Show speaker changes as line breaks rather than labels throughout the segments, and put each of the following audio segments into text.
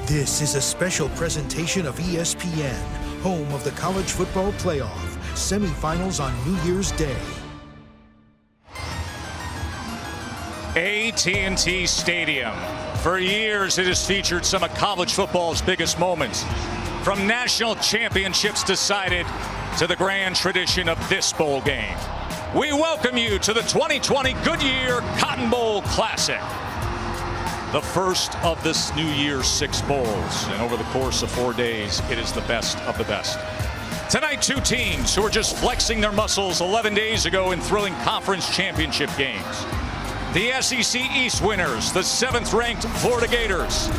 This is a special presentation of ESPN, home of the college football playoff, semifinals on New Year's Day.
AT&T Stadium. For years, it has featured some of college football's biggest moments, from national championships decided to the grand tradition of this bowl game. We welcome you to the 2020 Goodyear Cotton Bowl Classic, the first of this New Year's 6 bowls. And over the course of 4 days, it is the best of the best. Tonight, 2 teams who were just flexing their muscles 11 days ago in thrilling conference championship games. The SEC East winners, the 7th-ranked Florida Gators,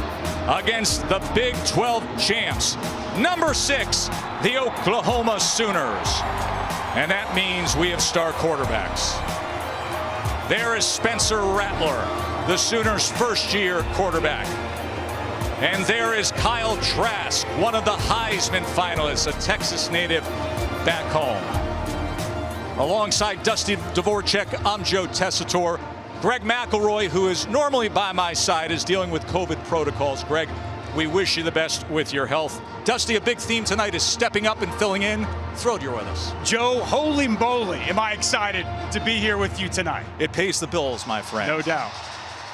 against the Big 12 champs, number 6, the Oklahoma Sooners. And that means we have star quarterbacks. There is Spencer Rattler, the Sooners' first-year quarterback. And there is Kyle Trask, one of the Heisman finalists, a Texas native back home. Alongside Dusty Dvorak, I'm Joe Tessitore. Greg McElroy, who is normally by my side, is dealing with COVID protocols. Greg, we wish you the best with your health. Dusty, a big theme tonight is stepping up and filling in. Thrilled you're with us.
Joe, holy moly, am I excited to be here with you tonight.
It pays the bills, my friend.
No doubt.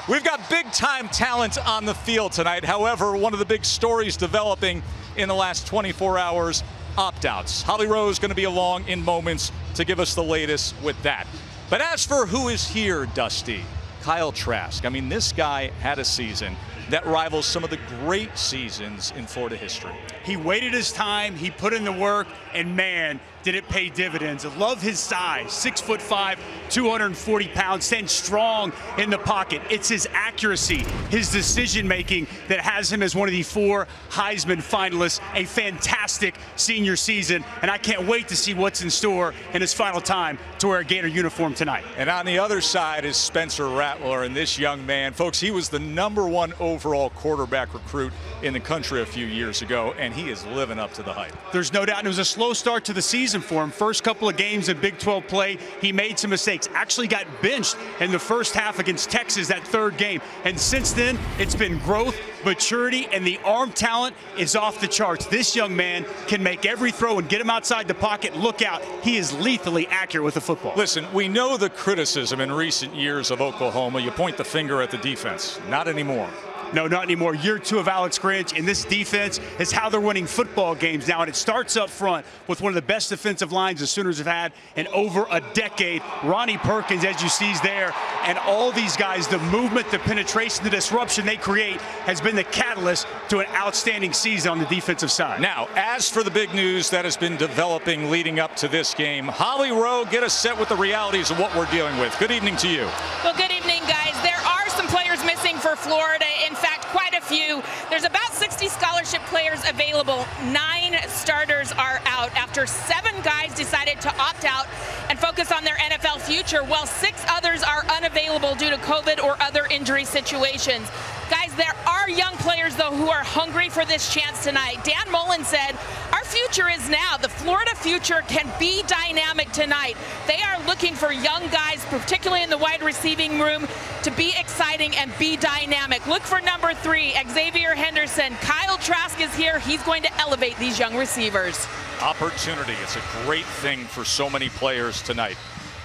We've got big-time talent on the field tonight. However, one of the big stories developing in the last 24 hours, opt-outs. Holly Rowe is going to be along in moments to give us the latest with that. But as for who is here, Dusty, Kyle Trask. I mean, this guy had a season that rivals some of the great seasons in Florida history.
He waited his time, he put in the work, and man, did it pay dividends. I love his size, 6'5", 240 pounds, stands strong in the pocket. It's his accuracy, his decision-making that has him as one of the 4 Heisman finalists, a fantastic senior season, and I can't wait to see what's in store in his final time to wear a Gator uniform tonight.
And on the other side is Spencer Rattler, and this young man, folks, he was the #1 overall quarterback recruit in the country a few years ago, and he is living up to the hype.
There's no doubt, and it was a slow start to the season for him. First couple of games in Big 12 play, he made some mistakes. Actually got benched in the first half against Texas, that 3rd game. And since then, it's been growth, maturity, and the arm talent is off the charts. This young man can make every throw and get him outside the pocket. Look out, he is lethally accurate with the football.
Listen, we know the criticism in recent years of Oklahoma. You point the finger at the defense. Not anymore.
No, not anymore. Year 2 of Alex Grinch, and this defense is how they're winning football games now. And it starts up front with one of the best defensive lines the Sooners have had in over a decade. Ronnie Perkins, as you see, is there. And all these guys, the movement, the penetration, the disruption they create has been the catalyst to an outstanding season on the defensive side.
Now, as for the big news that has been developing leading up to this game, Holly Rowe, get us set with the realities of what we're dealing with. Good evening to you.
Well, good evening, guys. There are some players missing for Florida. In fact, quite a few. There's about 60 scholarship players available. 9 starters are out after 7 guys decided to opt out and focus on their NFL future, while 6 others are unavailable due to COVID or other injury situations. Guys, there are young players, though, who are hungry for this chance tonight. Dan Mullen said, our future is now. The Florida future can be dynamic tonight. They are looking for young guys, particularly in the wide receiving room, to be exciting and be dynamic. Look for number 3, Xavier Henderson. Kyle Trask is here. He's going to elevate these young receivers.
Opportunity. It's a great thing for so many players tonight.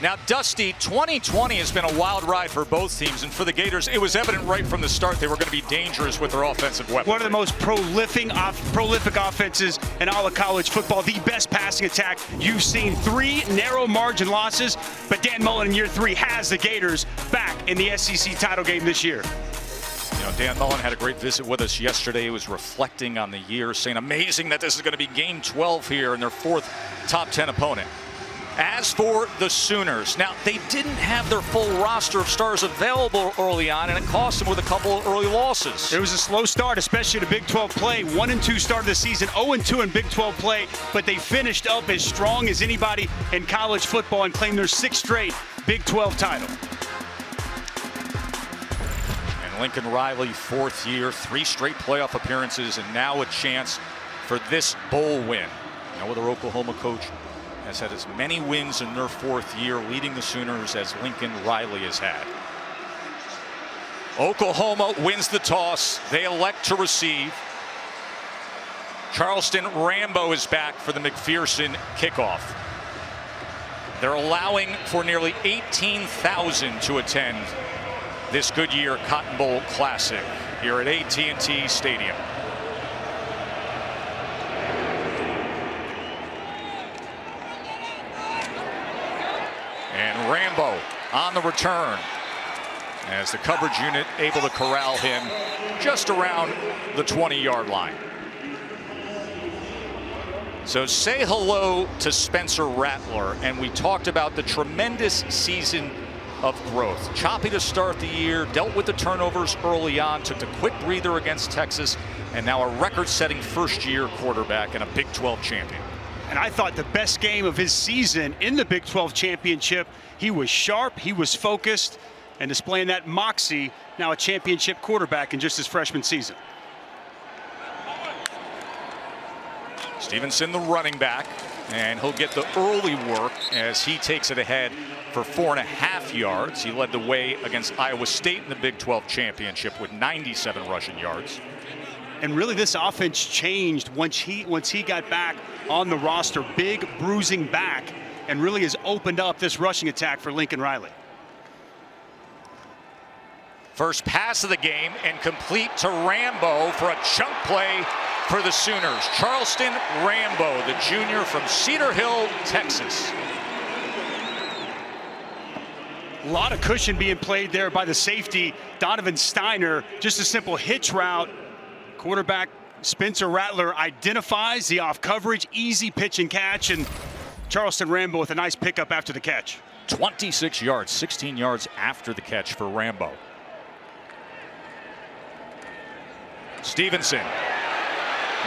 Now, Dusty, 2020 has been a wild ride for both teams, and for the Gators, it was evident right from the start they were going to be dangerous with their offensive weapons.
One of the most prolific offenses in all of college football, the best passing attack you've seen. 3 narrow margin losses, but Dan Mullen in year 3 has the Gators back in the SEC title game this year.
You know, Dan Mullen had a great visit with us yesterday. He was reflecting on the year, saying amazing that this is going to be game 12 here and their 4th top 10 opponent. As for the Sooners, now they didn't have their full roster of stars available early on, and it cost them with a couple of early losses.
It was a slow start, especially to Big 12 play. 1-2 start of the season, 0-2 in Big 12 play, but they finished up as strong as anybody in college football and claimed their 6th straight Big 12 title.
And Lincoln Riley, 4th year, 3 straight playoff appearances, and now a chance for this bowl win. No other Oklahoma coach has had as many wins in their 4th year leading the Sooners as Lincoln Riley has had. Oklahoma wins the toss. They elect to receive. Charleston Rambo is back for the McPherson kickoff. They're allowing for nearly 18,000 to attend this Goodyear Cotton Bowl Classic here at AT&T Stadium. And Rambo on the return as the coverage unit able to corral him just around the 20-yard line. So say hello to Spencer Rattler, and we talked about the tremendous season of growth. Choppy to start the year, dealt with the turnovers early on, took a quick breather against Texas, and now a record-setting first-year quarterback and a Big 12 champion.
And I thought the best game of his season in the Big 12 championship, he was sharp, he was focused, and displaying that moxie, now a championship quarterback in just his freshman season.
Stevenson, the running back, and he'll get the early work as he takes it ahead for 4.5 yards. He led the way against Iowa State in the Big 12 championship with 97 rushing yards.
And really this offense changed once he got back on the roster. Big bruising back, and really has opened up this rushing attack for Lincoln Riley.
First pass of the game and complete to Rambo for a chunk play for the Sooners. Charleston Rambo, the junior from Cedar Hill, Texas.
A lot of cushion being played there by the safety, Donovan Steiner. Just a simple hitch route. Quarterback Spencer Rattler identifies the off coverage, easy pitch and catch, and Charleston Rambo with a nice pickup after the catch.
26 yards, 16 yards after the catch for Rambo. Stevenson.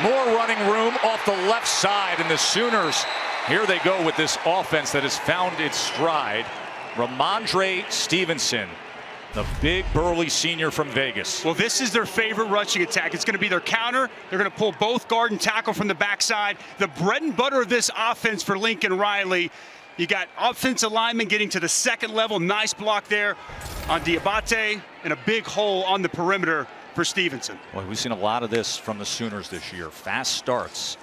More running room off the left side, and the Sooners, here they go with this offense that has found its stride. Ramondre Stevenson, the big burly senior from Vegas.
Well, this is their favorite rushing attack. It's going to be their counter. They're going to pull both guard and tackle from the backside. The bread and butter of this offense for Lincoln Riley. You got offensive linemen getting to the second level. Nice block there on Diabate, and a big hole on the perimeter for Stevenson.
Boy, we've seen a lot of this from the Sooners this year. Fast starts.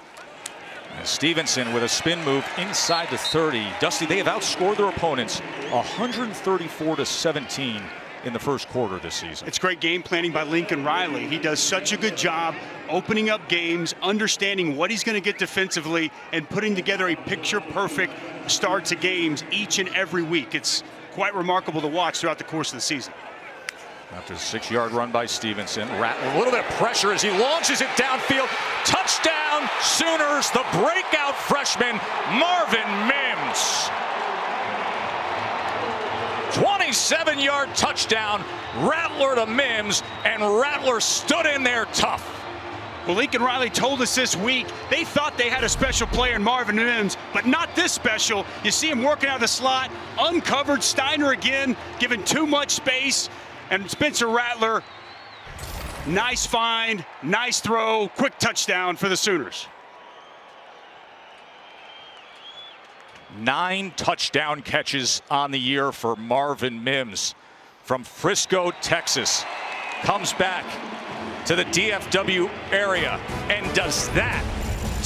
And Stevenson with a spin move inside the 30. Dusty, they have outscored their opponents 134-17 in the first quarter this season.
It's great game planning by Lincoln Riley. He does such a good job opening up games, understanding what he's going to get defensively, and putting together a picture-perfect start to games each and every week. It's quite remarkable to watch throughout the course of the season.
After a 6-yard run by Stevenson, Rattler, a little bit of pressure as he launches it downfield. Touchdown, Sooners, the breakout freshman, Marvin Mims. 27-yard touchdown, Rattler to Mims, and Rattler stood in there tough.
Well, Lincoln Riley told us this week they thought they had a special player in Marvin Mims, but not this special. You see him working out of the slot, uncovered. Steiner again, given too much space. And Spencer Rattler, nice find, nice throw, quick touchdown for the Sooners.
9 touchdown catches on the year for Marvin Mims from Frisco, Texas. Comes back to the DFW area and does that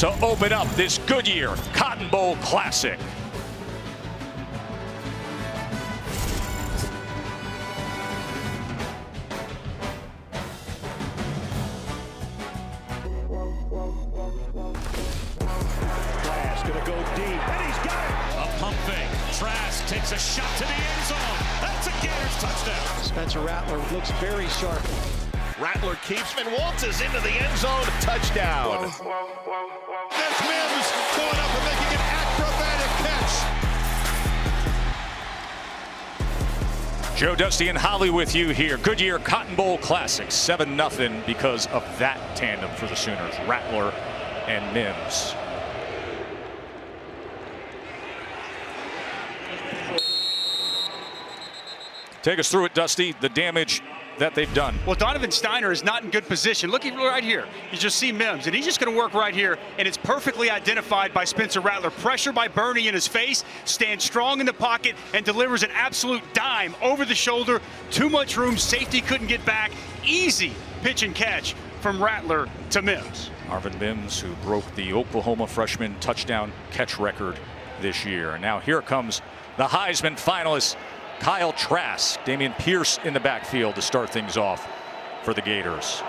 to open up this Goodyear Cotton Bowl Classic.
Gonna go deep, and he's got it! A pump fake. Trask takes a shot to the end zone. That's a Gators touchdown.
Spencer Rattler looks very sharp.
Rattler keeps and waltzes into the end zone. Touchdown.
There's Mims going up and making an acrobatic catch.
Joe, Dusty, and Holly with you here. Goodyear Cotton Bowl Classic, 7-0 because of that tandem for the Sooners, Rattler and Mims. Take us through it, Dusty, the damage that they've done.
Well, Donovan Steiner is not in good position. Look right here. You just see Mims, and he's just going to work right here, and it's perfectly identified by Spencer Rattler. Pressure by Bernie in his face, stands strong in the pocket, and delivers an absolute dime over the shoulder. Too much room, safety couldn't get back. Easy pitch and catch from Rattler to Mims.
Marvin Mims, who broke the Oklahoma freshman touchdown catch record this year. And now here comes the Heisman finalist, Kyle Trask. Dameon Pierce in the backfield to start things off for the Gators.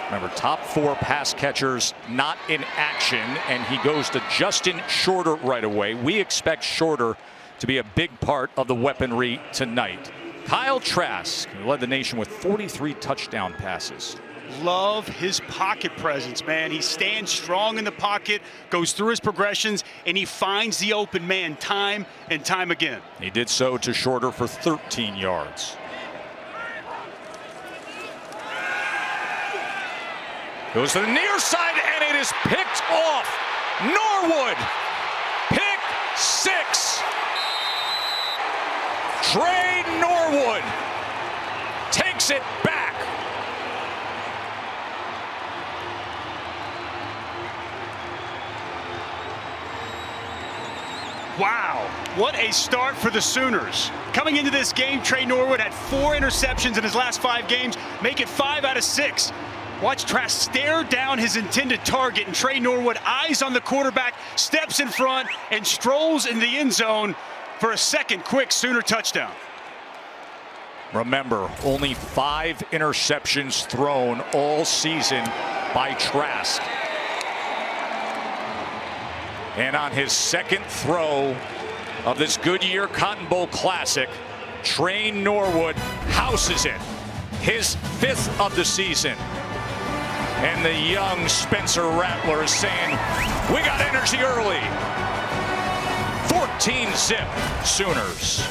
Remember, top 4 pass catchers not in action, and he goes to Justin Shorter right away. We expect Shorter to be a big part of the weaponry tonight. Kyle Trask, who led the nation with 43 touchdown passes.
Love his pocket presence, man. He stands strong in the pocket, goes through his progressions, and he finds the open man time and time again.
He did so to Shorter for 13 yards. Goes to the near side, and it is picked off. Norwood, pick 6. Trey Norwood takes it back.
Wow, what a start for the Sooners. Coming into this game, Trey Norwood had 4 interceptions in his last 5 games, make it 5 out of 6. Watch Trask stare down his intended target, and Trey Norwood, eyes on the quarterback, steps in front and strolls in the end zone for a second quick Sooner touchdown.
Remember, only 5 interceptions thrown all season by Trask. And on his second throw of this Goodyear Cotton Bowl Classic, Trey Norwood houses it. His 5th of the season. And the young Spencer Rattler is saying, we got energy early. 14-zip Sooners.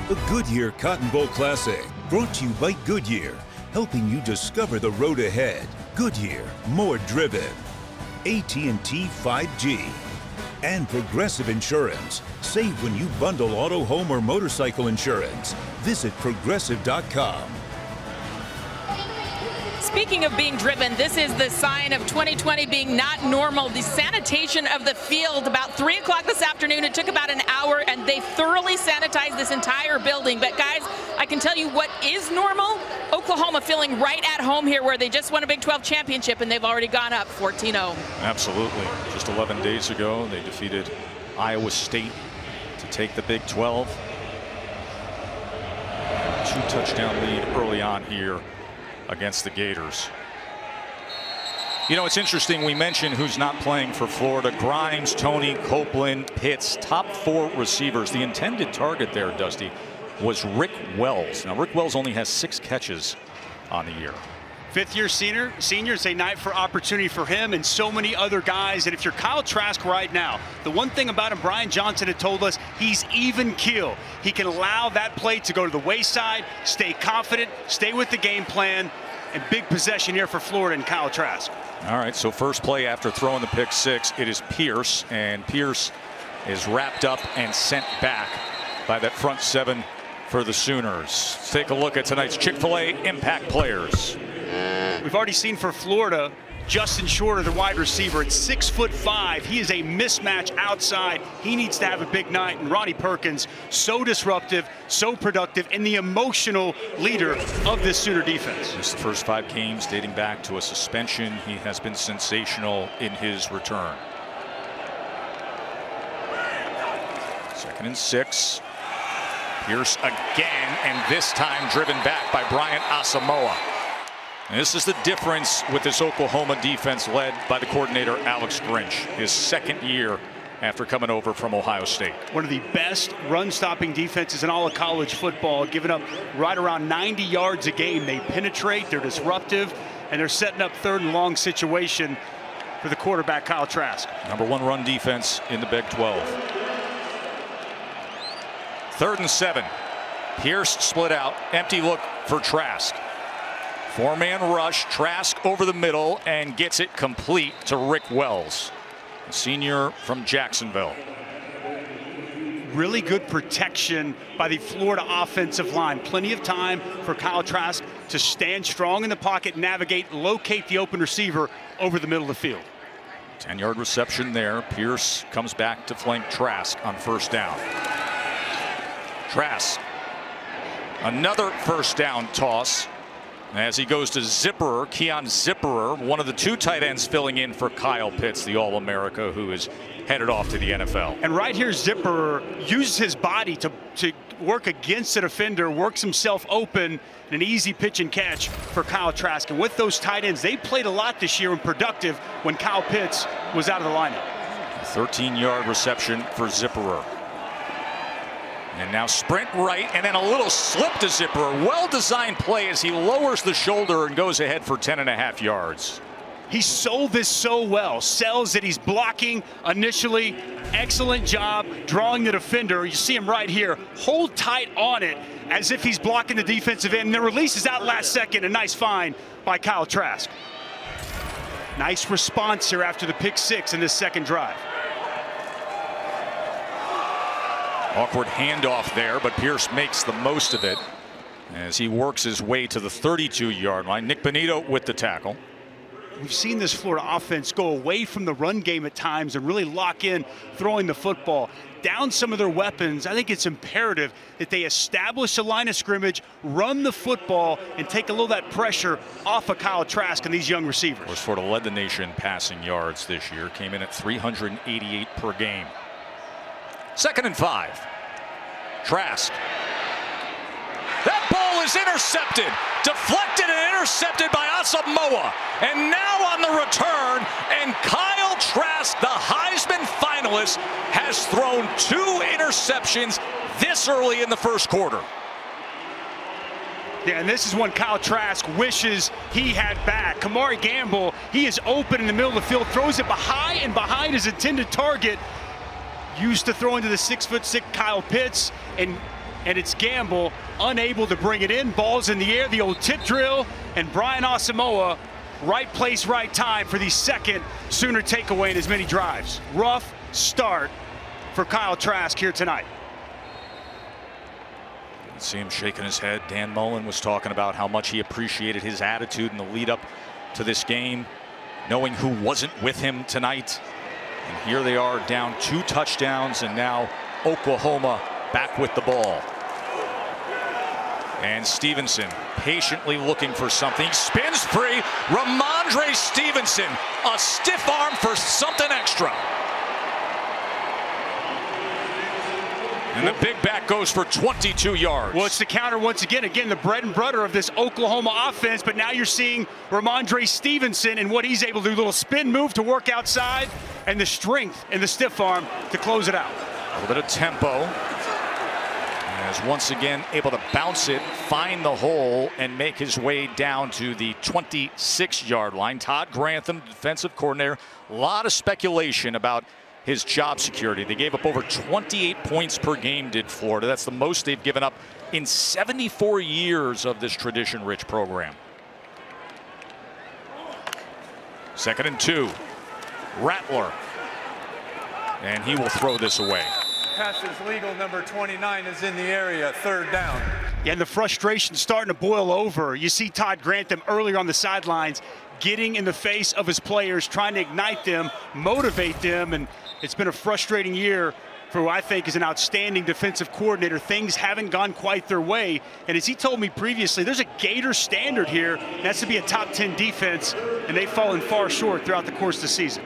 The Goodyear Cotton Bowl Classic, brought to you by Goodyear, helping you discover the road ahead. Goodyear, more driven. AT&T 5G. And Progressive Insurance. Save when you bundle auto, home, or motorcycle insurance. Visit progressive.com.
Speaking of being driven, this is the sign of 2020 being not normal. The sanitation of the field about 3 o'clock this afternoon. It took about an hour, and they thoroughly sanitized this entire building. But guys, I can tell you what is normal. Oklahoma feeling right at home here, where they just won a Big 12 championship, and they've already gone up 14-0.
Absolutely. Just 11 days ago, they defeated Iowa State to take the Big 12. 2-touchdown lead early on here against the Gators. You know, it's interesting, we mentioned who's not playing for Florida. Grimes, Tony, Copeland, Pitts, top 4 receivers. The intended target there, Dusty, was Rick Wells. Now, Rick Wells only has 6 catches on the year.
5th-year senior, it's a night for opportunity for him and so many other guys. And if you're Kyle Trask right now, the one thing about him, Brian Johnson had told us, he's even keel. He can allow that play to go to the wayside, stay confident, stay with the game plan, and big possession here for Florida and Kyle Trask.
All right, so first play after throwing the pick 6, it is Pierce, and Pierce is wrapped up and sent back by that front 7 for the Sooners. Let's take a look at tonight's Chick-fil-A impact players.
We've already seen for Florida, Justin Shorter, the wide receiver, at 6'5". He is a mismatch outside. He needs to have a big night. And Ronnie Perkins, so disruptive, so productive, and the emotional leader of this Sooner defense.
Just the first 5 games dating back to a suspension. He has been sensational in his return. 2nd and 6. Pierce again, and this time driven back by Bryant Asamoah. And this is the difference with this Oklahoma defense led by the coordinator Alex Grinch, his 2nd year after coming over from Ohio State.
One of the best run-stopping defenses in all of college football, giving up right around 90 yards a game. They penetrate, they're disruptive, and they're setting up 3rd and long situation for the quarterback, Kyle Trask.
Number 1 run defense in the Big 12. 3rd and 7. Pierce split out, empty look for Trask. 4-man rush, Trask over the middle and gets it complete to Rick Wells, a senior from Jacksonville.
Really good protection by the Florida offensive line. Plenty of time for Kyle Trask to stand strong in the pocket, navigate, locate the open receiver over the middle of the field.
10-yard reception there. Pierce comes back to flank Trask on 1st down. Trask. Another first down toss as he goes to Zipperer, Keon Zipperer, one of the two tight ends filling in for Kyle Pitts, the All-America, who is headed off to the NFL.
And right here, Zipperer uses his body to work against the defender, works himself open, and an easy pitch and catch for Kyle Trask. And with those tight ends, they played a lot this year and productive when Kyle Pitts was out of the lineup.
13-yard reception for Zipperer. And now sprint right, and then a little slip to Zipperer. Well-designed play as he lowers the shoulder and goes ahead for 10.5 yards.
He sold this so well. Sells that he's blocking initially. Excellent job drawing the defender. You see him right here. Hold tight on it as if he's blocking the defensive end. And the release is out last second. A nice find by Kyle Trask. Nice response here after the pick six in this second drive.
Awkward handoff there, but Pierce makes the most of it as he works his way to the 32-yard line. Nick Benito with the tackle.
We've seen this Florida offense go away from the run game at times and really lock in throwing the football. Down some of their weapons, I think it's imperative that they establish a line of scrimmage, run the football, and take a little of that pressure off of Kyle Trask and these young receivers.
Of course, Florida led the nation passing yards this year, came in at 388 per game. 2nd and 5. Trask. That ball is intercepted, deflected and intercepted by Asamoah. And now on the return, and Kyle Trask, the Heisman finalist, has thrown 2 interceptions this early in the first quarter.
Yeah, and this is one Kyle Trask wishes he had back. Kamari Gamble, he is open in the middle of the field, throws it high and behind his intended target. Used to throw into the 6'6" Kyle Pitts, and it's Gamble unable to bring it in. Ball's in the air, the old tip drill, and Brian Asamoah, right place, right time for the second Sooner takeaway in as many drives. Rough start for Kyle Trask here tonight.
You see him shaking his head. Dan Mullen was talking about how much he appreciated his attitude in the lead up to this game, knowing who wasn't with him tonight. And here they are down 2 touchdowns, and now Oklahoma back with the ball. And Stevenson patiently looking for something. He spins free. Ramondre Stevenson, a stiff arm for something extra. And the big back goes for 22 yards.
Well, it's the counter once again. Again, the bread and butter of this Oklahoma offense, but now you're seeing Ramondre Stevenson and what he's able to do. A little spin move to work outside, and the strength and the stiff arm to close it out.
A little bit of tempo. As once again able to bounce it, find the hole, and make his way down to the 26-yard line. Todd Grantham, defensive coordinator. A lot of speculation about his job security. They gave up over 28 points per game, did Florida. That's the most they've given up in 74 years of this tradition-rich program. 2nd and 2. Rattler. And he will throw this away.
Pass is legal. Number 29 is in the area. 3rd down.
Yeah, and the frustration starting to boil over. You see Todd Grantham earlier on the sidelines getting in the face of his players, trying to ignite them, motivate them, and it's been a frustrating year for who I think is an outstanding defensive coordinator. Things haven't gone quite their way, and as he told me previously, there's a Gators standard here, and that's to be a top 10 defense, and they've fallen far short throughout the course of the season.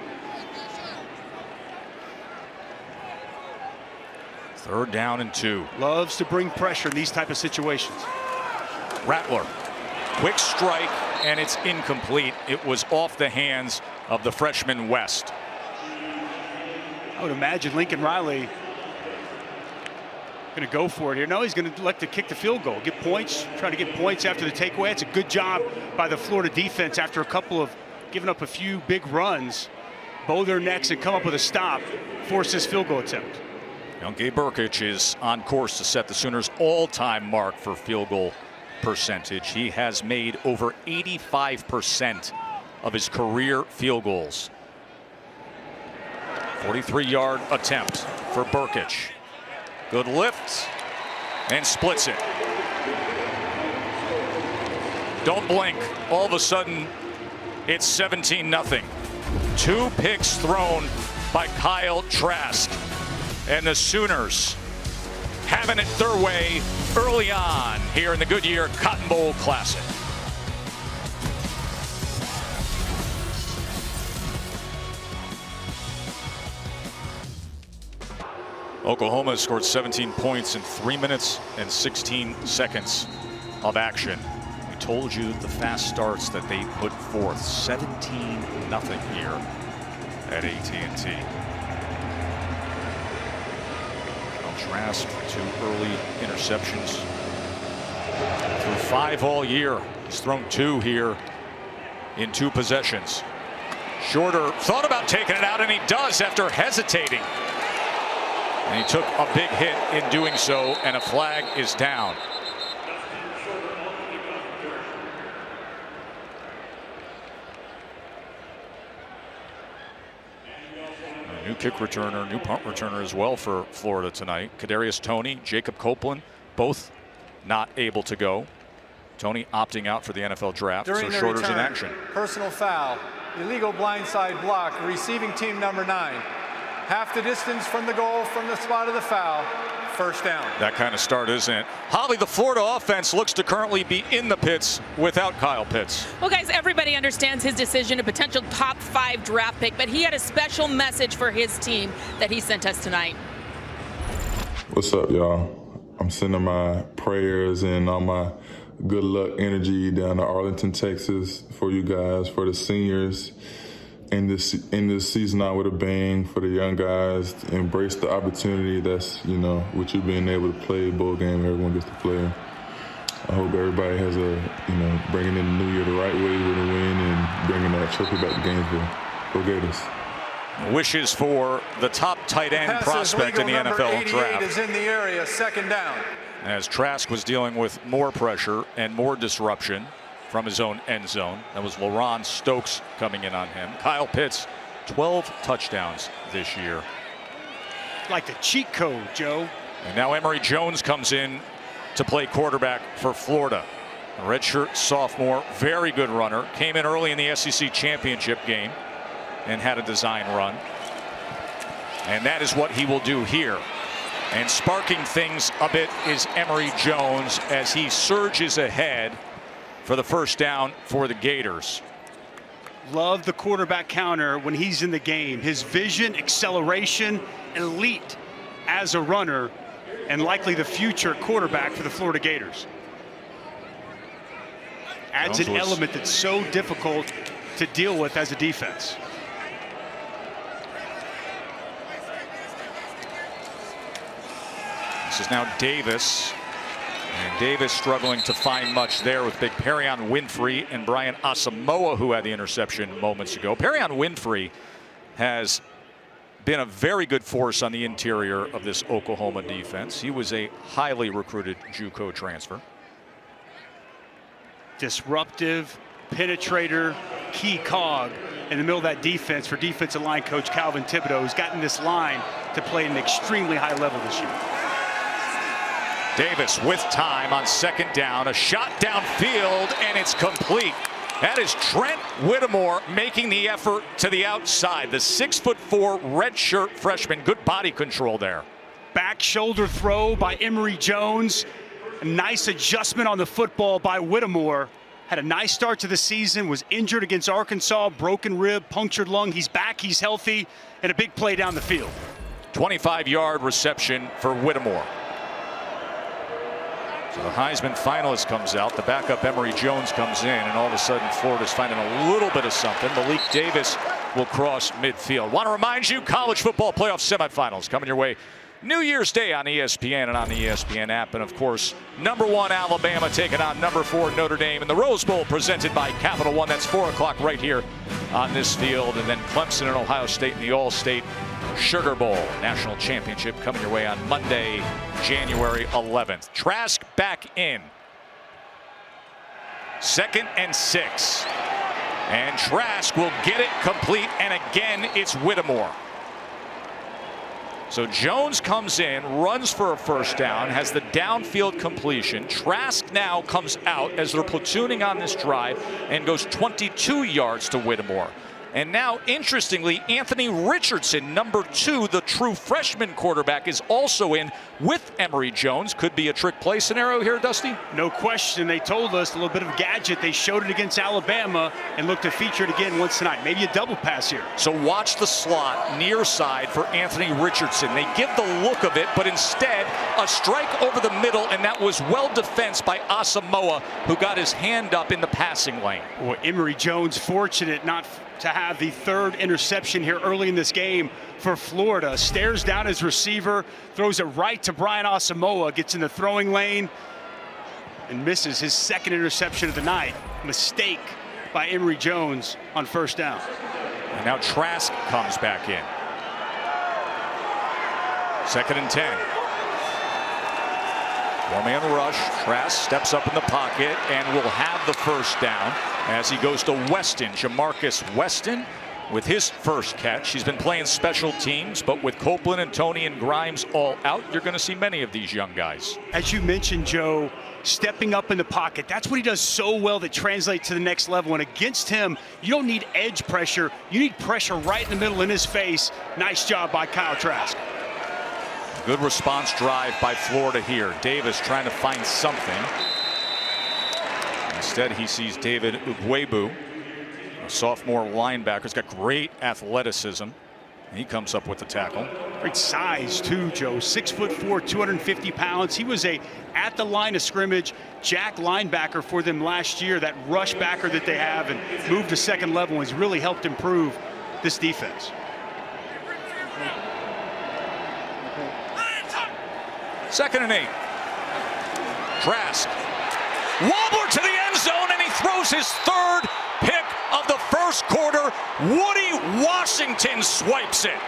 3rd down and 2.
Loves to bring pressure in these type of situations.
Rattler, quick strike, and it's incomplete. It was off the hands of the freshman West.
I would imagine Lincoln Riley going to go for it here. No, he's going to elect to kick the field goal, get points, try to get points after the takeaway. It's a good job by the Florida defense after a couple of giving up a few big runs. Bow their necks and come up with a stop, force this field goal attempt.
Now, Gabe Burkich is on course to set the Sooners' all-time mark for field goal percentage. He has made over 85% of his career field goals. 43-yard attempt for Burkich. Good lift and splits it. Don't blink. All of a sudden, it's 17-0. 2 picks thrown by Kyle Trask. And the Sooners having it their way early on here in the Goodyear Cotton Bowl Classic. Oklahoma scored 17 points in 3 minutes and 16 seconds of action. We told you the fast starts that they put forth. 17-0 here at AT&T. Trask, 2 early interceptions. Through 5 all year. He's thrown 2 here in 2 possessions. Shorter thought about taking it out, and he does after hesitating. And he took a big hit in doing so, and a flag is down. A new kick returner, new punt returner as well for Florida tonight. Kadarius Toney, Jacob Copeland, both not able to go. Toney opting out for the NFL draft, so Shorter's in action.
Personal foul, illegal blindside block, receiving team number 9. Half the distance from the goal from the spot of the foul. First down. That kind of start, isn't it? Holly, the Florida offense looks to currently be in the pits without Kyle Pitts.
Well, guys, everybody understands his decision, a potential top 5 draft pick, but he had a special message for his team that he sent us tonight.
What's up, y'all? I'm sending my prayers and all my good luck energy down to Arlington, Texas for you guys, for the seniors. In this season out with a bang, for the young guys to embrace the opportunity that's, with you being able to play a bowl game, everyone gets to play. I hope everybody has bringing in the new year the right way with a win and bringing that trophy back to Gainesville. Go Gators.
Wishes for the top tight end prospect in the NFL draft.
Is in the area, second down.
As Trask was dealing with more pressure and more disruption from his own end zone. That was LaRon Stokes coming in on him. Kyle Pitts, 12 touchdowns this year.
Like the cheat code, Joe.
And now Emory Jones comes in to play quarterback for Florida. A redshirt sophomore, very good runner. Came in early in the SEC championship game and had a design run. And that is what he will do here. And sparking things a bit is Emory Jones as he surges ahead for the first down for the Gators.
Love the quarterback counter when he's in the game. His vision, acceleration, elite as a runner, and likely the future quarterback for the Florida Gators. Adds an element that's so difficult to deal with as a defense.
This is now Davis. And Davis struggling to find much there with big Perion Winfrey and Brian Asamoah, who had the interception moments ago. Perion Winfrey has been a very good force on the interior of this Oklahoma defense. He was a highly recruited JUCO transfer.
Disruptive, penetrator, key cog in the middle of that defense for defensive line coach Calvin Thibodeau, who's gotten this line to play at an extremely high level this year.
Davis with time on second down, a shot downfield, and it's complete. That is Trent Whittemore making the effort to the outside. The 6'4" redshirt freshman, good body control there.
Back shoulder throw by Emory Jones. A nice adjustment on the football by Whittemore. Had a nice start to the season, was injured against Arkansas, broken rib, punctured lung. He's back, he's healthy, and a big play down the field.
25-yard reception for Whittemore. So the Heisman finalist comes out, the backup Emory Jones comes in, and all of a sudden Florida's finding a little bit of something. Malik Davis will cross midfield. Want to remind you, college football playoff semifinals coming your way New Year's Day on ESPN and on the ESPN app. And of course, #1 Alabama taking on #4 Notre Dame in the Rose Bowl presented by Capital One. That's 4 o'clock right here on this field. And then Clemson and Ohio State in the All-State Sugar Bowl National Championship coming your way on Monday, January 11th. Trask back in. 2nd and 6. And Trask will get it complete. And again, it's Whittemore. So Jones comes in, runs for a first down, has the downfield completion. Trask now comes out as they're platooning on this drive and goes 22 yards to Whittemore. And now, interestingly, Anthony Richardson, number 2, the true freshman quarterback, is also in with Emory Jones. Could be a trick play scenario here, Dusty?
No question. They told us a little bit of a gadget. They showed it against Alabama and look to feature it again once tonight. Maybe a double pass here.
So watch the slot near side for Anthony Richardson. They give the look of it, but instead a strike over the middle, and that was well defensed by Asamoah, who got his hand up in the passing lane.
Boy, Emory Jones fortunate not to have the 3rd interception here early in this game for Florida. Stares down his receiver, throws it right to Brian Asamoah, gets in the throwing lane, and misses his 2nd interception of the night. Mistake by Emory Jones on 1st down.
And now Trask comes back in. 2nd and 10. 4-man rush. Trask steps up in the pocket and will have the 1st down as he goes to Weston. Jamarcus Weston with his first catch. He's been playing special teams, but with Copeland and Tony and Grimes all out, you're going to see many of these young guys.
As you mentioned, Joe, stepping up in the pocket, that's what he does so well that translates to the next level. And against him, you don't need edge pressure. You need pressure right in the middle in his face. Nice job by Kyle Trask.
Good response drive by Florida here. Davis trying to find something. Instead, he sees David Ugwebu, a sophomore linebacker. He's got great athleticism. He comes up with the tackle.
Great size too, Joe. 6'4", 250 pounds. He was at the line of scrimmage jack linebacker for them last year. That rush backer that they have, and moved to 2nd level, and has really helped improve this defense.
2nd and 8. Trask. Wobbler to the end zone, and he throws his 3rd pick of the 1st quarter. Woody Washington swipes it.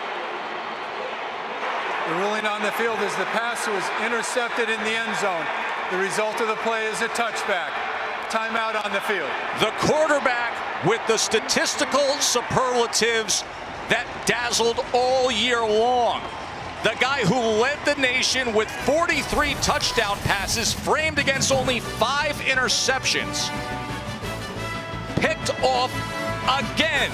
The ruling on the field is the pass was intercepted in the end zone. The result of the play is a touchback. Timeout on the field.
The quarterback with the statistical superlatives that dazzled all year long. The guy who led the nation with 43 touchdown passes, framed against only 5 interceptions. Picked off again.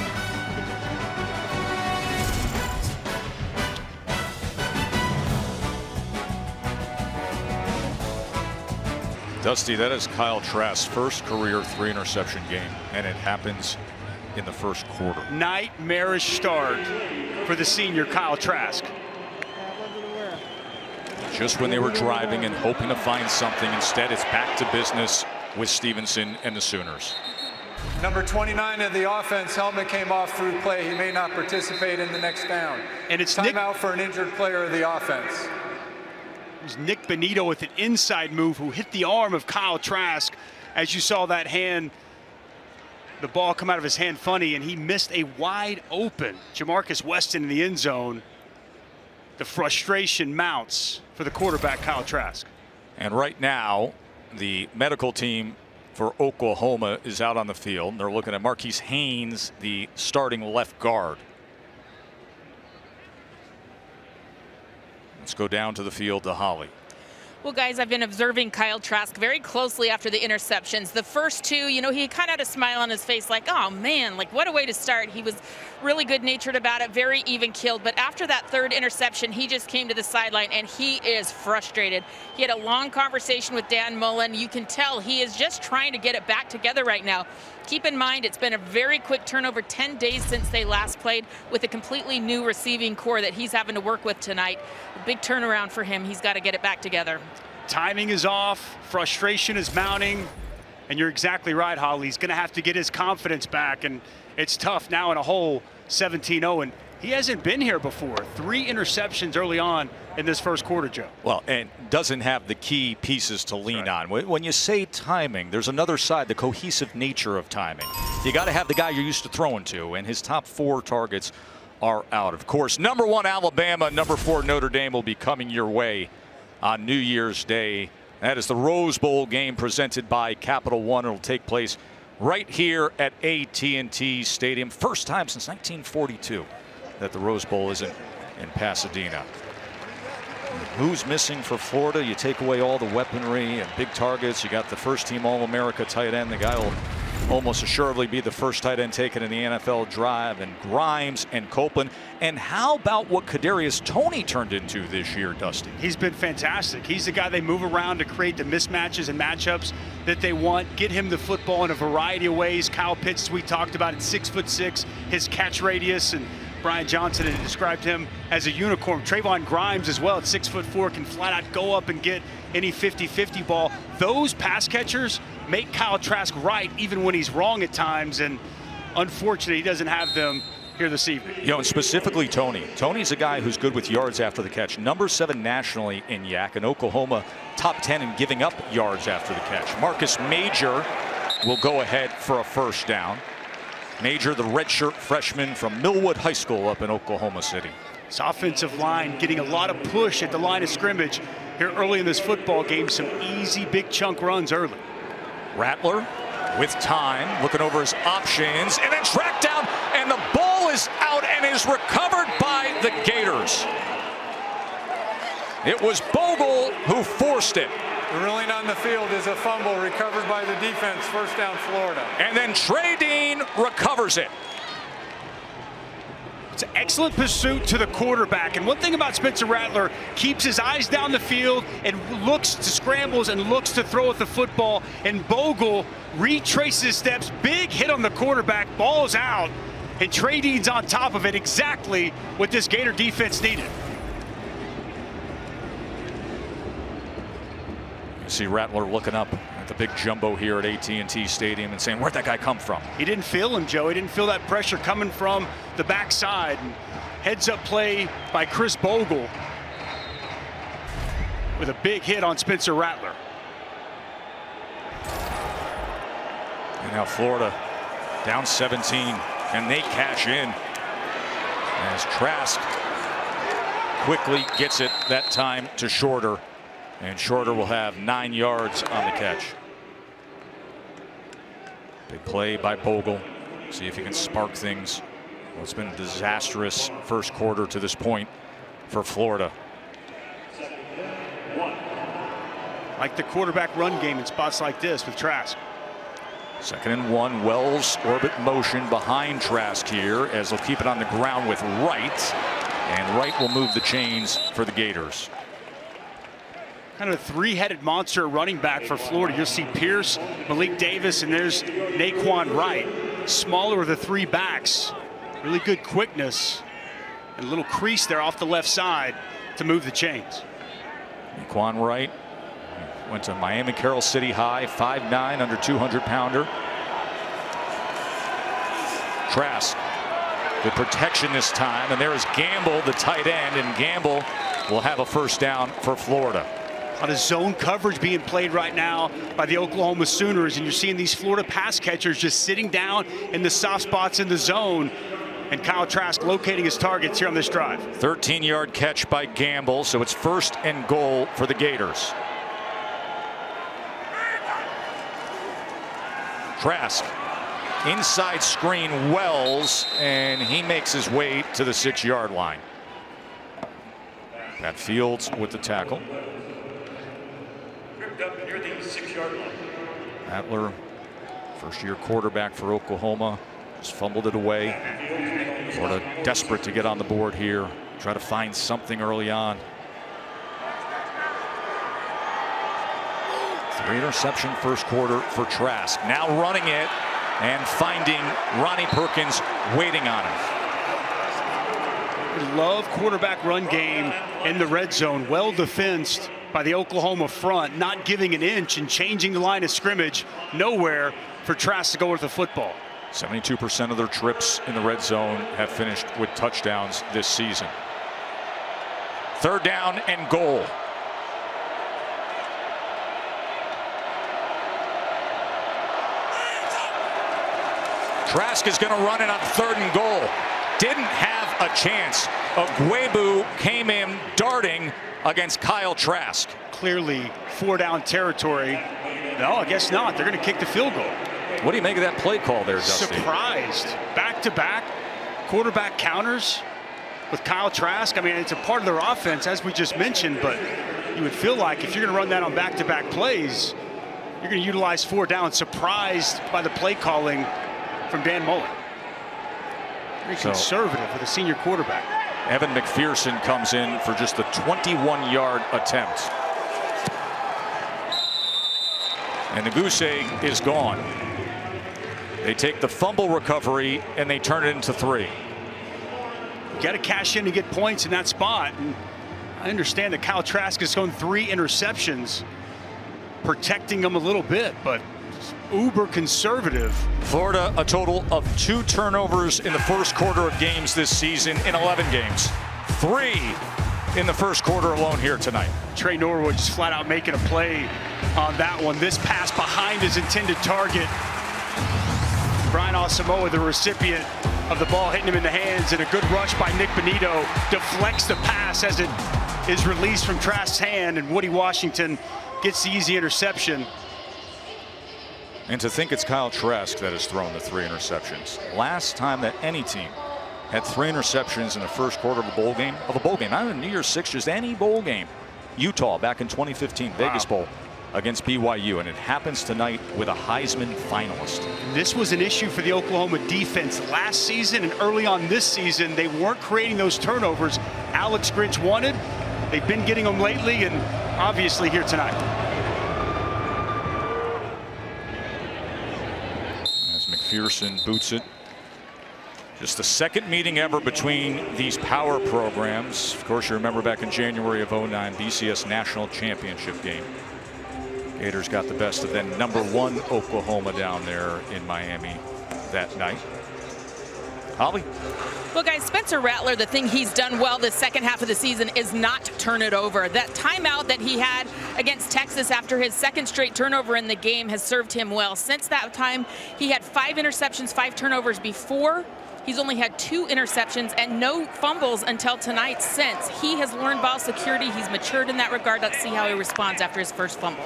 Dusty, that is Kyle Trask's first career 3 interception game, and it happens in the 1st quarter.
Nightmarish start for the senior Kyle Trask.
Just when they were driving and hoping to find something, instead it's back to business with Stevenson and the Sooners.
Number 29 of the offense helmet came off through play. He may not participate in the next down.
And it's
timeout for an injured player of the offense.
It was Nick Benito with an inside move who hit the arm of Kyle Trask. As you saw that hand, the ball come out of his hand funny, and he missed a wide open Jamarcus Weston in the end zone. The frustration mounts for the quarterback, Kyle Trask.
And right now, the medical team for Oklahoma is out on the field. They're looking at Marquise Haynes, the starting left guard. Let's go down to the field to Holly.
Well, guys, I've been observing Kyle Trask very closely after the interceptions. The first 2, you know, he kind of had a smile on his face like, oh, man, like what a way to start. He was really good-natured about it, very even-keeled. But after that 3rd interception, he just came to the sideline, and he is frustrated. He had a long conversation with Dan Mullen. You can tell he is just trying to get it back together right now. Keep in mind, it's been a very quick turnover, 10 days since they last played, with a completely new receiving core that he's having to work with tonight. A big turnaround for him. He's got to get it back together.
Timing is off, frustration is mounting, and you're exactly right, Holly. He's going to have to get his confidence back, and it's tough now in a hole 17-0, and he hasn't been here before. 3 interceptions early on in this 1st quarter, Joe.
Well, and doesn't have the key pieces to lean on. When you say timing, there's another side, the cohesive nature of timing. You got to have the guy you're used to throwing to, and his top 4 targets are out. Of course, number 1 Alabama, number 4 Notre Dame will be coming your way on New Year's Day. That is the Rose Bowl game presented by Capital One. It'll take place right here at AT&T Stadium. First time since 1942 that the Rose Bowl isn't in Pasadena. Who's missing for Florida? You take away all the weaponry and big targets. You got the first team All-America tight end. The guy will almost assuredly be the first tight end taken in the NFL drive, and Grimes and Copeland. And how about what Kadarius Toney turned into this year, Dusty?
He's been fantastic. He's the guy they move around to create the mismatches and matchups that they want, get him the football in a variety of ways. Kyle Pitts, as we talked about, at 6'6", his catch radius, and Brian Johnson had described him as a unicorn. Trayvon Grimes as well at 6'4", can flat out go up and get any 50-50 ball. Those pass catchers make Kyle Trask right even when he's wrong at times, and unfortunately he doesn't have them here this evening.
You know, and specifically Toney. Toney's a guy who's good with yards after the catch. Number 7 nationally in YAC, and Oklahoma top 10 in giving up yards after the catch. Marcus Major will go ahead for a first down. Major, the redshirt freshman from Millwood High School up in Oklahoma City.
This offensive line getting a lot of push at the line of scrimmage here early in this football game. Some easy big chunk runs early.
Rattler with time, looking over his options, and then tracked down, and the ball is out and is recovered by the Gators. It was Bogle who forced it.
The ruling on the field is a fumble recovered by the defense. First down, Florida.
And then Trey Dean recovers it.
It's an excellent pursuit to the quarterback. And one thing about Spencer Rattler, keeps his eyes down the field and looks to scrambles and looks to throw at the football. And Bogle retraces steps, big hit on the quarterback, ball's out, and Trey Dean's on top of it. Exactly what this Gator defense needed.
You see Rattler looking up at the big jumbo here at AT&T Stadium and saying, where'd that guy come from?
He didn't feel him, Joe. He didn't feel that pressure coming from the backside. And heads up play by Chris Bogle with a big hit on Spencer Rattler.
And now Florida down 17, and they cash in as Trask quickly gets it that time to Shorter. And Shorter will have 9 yards on the catch. Big play by Bogle. See if he can spark things. Well, it's been a disastrous first quarter to this point for Florida.
Like the quarterback run game in spots like this with Trask.
2nd and 1. Wells orbit motion behind Trask here as they'll keep it on the ground with Wright. And Wright will move the chains for the Gators.
Kind of a three-headed monster running back for Florida. You'll see Pierce, Malik Davis, and there's Naquan Wright. Smaller of the 3 backs. Really good quickness. And a little crease there off the left side to move the chains.
Naquan Wright went to Miami Carroll City High, 5'9", under 200-pounder. Trask, good protection this time, and there is Gamble, the tight end, and Gamble will have a first down for Florida.
A lot of zone coverage being played right now by the Oklahoma Sooners, and you're seeing these Florida pass catchers just sitting down in the soft spots in the zone, and Kyle Trask locating his targets here on this drive.
13-yard catch by Gamble, so it's 1st and goal for the Gators. Trask, inside screen Wells, and he makes his way to the 6-yard line. Pat Fields with the tackle.
Near the 6-yard line.
Rattler, first-year quarterback for Oklahoma, just fumbled it away. Florida desperate to get on the board here, try to find something early on. 3 interception first quarter for Trask. Now running it and finding Ronnie Perkins waiting on him.
We love quarterback run game in the red zone. Well defensed by the Oklahoma front, not giving an inch and changing the line of scrimmage. Nowhere for Trask to go with the football.
72% of their trips in the red zone have finished with touchdowns this season. 3rd down and goal. Trask is going to run it on 3rd and goal. Didn't have a chance. Agwebu came in darting against Kyle Trask.
Clearly 4-down territory. No, I guess not. They're going to kick the field goal.
What do you make of that play call there, Dusty?
Surprised. Back-to-back quarterback counters with Kyle Trask. I mean, it's a part of their offense, as we just mentioned, but you would feel like if you're going to run that on back-to-back plays, you're going to utilize 4 down. Surprised by the play calling from Dan Mullen. Very conservative with a senior quarterback.
Evan McPherson comes in for just the 21-yard attempt. And the goose egg is gone. They take the fumble recovery and they turn it into 3.
You got to cash in to get points in that spot. And I understand that Kyle Trask has thrown 3 interceptions, protecting them a little bit, but uber conservative.
Florida, a total of 2 turnovers in the first quarter of games this season in 11 games. 3 in the first quarter alone here tonight.
Trey Norwood just flat out making a play on that one. This pass behind his intended target. Brian Asamoah, the recipient of the ball, hitting him in the hands, and a good rush by Nick Benito deflects the pass as it is released from Trask's hand, and Woody Washington gets the easy interception.
And to think it's Kyle Trask that has thrown the 3 interceptions. Last time that any team had 3 interceptions in the first quarter of a bowl game, not even New Year's Six, just any bowl game. Utah back in 2015, Vegas Bowl against BYU, and it happens tonight with a Heisman finalist.
This was an issue for the Oklahoma defense last season, and early on this season, they weren't creating those turnovers Alex Grinch wanted. They've been getting them lately, and obviously here tonight.
As McPherson boots it. Just the second meeting ever between these power programs. Of course, you remember back in January of '09, BCS National Championship game. Gators got the best of then #1 Oklahoma down there in Miami that night. Holly?
Well, guys, Spencer Rattler, the thing he's done well this second half of the season is not turn it over. That timeout that he had against Texas after his second straight turnover in the game has served him well. Since that time, he had 5 interceptions, 5 turnovers before. He's only had 2 interceptions and no fumbles until tonight since. He has learned ball security. He's matured in that regard. Let's see how he responds after his first fumble.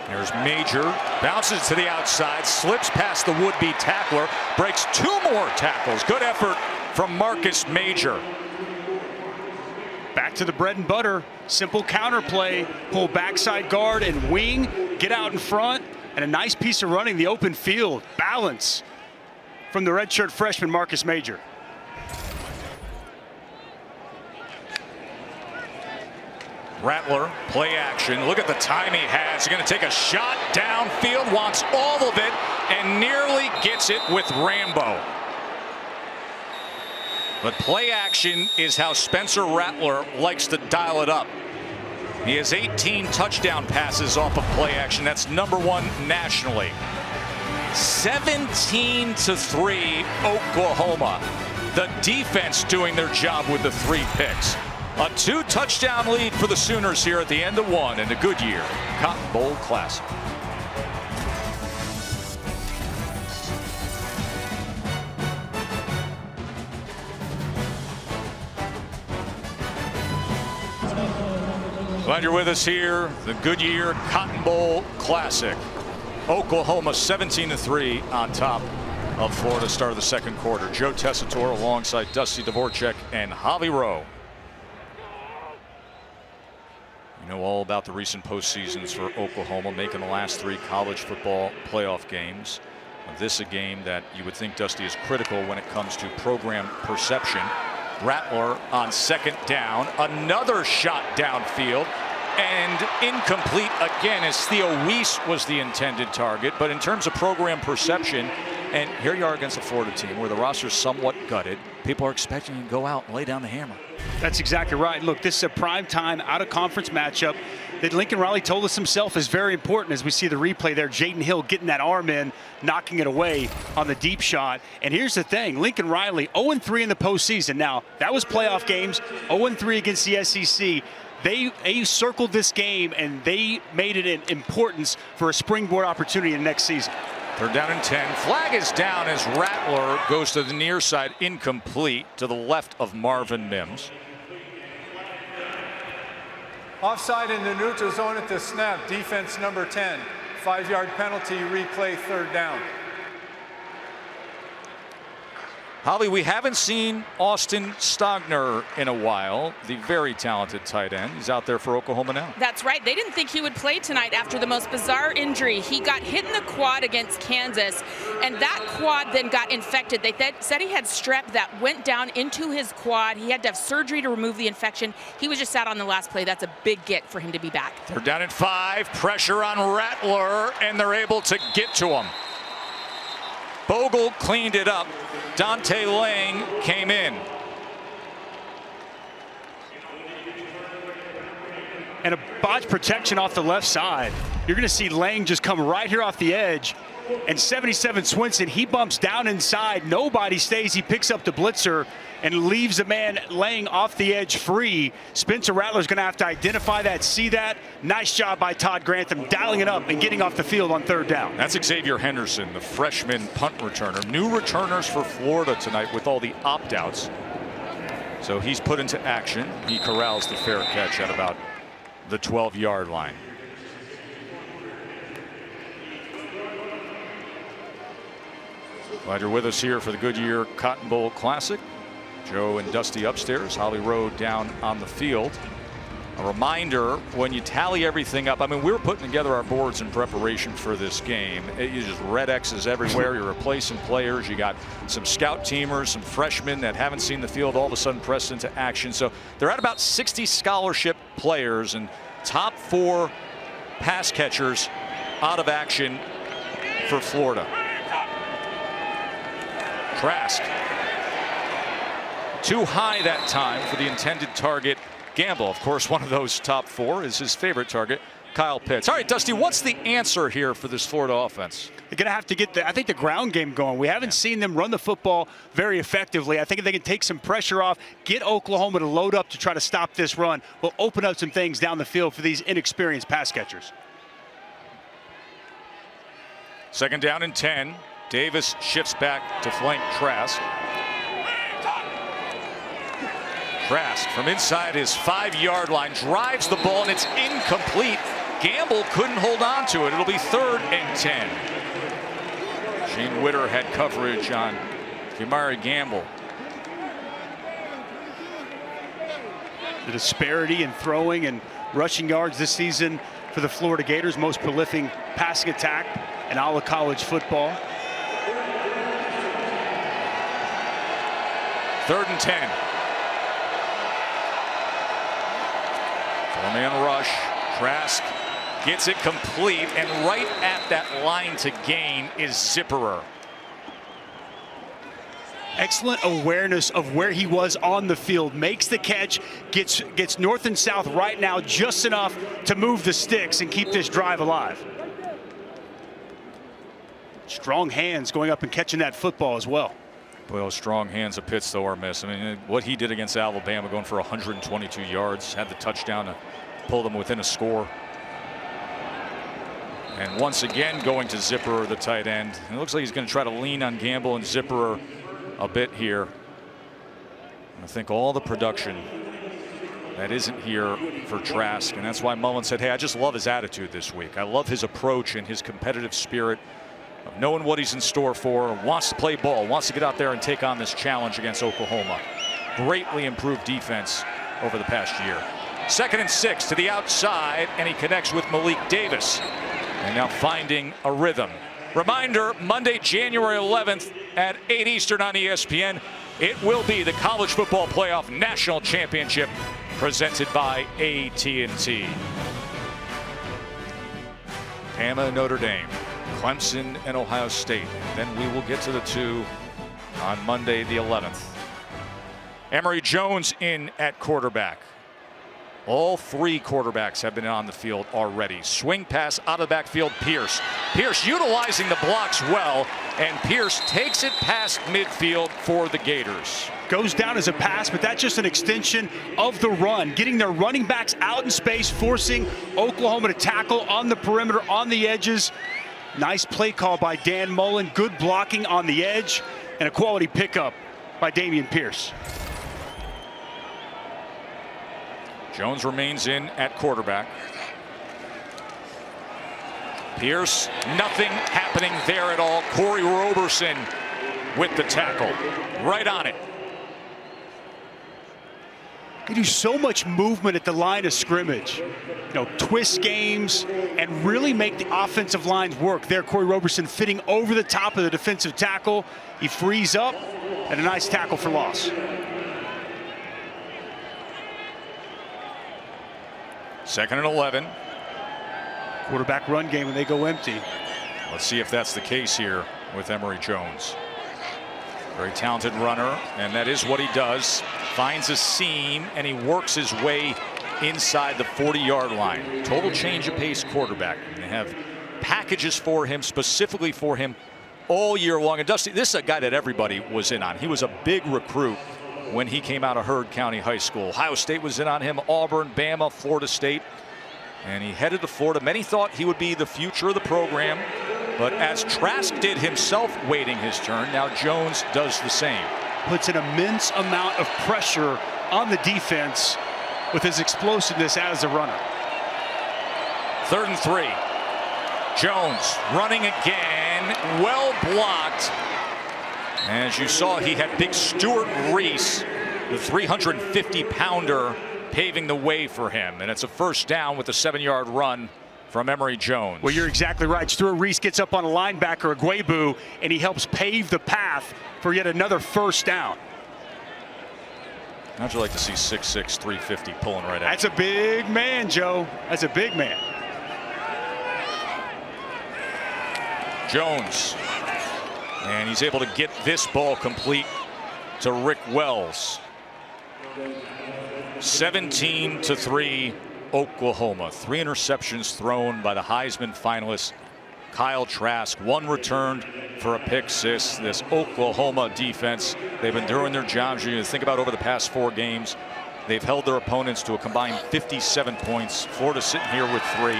There's Major, bounces to the outside, slips past the would-be tackler, breaks 2 more tackles. Good effort from Marcus Major.
Back to the bread and butter, simple counter play, pull backside guard and wing, get out in front, and a nice piece of running the open field. Balance from the redshirt freshman Marcus Major.
Rattler, play action. Look at the time he has. He's going to take a shot downfield, wants all of it, and nearly gets it with Rambo. But play action is how Spencer Rattler likes to dial it up. He has 18 touchdown passes off of play action. That's #1 nationally. 17-3 Oklahoma. The defense doing their job with the 3 picks. A 2-touchdown lead for the Sooners here at the end of 1 in the Goodyear Cotton Bowl Classic. Glad you're with us here. The Goodyear Cotton Bowl Classic. Oklahoma 17-3 on top of Florida. Start of the second quarter. Joe Tessitore alongside Dusty Dvorak and Javi Rowe. You know all about the recent postseasons for Oklahoma, making the last 3 college football playoff games. This a game that you would think, Dusty, is critical when it comes to program perception. Rattler on second down, another shot downfield, and incomplete again as Theo Weiss was the intended target. But in terms of program perception, and here you are against a Florida team where the roster's somewhat gutted, people are expecting you to go out and lay down the hammer.
That's exactly right. Look, this is a primetime out-of-conference matchup that Lincoln Riley told us himself is very important as we see the replay there. Jaden Hill getting that arm in, knocking it away on the deep shot. And here's the thing, Lincoln Riley 0-3 in the postseason. Now, that was playoff games, 0-3 against the SEC. They circled this game, and they made it an importance for a springboard opportunity in next season.
3rd down and 10. Flag is down as Rattler goes to the near side, incomplete to the left of Marvin Mims.
Offside in the neutral zone at the snap. Defense number 10. 5-yard penalty, replay 3rd down.
Holly, we haven't seen Austin Stogner in a while, the very talented tight end. He's out there for Oklahoma now.
That's right. They didn't think he would play tonight after the most bizarre injury. He got hit in the quad against Kansas, and that quad then got infected. They said he had strep that went down into his quad. He had to have surgery to remove the infection. He was just out on the last play. That's a big get for him to be back.
They're down at 5. Pressure on Rattler, and they're able to get to him. Bogle cleaned it up. Dante Lang came in.
And a botch protection off the left side. You're going to see Lang just come right here off the edge. And 77 Swinson, he bumps down inside. Nobody stays. He picks up the blitzer and leaves a man laying off the edge free. Spencer Rattler's going to have to identify that, see that. Nice job by Todd Grantham dialing it up and getting off the field on 3rd down.
That's Xavier Henderson, the freshman punt returner. New returners for Florida tonight with all the opt-outs. So he's put into action. He corrals the fair catch at about the 12-yard line. Glad you're with us here for the Goodyear Cotton Bowl Classic. Joe and Dusty upstairs, Holly Rowe down on the field. A reminder, when you tally everything up, I mean, we were putting together our boards in preparation for this game. You just red X's everywhere. You're replacing players. You got some scout teamers, some freshmen that haven't seen the field all of a sudden pressed into action. So they're at about 60 scholarship players and top 4 pass catchers out of action for Florida. Trask. Too high that time for the intended target, Gamble. Of course, one of those top 4 is his favorite target, Kyle Pitts. All right, Dusty, what's the answer here for this Florida offense?
They're going to have to get the ground game going. We haven't seen them run the football very effectively. I think if they can take some pressure off, get Oklahoma to load up to try to stop this run, will open up some things down the field for these inexperienced pass catchers.
2nd down and 10. Davis shifts back to flank Trask. Trask from inside his 5-yard line drives the ball, and it's incomplete. Gamble couldn't hold on to it. It'll be 3rd and 10. Shane Witter had coverage on Kamari Gamble.
The disparity in throwing and rushing yards this season for the Florida Gators, most prolific passing attack in all of college football.
3rd and 10. 4-man rush. Trask gets it complete, and right at that line to gain is Zipperer.
Excellent awareness of where he was on the field. Makes the catch, gets north and south right now just enough to move the sticks and keep this drive alive. Strong hands going up and catching that football as well.
Well, strong hands of Pitts, though, are miss. I mean, what he did against Alabama, going for 122 yards, had the touchdown to pull them within a score. And once again, going to Zipperer, the tight end. And it looks like he's going to try to lean on Gamble and Zipperer a bit here. I think all the production that isn't here for Trask, and that's why Mullen said, hey, I just love his attitude this week. I love his approach and his competitive spirit of knowing what he's in store for, wants to play ball, wants to get out there and take on this challenge against Oklahoma. Greatly improved defense over the past year. 2nd and 6 to the outside, and he connects with Malik Davis. And now finding a rhythm. Reminder, Monday, January 11th at 8 Eastern on ESPN. It will be the College Football Playoff National Championship presented by AT&T. Bama and Notre Dame, Clemson and Ohio State. Then we will get to the 2 on Monday the 11th. Emory Jones in at quarterback. All 3 quarterbacks have been on the field already. Swing pass out of the backfield, Pierce. Pierce utilizing the blocks well, and Pierce takes it past midfield for the Gators.
Goes down as a pass, but that's just an extension of the run. Getting their running backs out in space, forcing Oklahoma to tackle on the perimeter, on the edges. Nice play call by Dan Mullen. Good blocking on the edge, and a quality pickup by Dameon Pierce.
Jones remains in at quarterback. Pierce, nothing happening there at all. Corey Roberson with the tackle. Right on it.
They do so much movement at the line of scrimmage. You know, twist games and really make the offensive lines work. There, Corey Roberson fitting over the top of the defensive tackle. He frees up, and a nice tackle for loss.
Second and 11.
Quarterback run game when they go empty.
Let's see if that's the case here with Emory Jones. Very talented runner, and that is what he does. Finds a seam, and he works his way inside the 40-yard line. Total change of pace quarterback. And they have packages for him, specifically for him, all year long. And Dusty, this is a guy that everybody was in on. He was a big recruit when he came out of Heard County High School. Ohio State was in on him, Auburn, Bama, Florida State. And he headed to Florida. Many thought he would be the future of the program. But as Trask did himself waiting his turn, now Jones does the same.
Puts an immense amount of pressure on the defense with his explosiveness as a runner.
3rd and 3. Jones running again, well blocked. As you saw, he had big Stuart Reese, the 350-pounder, paving the way for him. And it's a first down with a 7-yard run from Emory Jones.
Well, you're exactly right. Stuart Reese gets up on a linebacker, Agwebu, and he helps pave the path for yet another first down.
How'd you like to see 6'6", 350 pulling right at
That's a big man, Joe. That's a big man.
Jones. And he's able to get this ball complete to Rick Wells. 17-3. Oklahoma. 3 interceptions thrown by the Heisman finalist Kyle Trask. 1 returned for a pick six. This Oklahoma defense, they've been doing their jobs. You think about over the past 4 games, they've held their opponents to a combined 57 points. Florida sitting here with 3.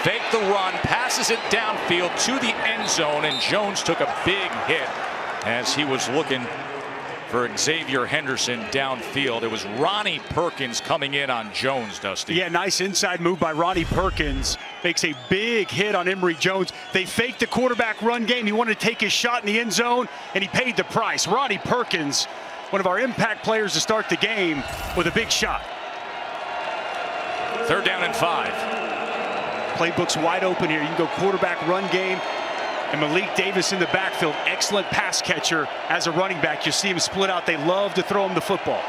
Fake the run, passes it downfield to the end zone, and Jones took a big hit as he was looking for Xavier Henderson downfield. It was Ronnie Perkins coming in on Jones, Dusty.
Yeah, nice inside move by Ronnie Perkins. Makes a big hit on Emory Jones. They faked the quarterback run game. He wanted to take his shot in the end zone, and he paid the price. Ronnie Perkins, one of our impact players to start the game with a big shot.
3rd down and 5.
Playbook's wide open here. You can go quarterback run game. And Malik Davis in the backfield, excellent pass catcher as a running back. You see him split out. They love to throw him the football.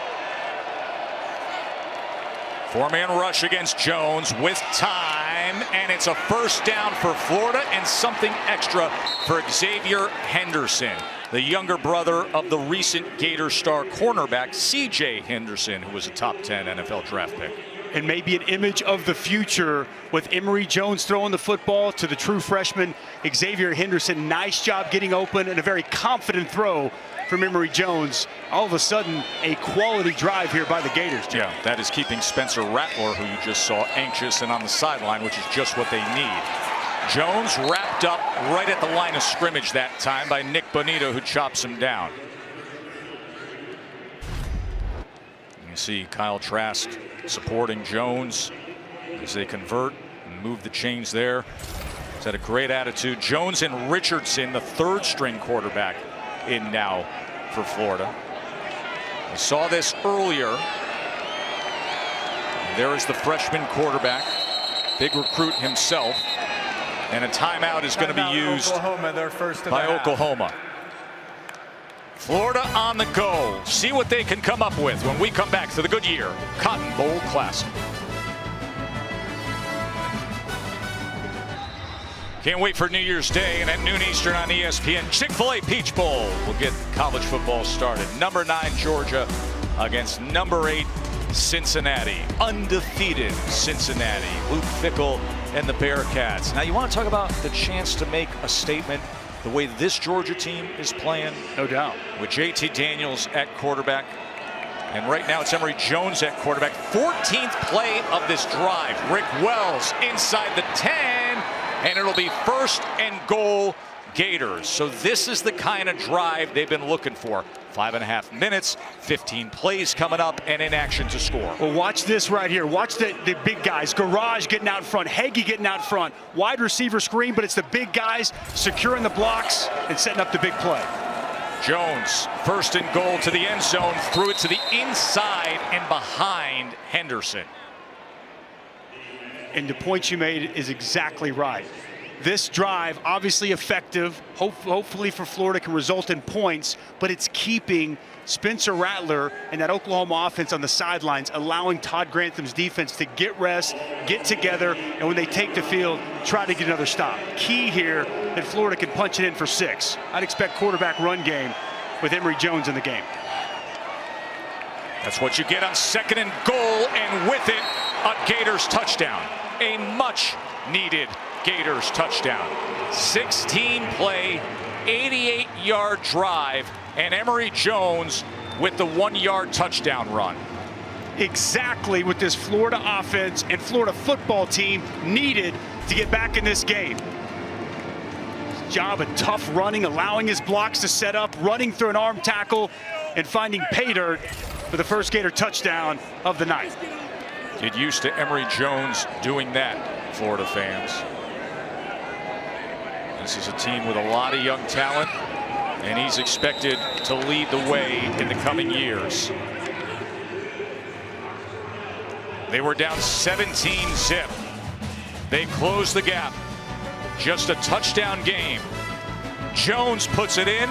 4-man rush against Jones with time, and it's a first down for Florida and something extra for Xavier Henderson, the younger brother of the recent Gator star cornerback C.J. Henderson, who was a top 10 NFL draft pick.
And maybe an image of the future with Emory Jones throwing the football to the true freshman Xavier Henderson. Nice job getting open and a very confident throw from Emory Jones. All of a sudden, a quality drive here by the Gators.
Yeah, that is keeping Spencer Rattler, who you just saw, anxious and on the sideline, which is just what they need. Jones wrapped up right at the line of scrimmage that time by Nick Bonito, who chops him down. You see Kyle Trask supporting Jones as they convert and move the chains there. He's had a great attitude. Jones and Richardson, the 3rd string quarterback, in now for Florida. We saw this earlier. And there is the freshman quarterback, big recruit himself. And a timeout is going to be used by Oklahoma. Florida on the go. See what they can come up with when we come back to the Goodyear Cotton Bowl Classic. Can't wait for New Year's Day, and at noon Eastern on ESPN, Chick-fil-A Peach Bowl will get college football started. Number 9 Georgia against number 8 Cincinnati. Undefeated Cincinnati. Luke Fickell and the Bearcats. Now you want to talk about the chance to make a statement. The way this Georgia team is playing,
no doubt,
with JT Daniels at quarterback, and right now it's Emory Jones at quarterback. 14th play of this drive. Rick Wells inside the 10, and it'll be 1st and goal Gators. So this is the kind of drive they've been looking for. 5.5 minutes, 15 plays coming up, and in action to score.
Well, watch this right here. Watch the big guys. Garage getting out front. Hagee getting out front. Wide receiver screen, but it's the big guys securing the blocks and setting up the big play.
Jones, first and goal to the end zone, threw it to the inside and behind Henderson.
And the point you made is exactly right. This drive, obviously effective, hopefully for Florida can result in points, but it's keeping Spencer Rattler and that Oklahoma offense on the sidelines, allowing Todd Grantham's defense to get rest, get together, and when they take the field, try to get another stop. Key here that Florida can punch it in for 6. I'd expect quarterback run game with Emory Jones in the game.
That's what you get on second and goal, and with it, a Gators touchdown. A much needed Gators touchdown. 16-play, 88-yard drive, and Emory Jones with the 1-yard touchdown run.
Exactly what this Florida offense and Florida football team needed to get back in this game. His job of tough running, allowing his blocks to set up, running through an arm tackle, and finding pay dirt for the first Gator touchdown of the night.
Get used to Emory Jones doing that, Florida fans. This is a team with a lot of young talent, and he's expected to lead the way in the coming years. They were down 17-zip. They closed the gap. Just a touchdown game. Jones puts it in,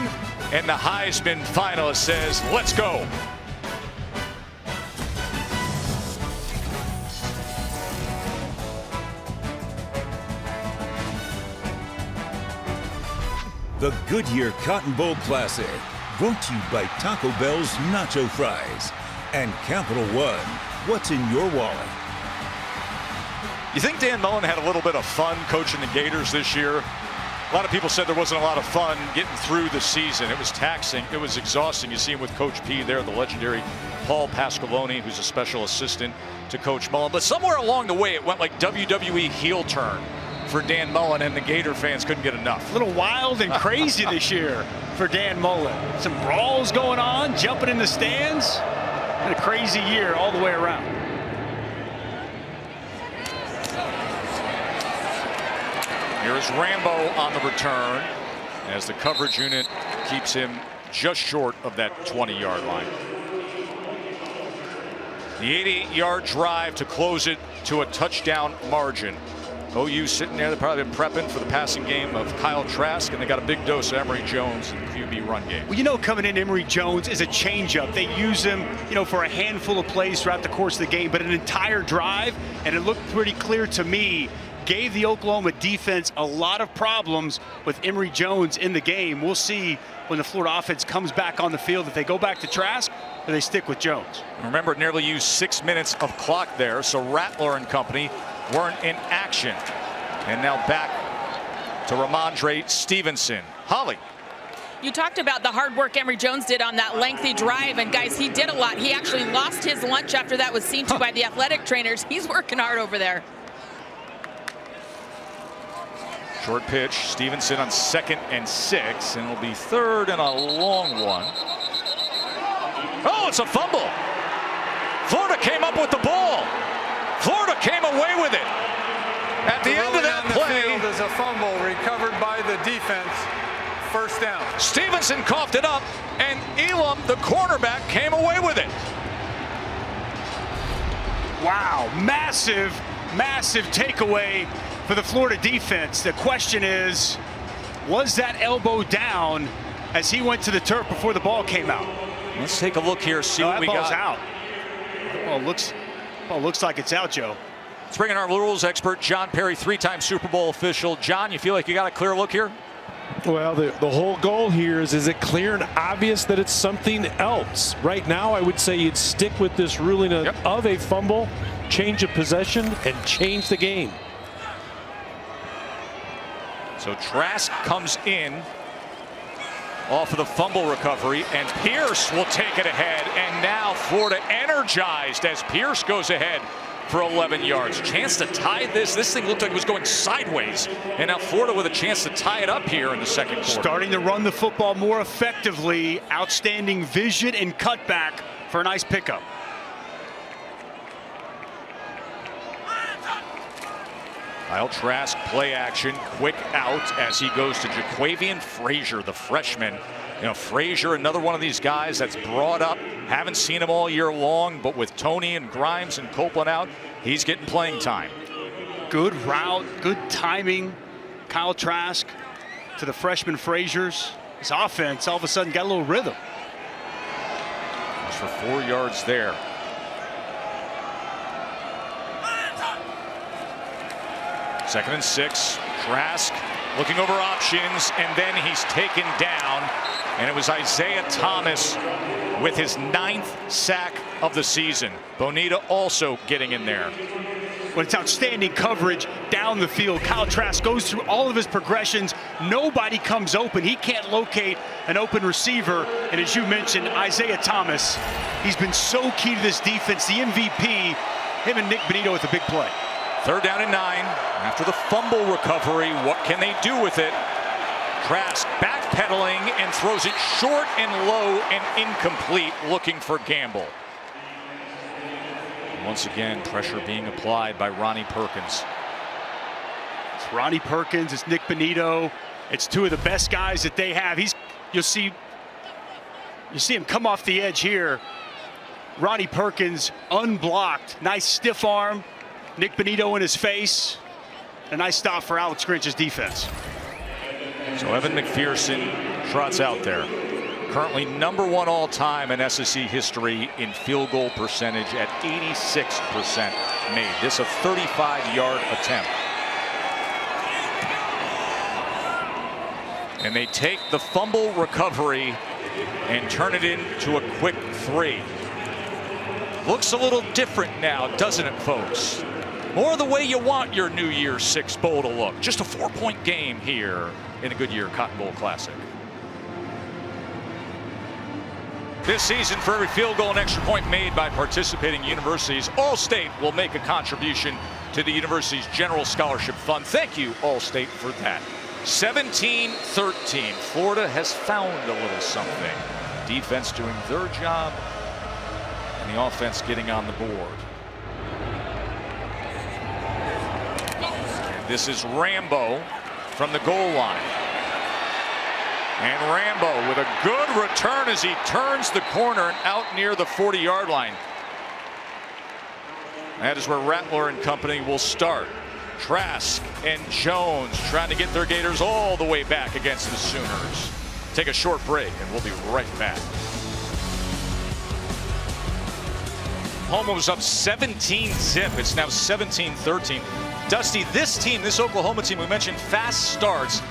and the Heisman finalist says, let's go.
The Goodyear Cotton Bowl Classic, brought to you by Taco Bell's Nacho Fries and Capital One. What's in your wallet?
You think Dan Mullen had a little bit of fun coaching the Gators this year? A lot of people said there wasn't a lot of fun getting through the season. It was taxing. It was exhausting. You see him with Coach P there, the legendary Paul Pasqualoni, who's a special assistant to Coach Mullen. But somewhere along the way, it went like WWE heel turn for Dan Mullen, and the Gator fans couldn't get enough.
A little wild and crazy this year for Dan Mullen. Some brawls going on, jumping in the stands, and a crazy year all the way around.
Here's Rambo on the return as the coverage unit keeps him just short of that 20-yard line. The 88-yard drive to close it to a touchdown margin. OU sitting there, they've probably been prepping for the passing game of Kyle Trask, and they got a big dose of Emory Jones in the QB run game.
Well, you know, coming in, Emory Jones is a changeup. They use him, you know, for a handful of plays throughout the course of the game, but an entire drive, and it looked pretty clear to me, gave the Oklahoma defense a lot of problems with Emory Jones in the game. We'll see when the Florida offense comes back on the field if they go back to Trask or they stick with Jones.
Remember, it nearly used 6 minutes of clock there, so Rattler and company weren't in action. And now back to Ramondre Stevenson. Holly.
You talked about the hard work Emory Jones did on that lengthy drive, and guys, he did a lot. He actually lost his lunch after that was seen to by the athletic trainers. He's working hard over there.
Short pitch, Stevenson on 2nd and 6, and it'll be 3rd and a long one. Oh, it's a fumble. Florida came up with the ball. Florida came away with it. At the end of that play,
there's a fumble recovered by the defense. First down.
Stevenson coughed it up, and Elam, the cornerback, came away with it.
Wow, massive, massive takeaway for the Florida defense. The question is, was that elbow down as he went to the turf before the ball came out?
Let's take a look here, see what we got.
Out. Well, looks like it's out, Joe.
Let's bring in our rules expert, John Perry, 3-time Super Bowl official. John, you feel like you got a clear look here?
Well, the whole goal here is it clear and obvious that it's something else? Right now, I would say you'd stick with this ruling of a fumble, change of possession, and change the game.
So Trask comes in off of the fumble recovery, and Pierce will take it ahead, and now Florida energized as Pierce goes ahead for 11 yards. Chance to tie this. This thing looked like it was going sideways, and now Florida with a chance to tie it up here in the second quarter.
Starting to run the football more effectively. Outstanding vision and cutback for a nice pickup.
Kyle Trask play action, quick out as he goes to Jaquavian Frazier, the freshman, You know, Frazier, another one of these guys that's brought up. Haven't seen him all year long, but with Tony and Grimes and Copeland out, he's getting playing time.
Good route, good timing. Kyle Trask to the freshman Fraziers. His offense all of a sudden got a little rhythm.
For 4 yards there. Second and 6. Trask looking over options, and then he's taken down. And it was Isaiah Thomas with his 9th sack of the season. Bonita also getting in there.
But it's outstanding coverage down the field. Kyle Trask goes through all of his progressions. Nobody comes open. He can't locate an open receiver. And as you mentioned, Isaiah Thomas, he's been so key to this defense. The MVP, him and Nick Benito with a big play.
3rd down and 9. After the fumble recovery, what can they do with it? Trask backpedaling and throws it short and low and incomplete, looking for Gamble. Once again, pressure being applied by Ronnie Perkins.
It's Ronnie Perkins, it's Nick Benito. It's two of the best guys that they have. You'll see him come off the edge here. Ronnie Perkins unblocked, nice stiff arm. Nick Benito in his face. A nice stop for Alex Grinch's defense.
So Evan McPherson trots out there. Currently #1 all-time in SEC history in field goal percentage at 86% made. This a 35-yard attempt. And they take the fumble recovery and turn it into a quick 3. Looks a little different now, doesn't it, folks? More the way you want your New Year's 6 bowl to look. Just a 4-point game here in a Goodyear Cotton Bowl Classic. This season, for every field goal and extra point made by participating universities, All-State will make a contribution to the university's general scholarship fund. Thank you, All-State, for that. 17-13. Florida has found a little something. Defense doing their job, and the offense getting on the board. This is Rambo from the goal line. And Rambo with a good return as he turns the corner and out near the 40-yard line. That is where Rattler and company will start. Trask and Jones trying to get their Gators all the way back against the Sooners. Take a short break and we'll be right back. Oklahoma was up 17-zip. It's now 17-13. Dusty, this team, this Oklahoma team, we mentioned fast starts.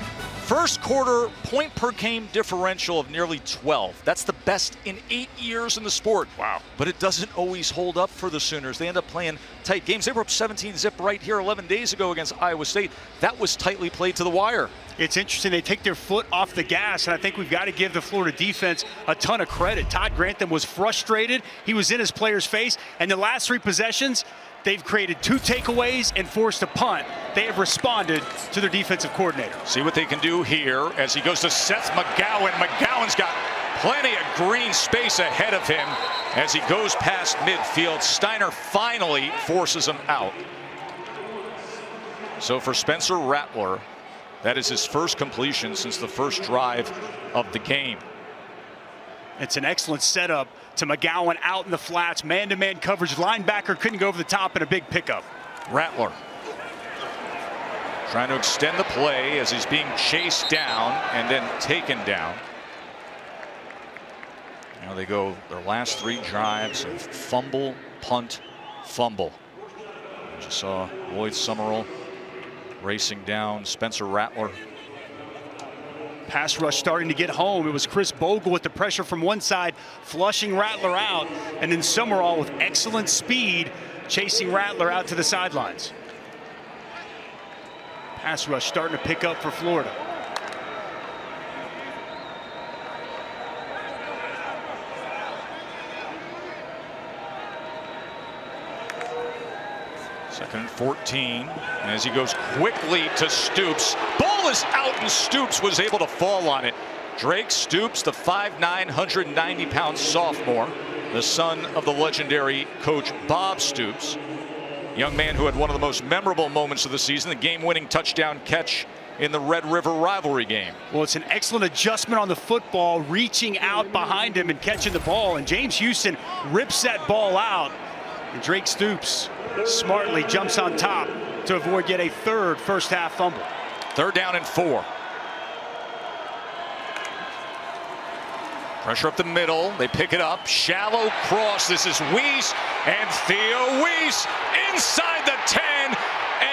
First quarter point per game differential of nearly 12. That's the best in 8 years in the sport.
Wow.
But it doesn't always hold up for the Sooners. They end up playing tight games. They were up 17-zip right here 11 days ago against Iowa State. That was tightly played to the wire.
It's interesting. They take their foot off the gas, and I think we've got to give the Florida defense a ton of credit. Todd Grantham was frustrated. He was in his player's face, and the last 3 possessions, they've created 2 takeaways and forced a punt. They have responded to their defensive coordinator.
See what they can do here as he goes to Seth McGowan. McGowan's got plenty of green space ahead of him as he goes past midfield. Steiner finally forces him out. So for Spencer Rattler, that is his first completion since the first drive of the game.
It's an excellent setup to McGowan out in the flats. Man-to-man coverage. Linebacker couldn't go over the top in a big pickup.
Rattler trying to extend the play as he's being chased down and then taken down. Now they go their last 3 drives of fumble, punt, fumble. You just saw Lloyd Summerall racing down Spencer Rattler.
Pass rush starting to get home. It was Chris Bogle with the pressure from one side, flushing Rattler out, and then Summerall with excellent speed chasing Rattler out to the sidelines. Pass rush starting to pick up for Florida.
Second and 14 as he goes quickly to Stoops. Ball is out and Stoops was able to fall on it. Drake Stoops, the 5'9", 190-pound sophomore, the son of the legendary coach Bob Stoops. Young man who had one of the most memorable moments of the season, the game-winning touchdown catch in the Red River rivalry game.
Well, it's an excellent adjustment on the football, reaching out behind him and catching the ball. And James Houston rips that ball out. And Drake Stoops smartly jumps on top to avoid yet a third first-half fumble.
3rd down and 4. Pressure up the middle. They pick it up. Shallow cross. This is Weiss and Theo Weiss inside the 10.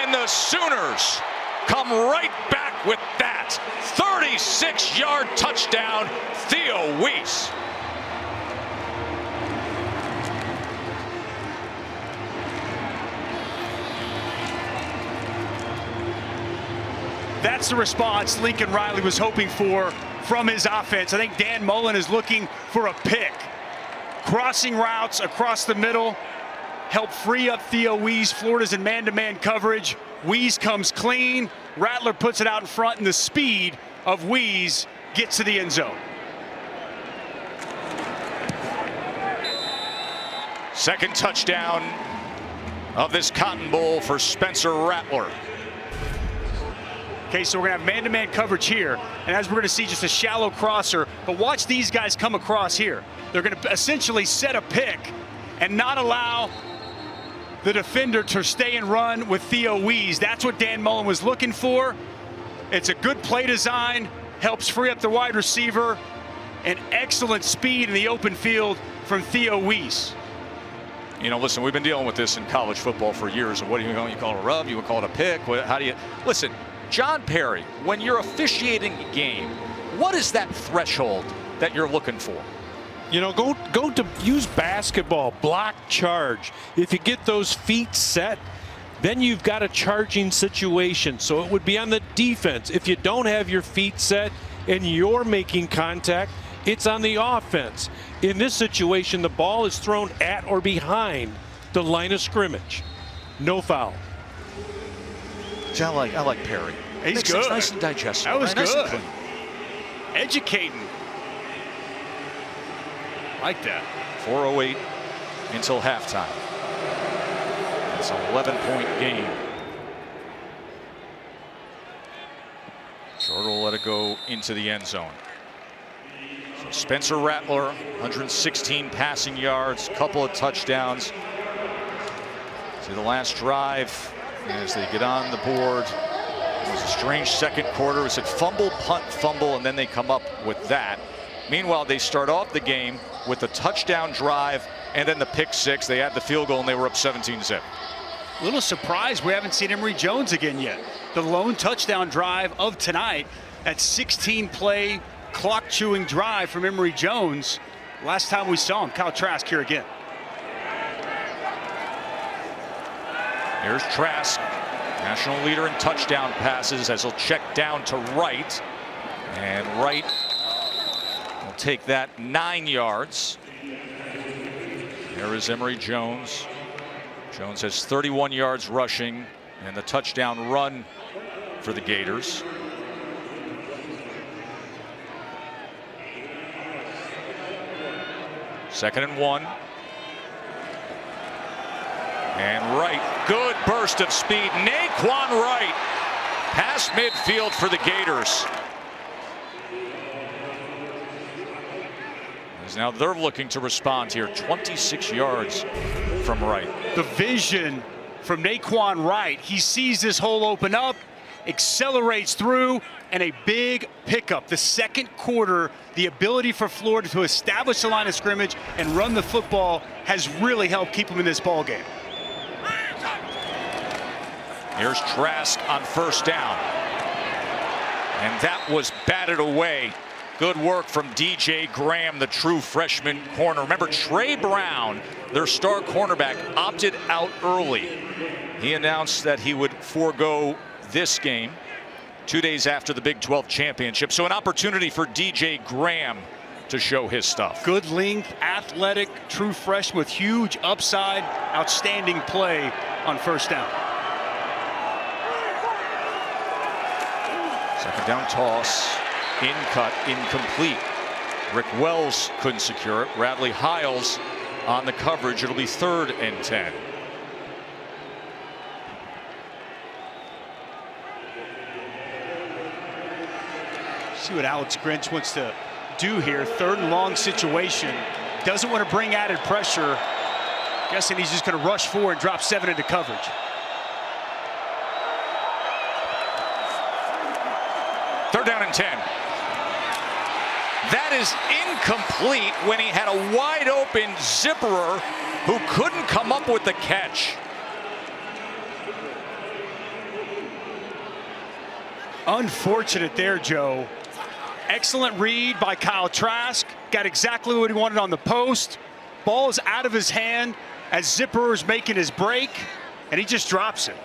And the Sooners come right back with that 36-yard touchdown, Theo Weiss.
That's the response Lincoln Riley was hoping for from his offense. I think Dan Mullen is looking for a pick. Crossing routes across the middle help free up Theo Weiss. Florida's in man-to-man coverage. Weiss comes clean. Rattler puts it out in front, and the speed of Weiss gets to the end zone.
Second touchdown of this Cotton Bowl for Spencer Rattler.
Okay, so we're going to have man-to-man coverage here, and as we're going to see, just a shallow crosser. But watch these guys come across here. They're going to essentially set a pick and not allow the defender to stay and run with Theo Weiss. That's what Dan Mullen was looking for. It's a good play design, helps free up the wide receiver, and excellent speed in the open field from Theo Weiss.
You know, listen, we've been dealing with this in college football for years. What do you call it, a rub? You would call it a pick? How do you listen? John Perry, when you're officiating a game, what is that threshold that you're looking for?
You know, go to use basketball, block, charge. If you get those feet set, then you've got a charging situation. So it would be on the defense. If you don't have your feet set and you're making contact, it's on the offense. In this situation, the ball is thrown at or behind the line of scrimmage. No foul.
I like Perry.
He's
Makes
good.
Sense, nice and digestible.
That was
nice
good.
And clean.
Educating. Like that.
4:08 until halftime. It's an 11-point game. Shorter will let it go into the end zone. So Spencer Rattler, 116 passing yards, couple of touchdowns. See the last drive as they get on the board. It was a strange second quarter. It was a fumble, punt, fumble, and then they come up with that. Meanwhile, they start off the game with a touchdown drive and then the pick six. They had the field goal and they were up 17-7.
A little surprised we haven't seen Emory Jones again yet. The lone touchdown drive of tonight, that 16-play clock-chewing drive from Emory Jones. Last time we saw him. Kyle Trask here again.
Here's Trask, national leader in touchdown passes, as he'll check down to Wright. And Wright will take that 9 yards. There is Emory Jones. Jones has 31 yards rushing and the touchdown run for the Gators. Second and 1. And Wright, good burst of speed. Naquan Wright, past midfield for the Gators. As now they're looking to respond here. 26 yards from Wright.
The vision from Naquan Wright. He sees this hole open up, accelerates through, and a big pickup. The second quarter, the ability for Florida to establish the line of scrimmage and run the football has really helped keep them in this ball game.
Here's Trask on first down. And that was batted away. Good work from DJ Graham, the true freshman corner. Remember, Trey Brown, their star cornerback, opted out early. He announced that he would forego this game 2 days after the Big 12 championship. So an opportunity for DJ Graham to show his stuff.
Good length, athletic, true freshman with huge upside, outstanding play on first down.
Second down toss, in cut, incomplete. Rick Wells couldn't secure it. Radley Hiles on the coverage. It'll be 3rd and 10.
See what Alex Grinch wants to do here. 3rd and long situation. Doesn't want to bring added pressure. Guessing he's just going to rush forward and drop 7 into coverage.
Third down and 10. That is incomplete when he had a wide open Zipperer who couldn't come up with the catch.
Unfortunate there, Joe. Excellent read by Kyle Trask. Got exactly what he wanted on the post. Ball is out of his hand as Zipperer's making his break, and he just drops it.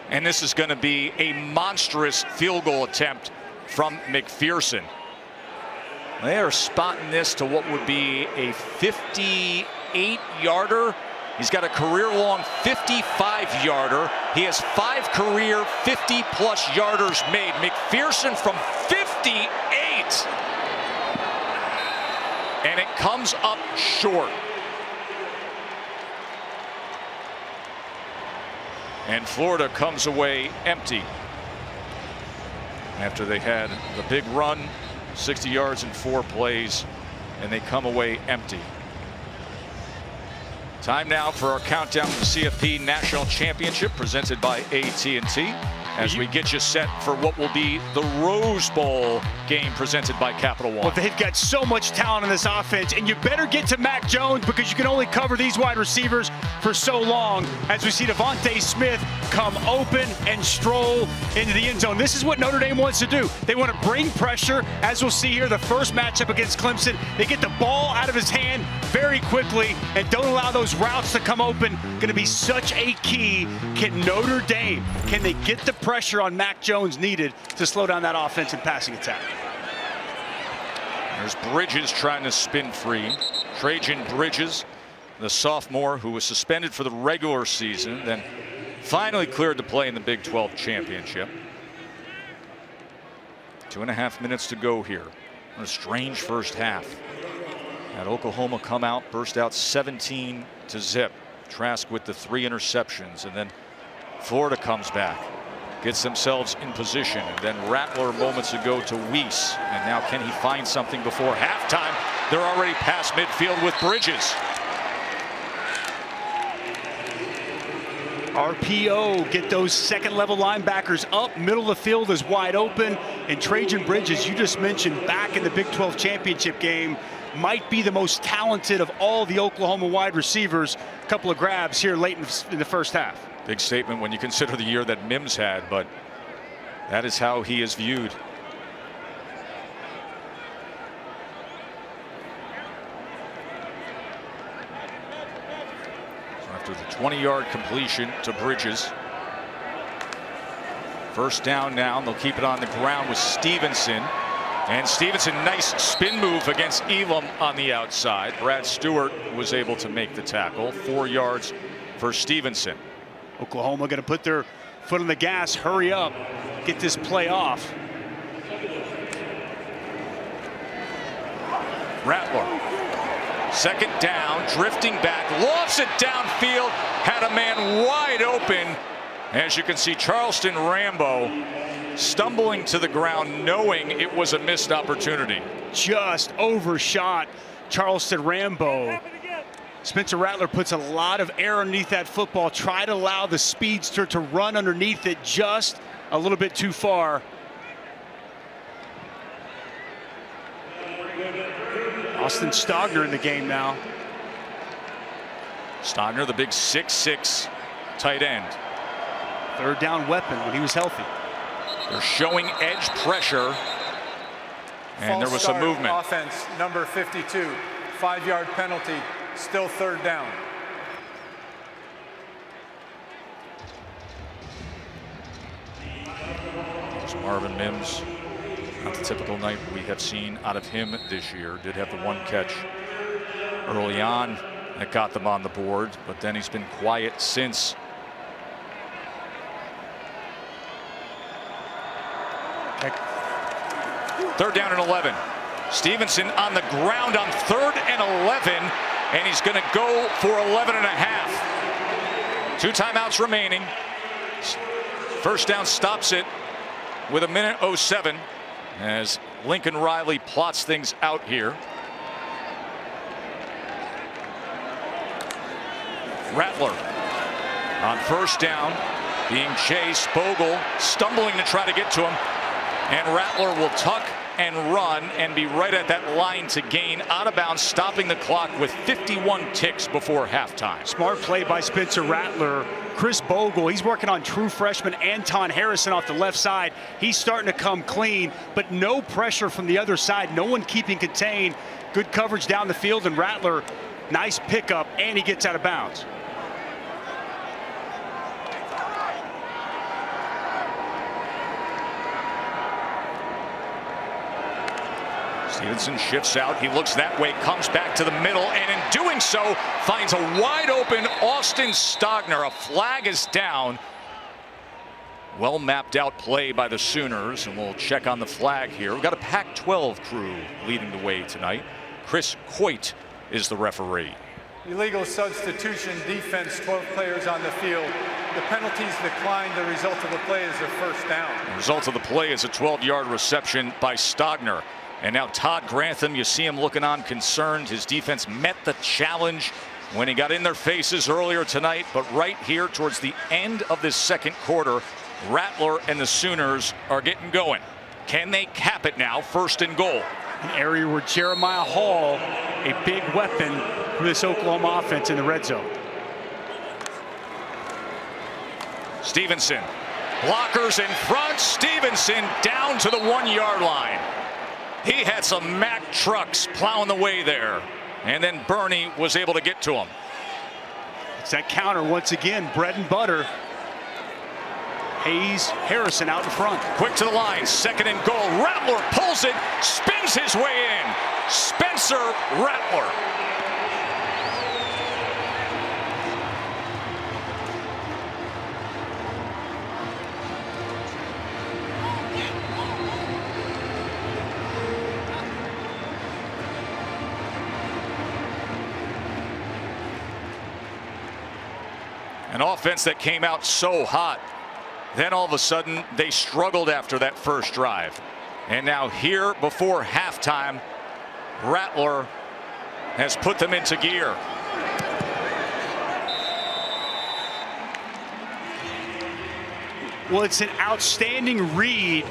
And this is going to be a monstrous field goal attempt from McPherson. They are spotting this to what would be a 58-yarder. He's got a career-long 55-yarder. He has 5 career 50-plus yarders made. McPherson from 58. And it comes up short. And Florida comes away empty after they had the big run, 60 yards in 4 plays, and they come away empty. Time now for our countdown to the CFP National Championship presented by AT&T as we get you set for what will be the Rose Bowl game presented by Capital One.
Well, they've got so much talent in this offense, and you better get to Mac Jones because you can only cover these wide receivers for so long as we see Devontae Smith come open and stroll into the end zone. This is what Notre Dame wants to do. They want to bring pressure, as we'll see here, the first matchup against Clemson. They get the ball out of his hand very quickly and don't allow those routes to come open. Going to be such a key. Can Notre Dame, can they get the pressure on Mac Jones needed to slow down that offense and passing attack?
There's Bridges trying to spin free. Trajan Bridges, the sophomore who was suspended for the regular season, then finally cleared to play in the Big 12 championship. 2.5 minutes to go here. What a strange first half. Had Oklahoma come out, burst out 17 to zip. Trask with the 3 interceptions, and then Florida comes back, gets themselves in position, and then Rattler moments ago to Weiss, and now can he find something before halftime? They're already past midfield with Bridges.
RPO, get those second-level linebackers up. Middle of the field is wide open, and Trajan Bridges, you just mentioned, back in the Big 12 championship game, might be the most talented of all the Oklahoma wide receivers. A couple of grabs here late in the first half.
Big statement when you consider the year that Mims had, but that is how he is viewed. So after the 20-yard completion to Bridges, first down now, and they'll keep it on the ground with Stevenson. And Stevenson, nice spin move against Elam on the outside. Brad Stewart was able to make the tackle. 4 yards for Stevenson.
Oklahoma going to put their foot on the gas. Hurry up. Get this play off.
Rattler. Second down, drifting back, lofts it downfield, had a man wide open. As you can see, Charleston Rambo stumbling to the ground, knowing it was a missed opportunity.
Just overshot Charleston Rambo. Spencer Rattler puts a lot of air underneath that football, try to allow the speedster to run underneath it just a little bit too far. Austin Stogner in the game now.
Stogner, the big 6'6" tight end.
Third down weapon when he was healthy.
They're showing edge pressure, and there was some movement.
Offense, number 52, 5-yard penalty, still third down.
There's Marvin Mims, not the typical night we have seen out of him this year. Did have the 1 catch early on that got them on the board, but then he's been quiet since. Third down and 11. Stevenson on the ground on 3rd and 11, and he's going to go for 11 and a half. 2 timeouts remaining. First down stops it with 1:07 as Lincoln Riley plots things out here. Rattler on first down, being chased. Bogle stumbling to try to get to him. And Rattler will tuck and run and be right at that line to gain, out of bounds, stopping the clock with 51 ticks before halftime.
Smart play by Spencer Rattler. Chris Bogle, he's working on true freshman Anton Harrison off the left side. He's starting to come clean, but no pressure from the other side. No one keeping contained. Good coverage down the field, and Rattler, nice pickup, and he gets out of bounds.
Stevenson shifts out. He looks that way, comes back to the middle, and in doing so, finds a wide open Austin Stogner. A flag is down. Well mapped out play by the Sooners, and we'll check on the flag here. We've got a Pac-12 crew leading the way tonight. Chris Coit is the referee.
Illegal substitution, defense, 12 players on the field. The penalties declined. The result of the play is a first down.
The result of the play is a 12-yard reception by Stogner. And now Todd Grantham, you see him looking on concerned. His defense met the challenge when he got in their faces earlier tonight. But right here towards the end of this second quarter, Rattler and the Sooners are getting going. Can they cap it now? First and goal.
An area where Jeremiah Hall, a big weapon for this Oklahoma offense in the red zone.
Stevenson. Blockers in front. Stevenson down to the 1-yard line. He had some Mack trucks plowing the way there. And then Bernie was able to get to him.
It's that counter once again, bread and butter. Hayes, Harrison out in front.
Quick to the line, second and goal. Rattler pulls it, spins his way in. Spencer Rattler. An offense that came out so hot. Then all of a sudden they struggled after that first drive. And now here before halftime, Rattler has put them into gear.
Well, it's an outstanding read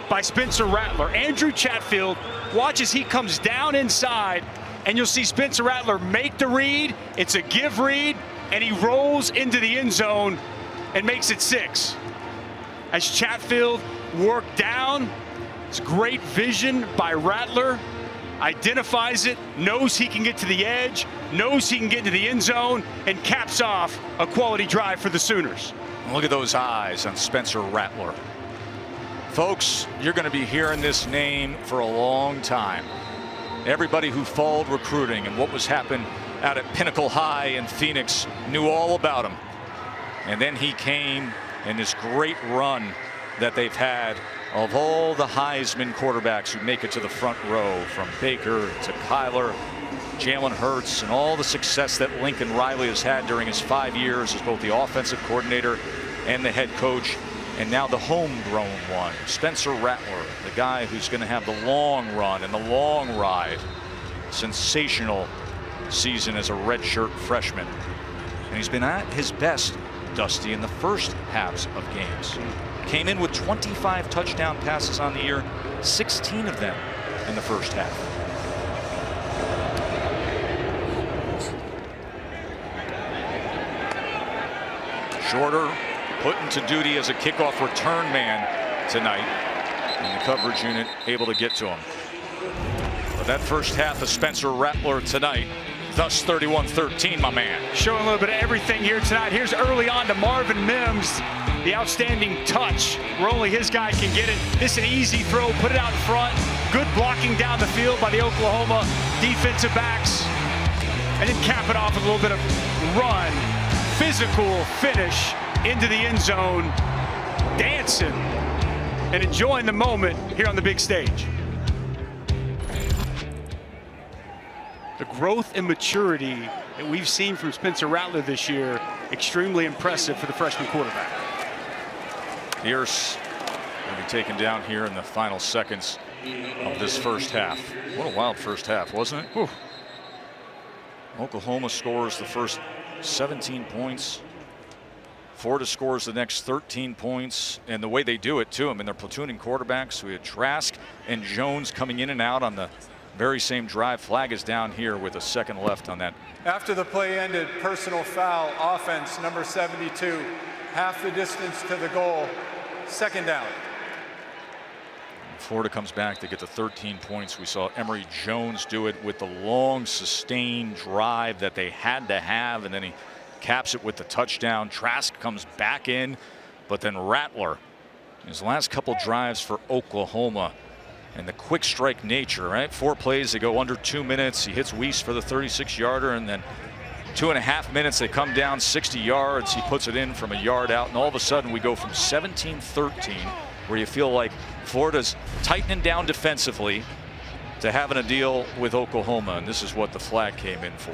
by Spencer Rattler. Andrew Chatfield, watch as he comes down inside, and you'll see Spencer Rattler make the read. It's a give read, and he rolls into the end zone and makes it 6. As Chatfield worked down, it's great vision by Rattler. Identifies it, knows he can get to the edge, knows he can get into the end zone, and caps off a quality drive for the Sooners.
Look at those eyes on Spencer Rattler. Folks, you're going to be hearing this name for a long time. Everybody who followed recruiting and what was happening out at Pinnacle High in Phoenix knew all about him. And then he came in this great run that they've had of all the Heisman quarterbacks who make it to the front row, from Baker to Kyler, Jalen Hurts, and all the success that Lincoln Riley has had during his 5 years as both the offensive coordinator and the head coach, and now the homegrown one, Spencer Rattler, the guy who's going to have the long run and the long ride. Sensational season as a redshirt freshman. And he's been at his best, Dusty, in the first halves of games. Came in with 25 touchdown passes on the year, 16 of them in the first half. Shorter put into duty as a kickoff return man tonight, and the coverage unit able to get to him. But that first half of Spencer Rattler tonight, thus 31-13, my man.
Showing a little bit of everything here tonight. Here's early on to Marvin Mims, the outstanding touch where only his guy can get it. This is an easy throw, put it out in front. Good blocking down the field by the Oklahoma defensive backs. And then cap it off with a little bit of run. Physical finish into the end zone. Dancing and enjoying the moment here on the big stage. The growth and maturity that we've seen from Spencer Rattler this year, extremely impressive for the freshman quarterback.
Pierce will be taken down here in the final seconds of this first half. What a wild first half, wasn't it? Whew. Oklahoma scores the first 17 points. Florida scores the next 13 points, and the way they do it too. I mean, they're platooning quarterbacks. We had Trask and Jones coming in and out on the very same drive. Flag is down here with a second left on that.
After the play ended, personal foul, offense number 72, half the distance to the goal, second down.
Florida comes back to get to 13 points. We saw Emory Jones do it with the long sustained drive that they had to have, and then he caps it with the touchdown. Trask comes back in, but then Rattler, his last couple drives for Oklahoma, and the quick strike nature, right? 4 plays, they go under 2 minutes. He hits Weiss for the 36-yarder, and then 2.5 minutes, they come down 60 yards. He puts it in from a yard out, and all of a sudden we go from 17-13, where you feel like Florida's tightening down defensively, to having a deal with Oklahoma, and this is what the flag came in for.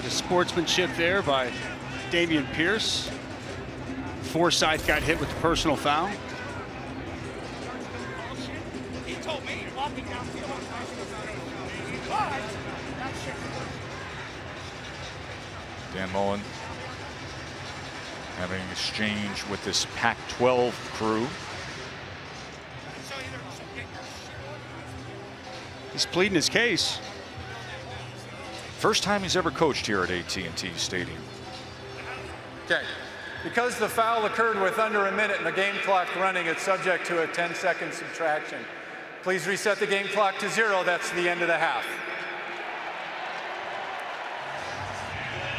The sportsmanship there by Damian Pierce. Forsythe got hit with the personal foul.
Dan Mullen having an exchange with this Pac-12 crew.
He's pleading his case.
First time he's ever coached here at AT&T Stadium.
Okay. Because the foul occurred with under a minute and the game clock running, it's subject to a 10-second subtraction. Please reset the game clock to 0. That's the end of the half.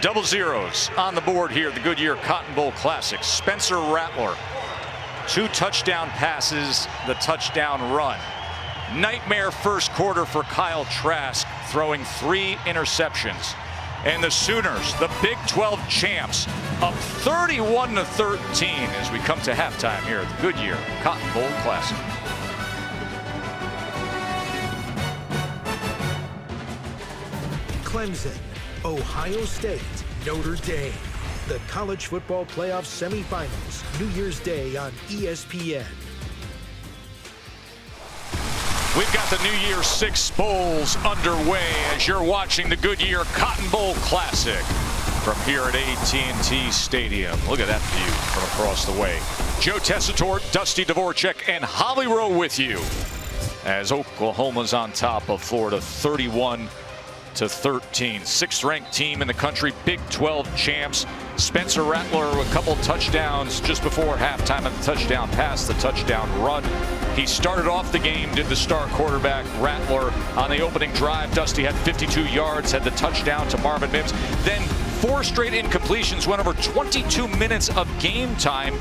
Double zeros on the board here at the Goodyear Cotton Bowl Classic. Spencer Rattler, 2 touchdown passes, the touchdown run. Nightmare first quarter for Kyle Trask, throwing 3 interceptions. And the Sooners, the Big 12 champs, up 31-13 as we come to halftime here at the Goodyear Cotton Bowl Classic.
Clemson, Ohio State, Notre Dame. The college football playoff semifinals, New Year's Day on ESPN.
We've got the New Year's 6 bowls underway as you're watching the Goodyear Cotton Bowl Classic from here at AT&T Stadium. Look at that view from across the way. Joe Tessitore, Dusty Dvorak, and Holly Rowe with you as Oklahoma's on top of Florida 31-13. 6th ranked team in the country, Big 12 champs. Spencer Rattler with a couple touchdowns just before halftime of the touchdown pass, the touchdown run. He started off the game, did the star quarterback Rattler on the opening drive. Dusty had 52 yards, had the touchdown to Marvin Mims. Then 4 straight incompletions, went over 22 minutes of game time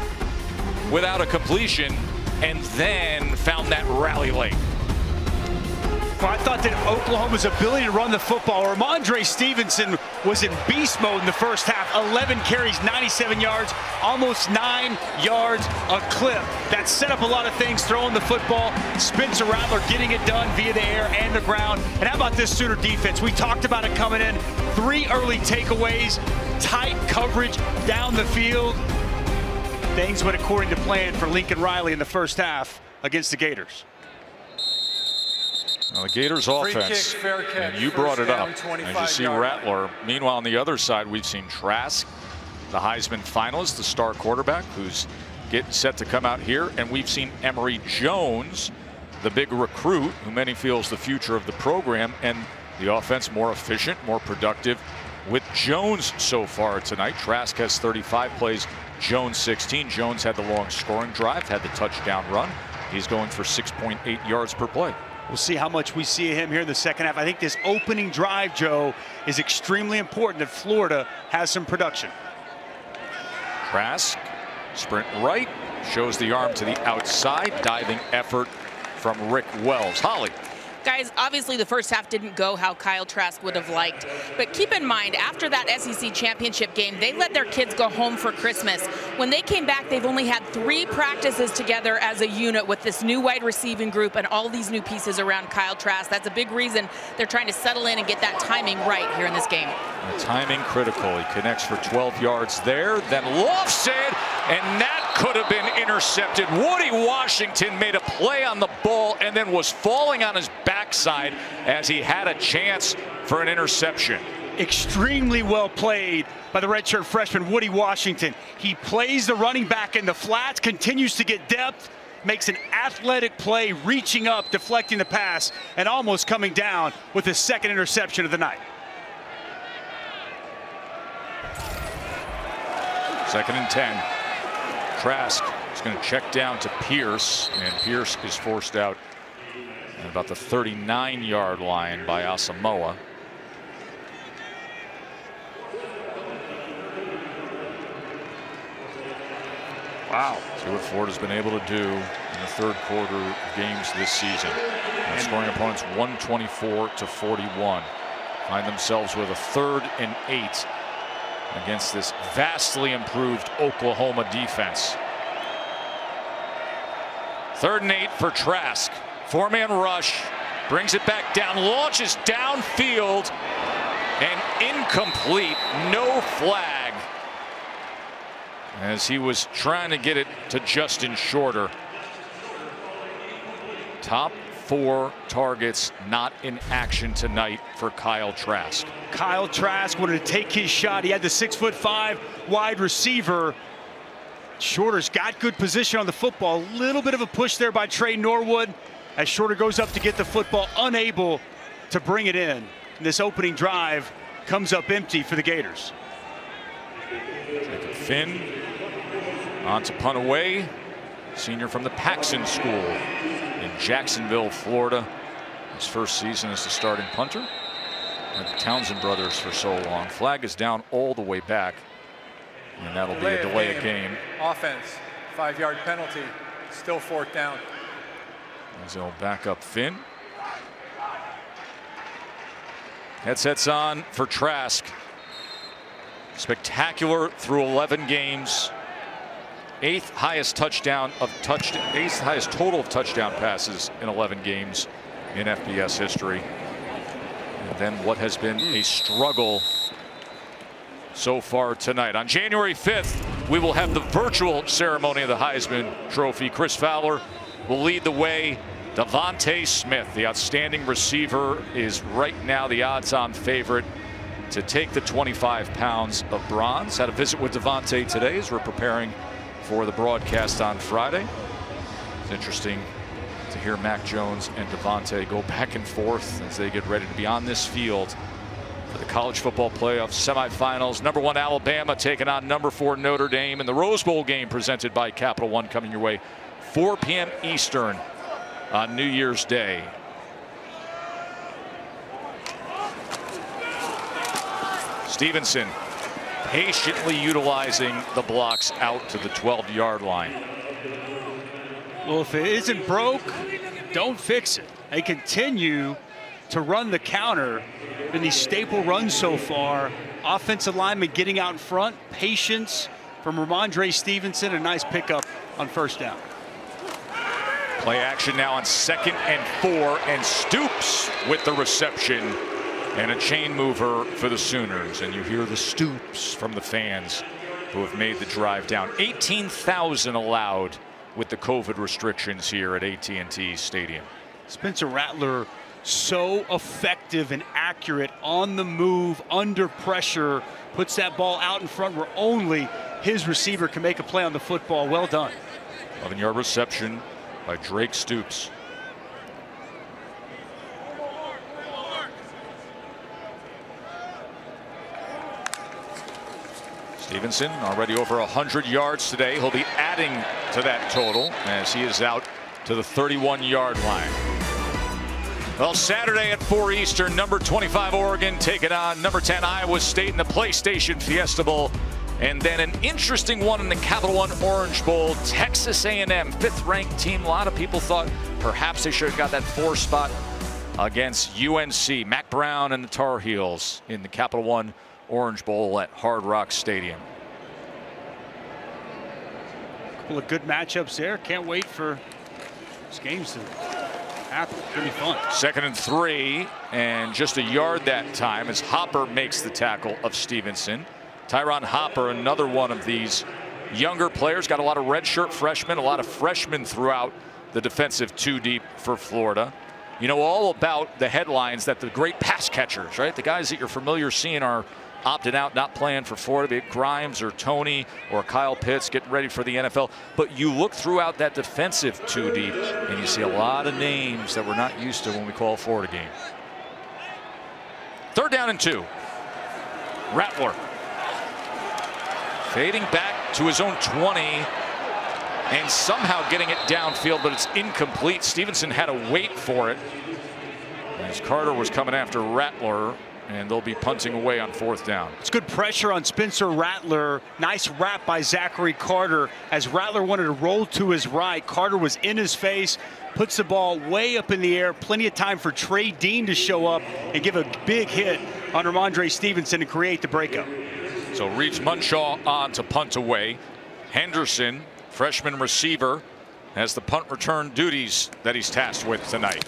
without a completion, and then found that rally late.
Well, I thought that Oklahoma's ability to run the football, Ramondre Stevenson was in beast mode in the first half. 11 carries, 97 yards, almost 9 yards a clip. That set up a lot of things, throwing the football. Spencer Rattler getting it done via the air and the ground. And how about this Sooner defense? We talked about it coming in. 3 early takeaways, tight coverage down the field. Things went according to plan for Lincoln Riley in the first half against the Gators.
Now the Gators offense, and you brought it up, as you see Rattler. Meanwhile, on the other side, we've seen Trask, the Heisman finalist, the star quarterback, who's getting set to come out here. And we've seen Emory Jones, the big recruit, who many feel is the future of the program. And the offense more efficient, more productive with Jones so far tonight. Trask has 35 plays, Jones 16. Jones had the long scoring drive, had the touchdown run. He's going for 6.8 yards per play.
We'll see how much we see him here in the second half. I think this opening drive, Joe, is extremely important that Florida has some production.
Trask, sprint right, shows the arm to the outside. Diving effort from Rick Wells. Holly.
Guys, obviously the first half didn't go how Kyle Trask would have liked. But keep in mind, after that SEC championship game, they let their kids go home for Christmas. When they came back, they've only had 3 practices together as a unit with this new wide receiving group and all these new pieces around Kyle Trask. That's a big reason they're trying to settle in and get that timing right here in this game.
The timing critical. He connects for 12 yards there, then lofts it, and that could have been intercepted. Woody Washington made a play on the ball and then was falling on his backside as he had a chance for an interception.
Extremely well played by the redshirt freshman Woody Washington. He plays the running back in the flats, continues to get depth, makes an athletic play, reaching up, deflecting the pass, and almost coming down with his second interception of the night.
2nd and 10. Trask is going to check down to Pierce, and Pierce is forced out at about the 39-yard line by Asamoah. Wow. See what Florida's been able to do in the 3rd quarter of games this season. And scoring opponents 124-41. Find themselves with a 3rd and 8 against this vastly improved Oklahoma defense. 3rd and 8 for Trask. 4-man rush. Brings it back down. Launches downfield. And incomplete. No flag. As he was trying to get it to Justin Shorter. Top 4 targets not in action tonight for Kyle Trask.
Kyle Trask wanted to take his shot. He had the 6'5" wide receiver. Shorter's got good position on the football. A little bit of a push there by Trey Norwood as Shorter goes up to get the football, unable to bring it in. And this opening drive comes up empty for the Gators.
Jacob Finn on to punt away. Senior from the Paxson School in Jacksonville, Florida. His first season as the starting punter. And the Townsend brothers for so long. Flag is down all the way back. And that'll be a delay of game.
Offense, 5-yard penalty, still 4th down.
As they'll back up Finn. Headsets on for Trask. Spectacular through 11 games. 8th highest total of touchdown passes in 11 games in FBS history. And then what has been a struggle so far tonight. On January 5th, we will have the virtual ceremony of the Heisman Trophy. Chris Fowler will lead the way. Devontae Smith, the outstanding receiver, is right now the odds-on favorite to take the 25 pounds of bronze. Had a visit with Devontae today as we're preparing for the broadcast on Friday. It's interesting to hear Mac Jones and Devontae go back and forth as they get ready to be on this field for the college football playoff semifinals. Number 1 Alabama taking on number 4 Notre Dame in the Rose Bowl game presented by Capital One, coming your way 4 p.m. Eastern on New Year's Day. Stevenson patiently utilizing the blocks out to the 12-yard line.
Well, if it isn't broke, don't fix it. They continue to run the counter in these staple runs so far. Offensive lineman getting out in front, patience from Ramondre Stevenson, a nice pickup on 1st down.
Play action now on 2nd and 4, and Stoops with the reception and a chain mover for the Sooners. And you hear the Stoops from the fans who have made the drive down. 18,000 allowed with the COVID restrictions here at AT&T Stadium.
Spencer Rattler, so effective and accurate on the move, under pressure, puts that ball out in front where only his receiver can make a play on the football. Well done.
11-yard reception by Drake Stoops. Stevenson already over 100 yards today. He'll be adding to that total as he is out to the 31-yard line. Well, Saturday at 4 Eastern, number 25 Oregon taking on number 10 Iowa State in the PlayStation Fiesta Bowl. And then an interesting one in the Capital One Orange Bowl. Texas A&M, 5th-ranked team. A lot of people thought perhaps they should have got that 4 spot against UNC. Mac Brown and the Tar Heels in the Capital One Orange Bowl at Hard Rock Stadium.
A couple of good matchups there. Can't wait for these games to happen. Pretty fun.
2nd and 3, and just a yard that time as Hopper makes the tackle of Stevenson. Tyron Hopper, another one of these younger players, got a lot of redshirt freshmen, a lot of freshmen throughout the defensive two deep for Florida. You know all about the headlines that the great pass catchers, right? The guys that you're familiar seeing are opted out, not playing for Florida, be it Grimes or Tony or Kyle Pitts getting ready for the NFL. But you look throughout that defensive two deep and you see a lot of names that we're not used to when we call a Florida game. 3rd down and 2. Rattler fading back to his own 20 and somehow getting it downfield, but it's incomplete. Stevenson had to wait for it as Carter was coming after Rattler, and they'll be punting away on 4th down.
It's good pressure on Spencer Rattler. Nice wrap by Zachary Carter as Rattler wanted to roll to his right. Carter was in his face, puts the ball way up in the air. Plenty of time for Trey Dean to show up and give a big hit on Ramondre Stevenson and create the breakup.
So Reeds Munshaw on to punt away. Henderson, freshman receiver, has the punt return duties that he's tasked with tonight.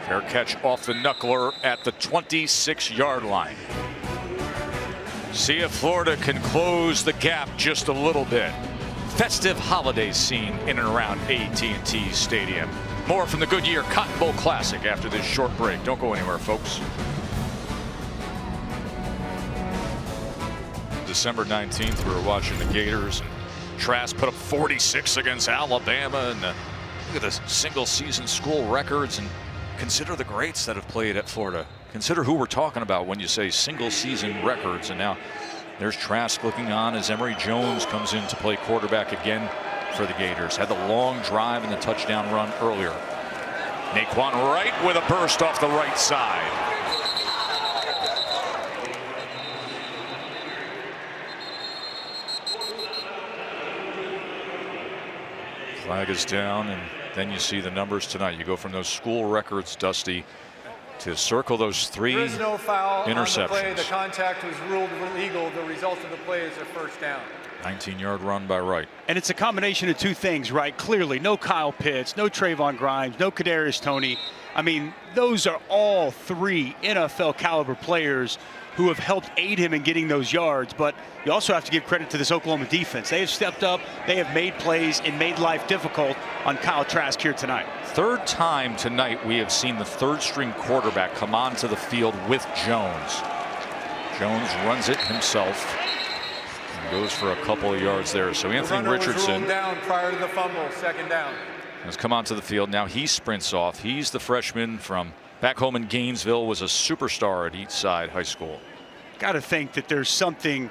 Fair catch off the knuckler at the 26-yard line. See if Florida can close the gap just a little bit. Festive holiday scene in and around AT&T Stadium. More from the Goodyear Cotton Bowl Classic after this short break. Don't go anywhere, folks. December 19th, we were watching the Gators, and Trask put up 46 against Alabama, and look at the single season school records, and consider the greats that have played at Florida. Consider who we're talking about when you say single season records. And now there's Trask looking on as Emory Jones comes in to play quarterback again for the Gators. Had the long drive and the touchdown run earlier. Naquan Wright with a burst off the right side. Flag is down, and then you see the numbers tonight. You go from those school records, Dusty, to circle those 3
There is no foul
interceptions.
on the play. The contact was ruled illegal. The result of the play is a 1st down.
19-yard run by Wright.
And it's a combination of 2 things, right? Clearly, no Kyle Pitts, no Trayvon Grimes, no Kadarius Toney. I mean, those are all 3 NFL caliber players who have helped aid him in getting those yards. But you also have to give credit to this Oklahoma defense. They have stepped up, they have made plays and made life difficult on Kyle Trask here tonight.
3rd time tonight we have seen the 3rd string quarterback come onto the field with Jones. Jones runs it himself and goes for a couple of yards there. So Anthony Richardson
was down prior to the fumble, 2nd down.
Has come onto the field. Now he sprints off. He's the freshman from back home in Gainesville, was a superstar at Eastside High School.
Got to think that there's something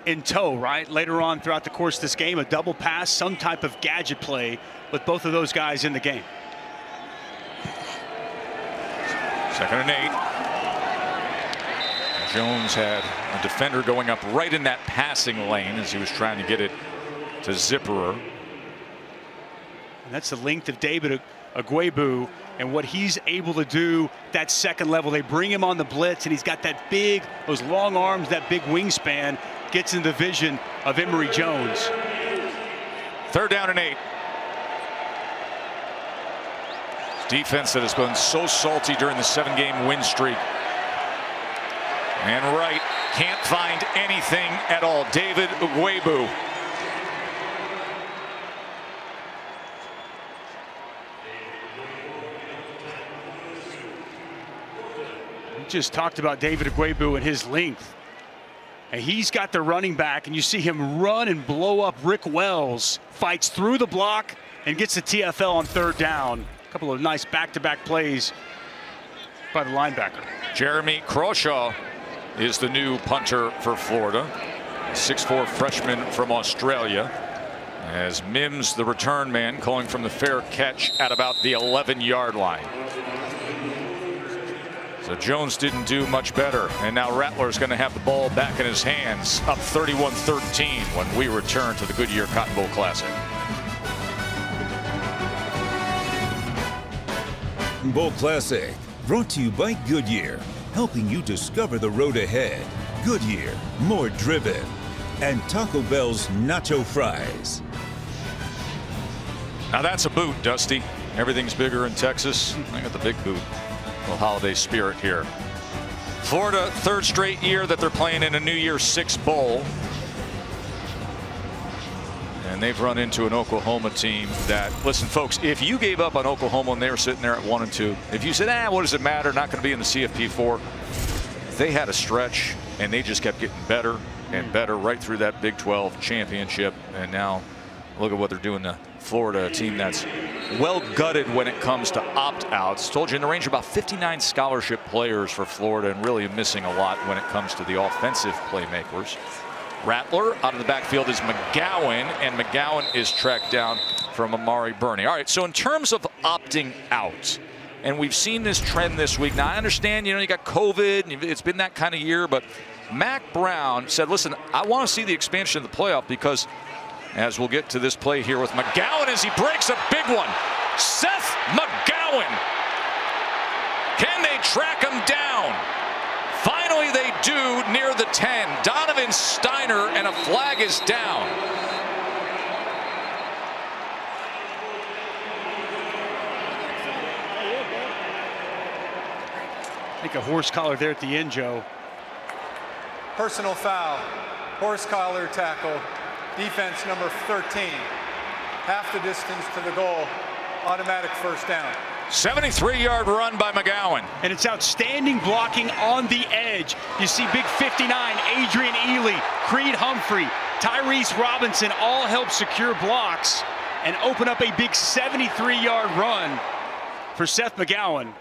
in tow, right? Later on throughout the course of this game, a double pass, some type of gadget play with both of those guys in the game.
2nd and 8. Jones had a defender going up right in that passing lane as he was trying to get it to Zipperer.
And that's the length of David Agwebu and what he's able to do that 2nd level. They bring him on the blitz, and he's got that big, those long arms, that big wingspan, gets in the vision of Emory Jones.
3rd down and 8. Defense that has been so salty during the 7-game win streak. And Wright can't find anything at all. David Agwebu.
Just talked about David Agwebu and his length, and he's got the running back, and you see him run and blow up Rick Wells, fights through the block and gets the TFL on 3rd down. A couple of nice back-to-back plays by the linebacker.
Jeremy Crawshaw is the new punter for Florida, 6'4" freshman from Australia, as Mims, the return man, calling from the fair catch at about the 11-yard line. So Jones didn't do much better, and now Rattler's going to have the ball back in his hands, up 31-13 when we return to the Goodyear Cotton Bowl Classic.
Bowl Classic, brought to you by Goodyear, helping you discover the road ahead. Goodyear, more driven. And Taco Bell's Nacho Fries.
Now that's a boot, Dusty. Everything's bigger in Texas. I got the big boot. Little holiday spirit here. Florida, third straight year that they're playing in a New Year's Six bowl. And they've run into an Oklahoma team that, listen, folks, if you gave up on Oklahoma when they were sitting there at 1-2, if you said, what does it matter, not going to be in the CFP4, they had a stretch and they just kept getting better and better right through that Big 12 championship. And now look at what they're doing to Florida, a team that's well gutted when it comes to opt-outs. Told you in the range of about 59 scholarship players for Florida, and really missing a lot when it comes to the offensive playmakers. Rattler out of the backfield is McGowan, and McGowan is tracked down from Amari Burney. All right, so in terms of opting out, and we've seen this trend this week. Now I understand, you got COVID, and it's been that kind of year, but Mack Brown said, listen, I want to see the expansion of the playoff, because as we'll get to this play here with McGowan as he breaks a big one. Seth McGowan. Can they track him down? Finally they do near the 10. Donovan Steiner, and a flag is down.
I think a horse collar there at the end, Joe.
Personal foul, horse collar tackle, defense number 13. Half the distance to the goal, automatic first down.
73-yard run by McGowan.
And it's outstanding blocking on the edge. You see big 59, Adrian Ely, Creed Humphrey, Tyrese Robinson all help secure blocks and open up a big 73-yard run for Seth McGowan.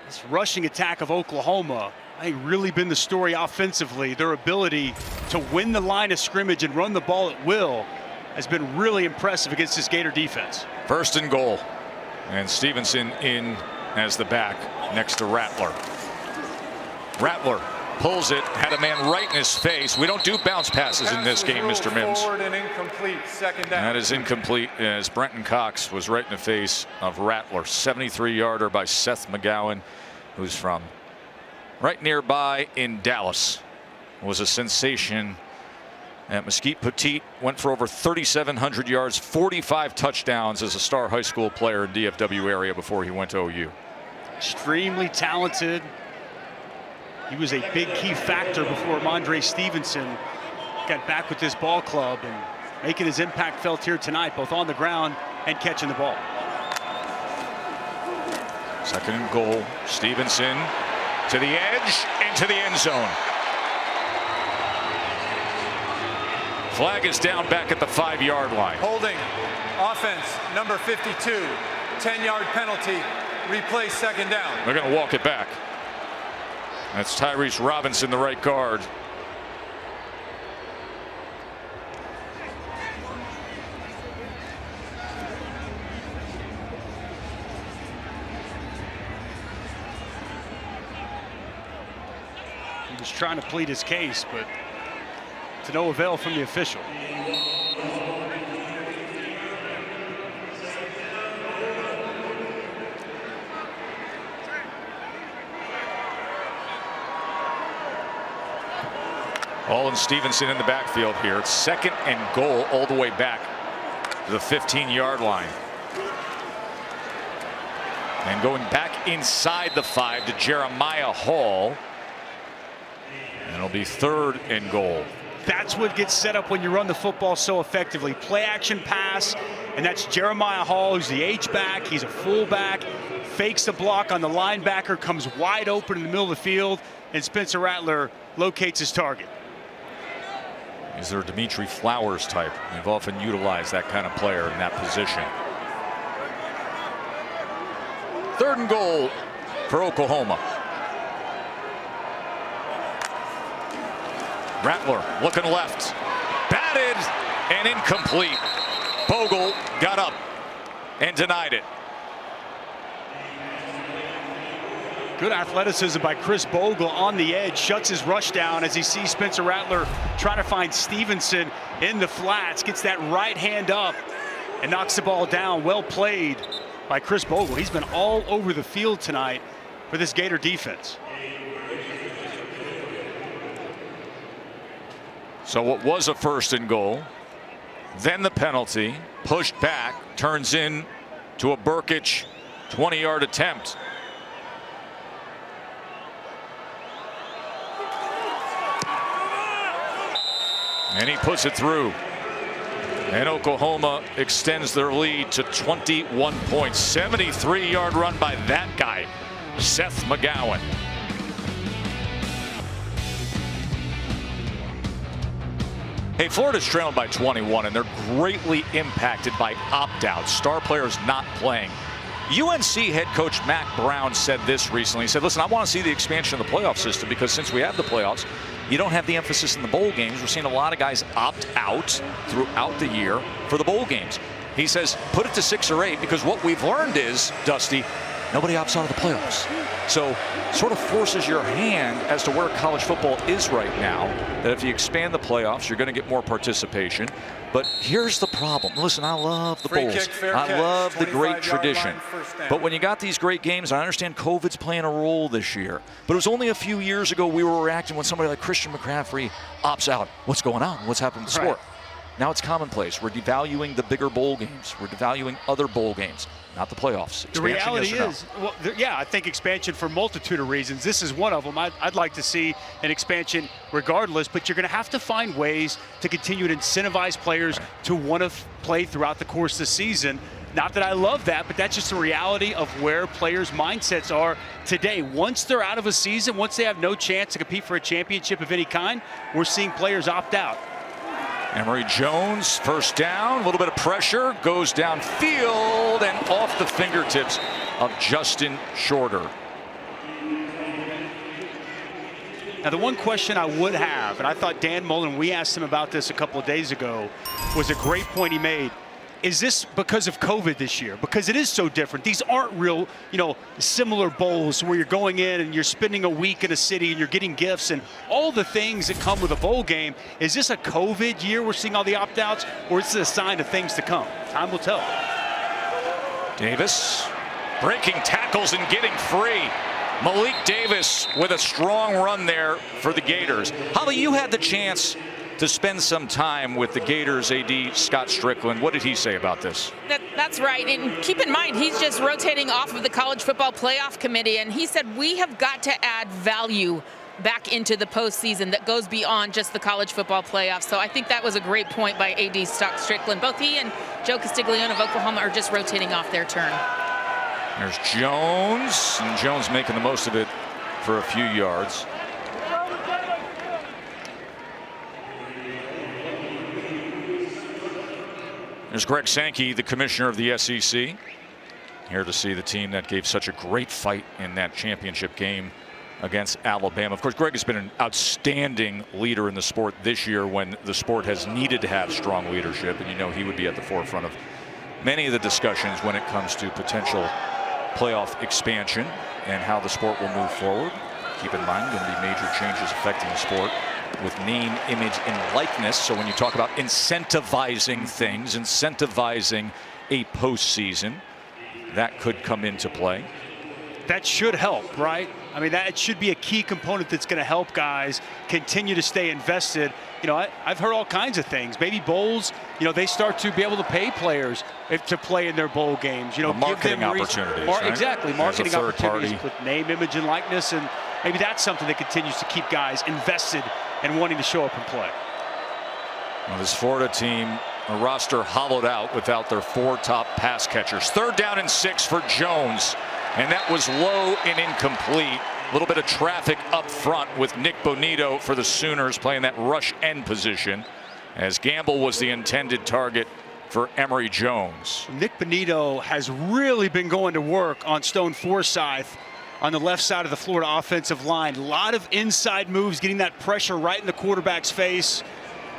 This rushing attack of Oklahoma, I think, really been the story offensively. Their ability to win the line of scrimmage and run the ball at will has been really impressive against this Gator defense.
First and goal. And Stevenson in as the back next to Rattler. Rattler pulls it, had a man right in his face. We don't do bounce passes in this game, Mr. Mims.
Forward and incomplete, second down.
That is incomplete, as Brenton Cox was right in the face of Rattler. 73-yarder by Seth McGowan, who's from right nearby in Dallas. Was a sensation at Mesquite Petit. Went for over 3,700 yards, 45 touchdowns as a star high school player in DFW area before he went to OU.
Extremely talented. He was a big key factor before Mondre Stevenson got back with this ball club, and making his impact felt here tonight, both on the ground and catching the ball.
Second and goal. Stevenson to the edge, into the end zone. Flag is down back at the 5-yard line.
Holding, offense, number 52, 10-yard penalty, replay second down.
They're going to walk it back. That's Tyrese Robinson, the right guard.
He was trying to plead his case, but to no avail from the official.
Olin Stevenson in the backfield here. It's second and goal all the way back to the 15-yard line. And going back inside the 5 to Jeremiah Hall. And it'll be third and goal.
That's what gets set up when you run the football so effectively. Play action pass, and that's Jeremiah Hall, who's the H-back. He's a fullback, fakes the block on the linebacker, comes wide open in the middle of the field, and Spencer Rattler locates his target.
Is there a Dimitri Flowers type? They've often utilized that kind of player in that position. Third and goal for Oklahoma. Rattler looking left, batted and incomplete. Bogle got up and denied it.
Good athleticism by Chris Bogle on the edge, shuts his rush down as he sees Spencer Rattler trying to find Stevenson in the flats, gets that right hand up and knocks the ball down. Well played by Chris Bogle. He's been all over the field tonight for this Gator defense.
So what was a first and goal, then the penalty, pushed back, turns in to a Burkich 20-yard attempt. And he puts it through. And Oklahoma extends their lead to 21 points. 73-yard run by that guy, Seth McGowan. Hey, Florida's trailing by 21, and they're greatly impacted by opt-outs, star players not playing. UNC head coach Mac Brown said this recently. He said, listen, I want to see the expansion of the playoff system because since we have the playoffs, you don't have the emphasis in the bowl games. We're seeing a lot of guys opt out throughout the year for the bowl games. He says, put it to 6 or 8 because what we've learned is, Dusty, nobody opts out of the playoffs. So sort of forces your hand as to where college football is right now, that if you expand the playoffs, you're going to get more participation. But here's the problem. Listen, I love the bowls. I love the great tradition. But when you got these great games, I understand COVID's playing a role this year. But it was only a few years ago we were reacting when somebody like Christian McCaffrey opts out. What's going on? What's happening to the sport? Now it's commonplace. We're devaluing the bigger bowl games. We're devaluing other bowl games, not the playoffs.
The reality is, well, yeah, I think expansion for a multitude of reasons. This is one of them. I'd like to see an expansion regardless, but you're going to have to find ways to continue to incentivize players to want to play throughout the course of the season. Not that I love that, but that's just the reality of where players' mindsets are today. Once they're out of a season, once they have no chance to compete for a championship of any kind, we're seeing players opt out.
Emory Jones, first down, a little bit of pressure, goes downfield and off the fingertips of Justin Shorter.
Now, the one question I would have, and I thought Dan Mullen, we asked him about this a couple of days ago, was a great point he made. Is this because of COVID this year? Because it is so different. These aren't real, similar bowls where you're going in and you're spending a week in a city and you're getting gifts and all the things that come with a bowl game. Is this a COVID year we're seeing all the opt-outs, or is this a sign of things to come? Time will tell.
Davis breaking tackles and getting free. Malik Davis with a strong run there for the Gators. Holly, you had the chance to spend some time with the Gators AD Scott Strickland. What did he say about this?
That's right. And keep in mind, he's just rotating off of the College Football Playoff Committee. And he said, we have got to add value back into the postseason that goes beyond just the college football playoffs. So I think that was a great point by AD Scott Strickland. Both he and Joe Castiglione of Oklahoma are just rotating off their turn.
There's Jones, and Jones making the most of it for a few yards. There's Greg Sankey, the commissioner of the SEC, here to see the team that gave such a great fight in that championship game against Alabama. Of course, Greg has been an outstanding leader in the sport this year when the sport has needed to have strong leadership, and he would be at the forefront of many of the discussions when it comes to potential playoff expansion and how the sport will move forward. Keep in mind, going to be major changes affecting the sport with name, image, and likeness. So when you talk about incentivizing things, incentivizing a postseason, that could come into play.
That should help, right? I mean, that should be a key component that's going to help guys continue to stay invested. I've heard all kinds of things. Maybe bowls, they start to be able to pay players to play in their bowl games.
Marketing opportunities, right?
Exactly, marketing opportunities
party.
with name, image, and likeness, and maybe that's something that continues to keep guys invested and wanting to show up and play.
Well, this Florida team, a roster hollowed out without their 4 top pass catchers. 3rd down and 6 for Jones, and that was low and incomplete. A little bit of traffic up front with Nick Bonito for the Sooners playing that rush end position, as Gamble was the intended target for Emory Jones.
Nick Bonito has really been going to work on Stone Forsyth on the left side of the Florida offensive line. A lot of inside moves, getting that pressure right in the quarterback's face.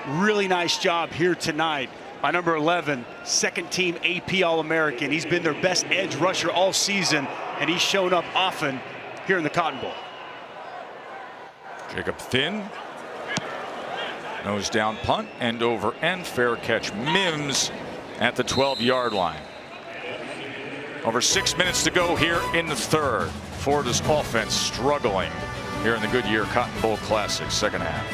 Really nice job here tonight by number 11, second-team AP All-American. He's been their best edge rusher all season, and he's shown up often here in the Cotton Bowl.
Jacob Thin. Nose down punt, end over end, fair catch. Mims at the 12-yard line. Over 6 minutes to go here in the third. Florida's offense struggling here in the Goodyear Cotton Bowl Classic, second half.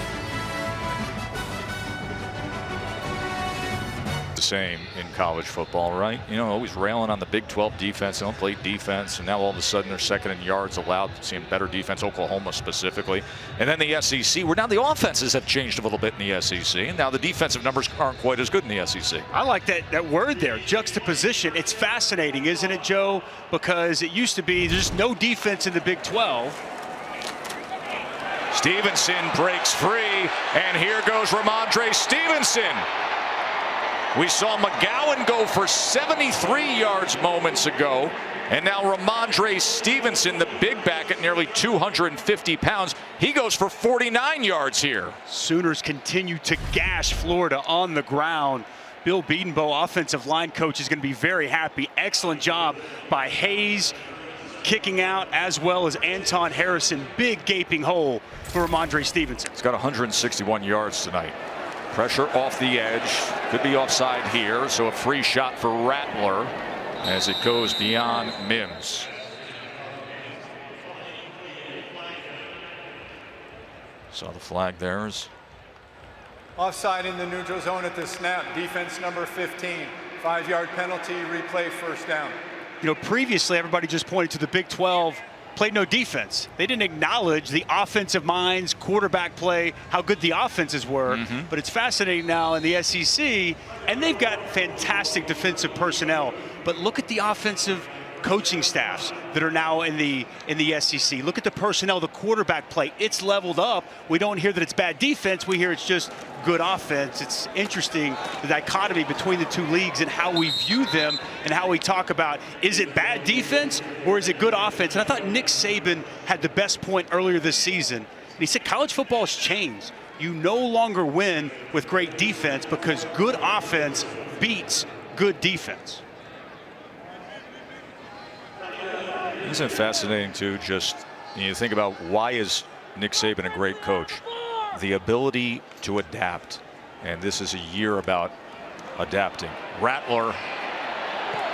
the same in college football, right? You know, always railing on the Big 12 defense. They don't play defense, and now all of a sudden they're second in yards allowed, seeing better defense, Oklahoma specifically. And then the SEC, where now the offenses have changed a little bit in the SEC, and now the defensive numbers aren't quite as good in the SEC.
I like that word there, juxtaposition. It's fascinating, isn't it, Joe? Because it used to be there's no defense in the Big 12.
Stevenson breaks free, and here goes Ramondre Stevenson. We saw McGowan go for 73 yards moments ago, and now Ramondre Stevenson, the big back at nearly 250 pounds, he goes for 49 yards here.
Sooners continue to gash Florida on the ground. Bill Bedenbaugh, offensive line coach, is going to be very happy. Excellent job by Hayes kicking out, as well as Anton Harrison. Big gaping hole for Ramondre Stevenson.
He's got 161 yards tonight. Pressure off the edge. Could be offside here, so a free shot for Rattler as it goes beyond Mims. Saw the flag there.
Offside in the neutral zone at the snap. Defense number 15. 5-yard penalty, replay, first down.
You know, previously everybody just pointed to the Big 12, played no defense. They didn't acknowledge the offensive minds, quarterback play, how good the offenses were. But it's fascinating now in the SEC, and they've got fantastic defensive personnel. But look at the offensive coaching staffs that are now in the SEC. Look at the personnel, the quarterback play. It's leveled up. We don't hear that it's bad defense. We hear it's just good offense. It's interesting, the dichotomy between the two leagues and how we view them and how we talk about, is it bad defense or is it good offense? And I thought Nick Saban had the best point earlier this season. And he said college football has changed. You no longer win with great defense because good offense beats good defense.
Isn't it fascinating too? Just you think about, why is Nick Saban a great coach? The ability to adapt, and this is a year about adapting. Rattler,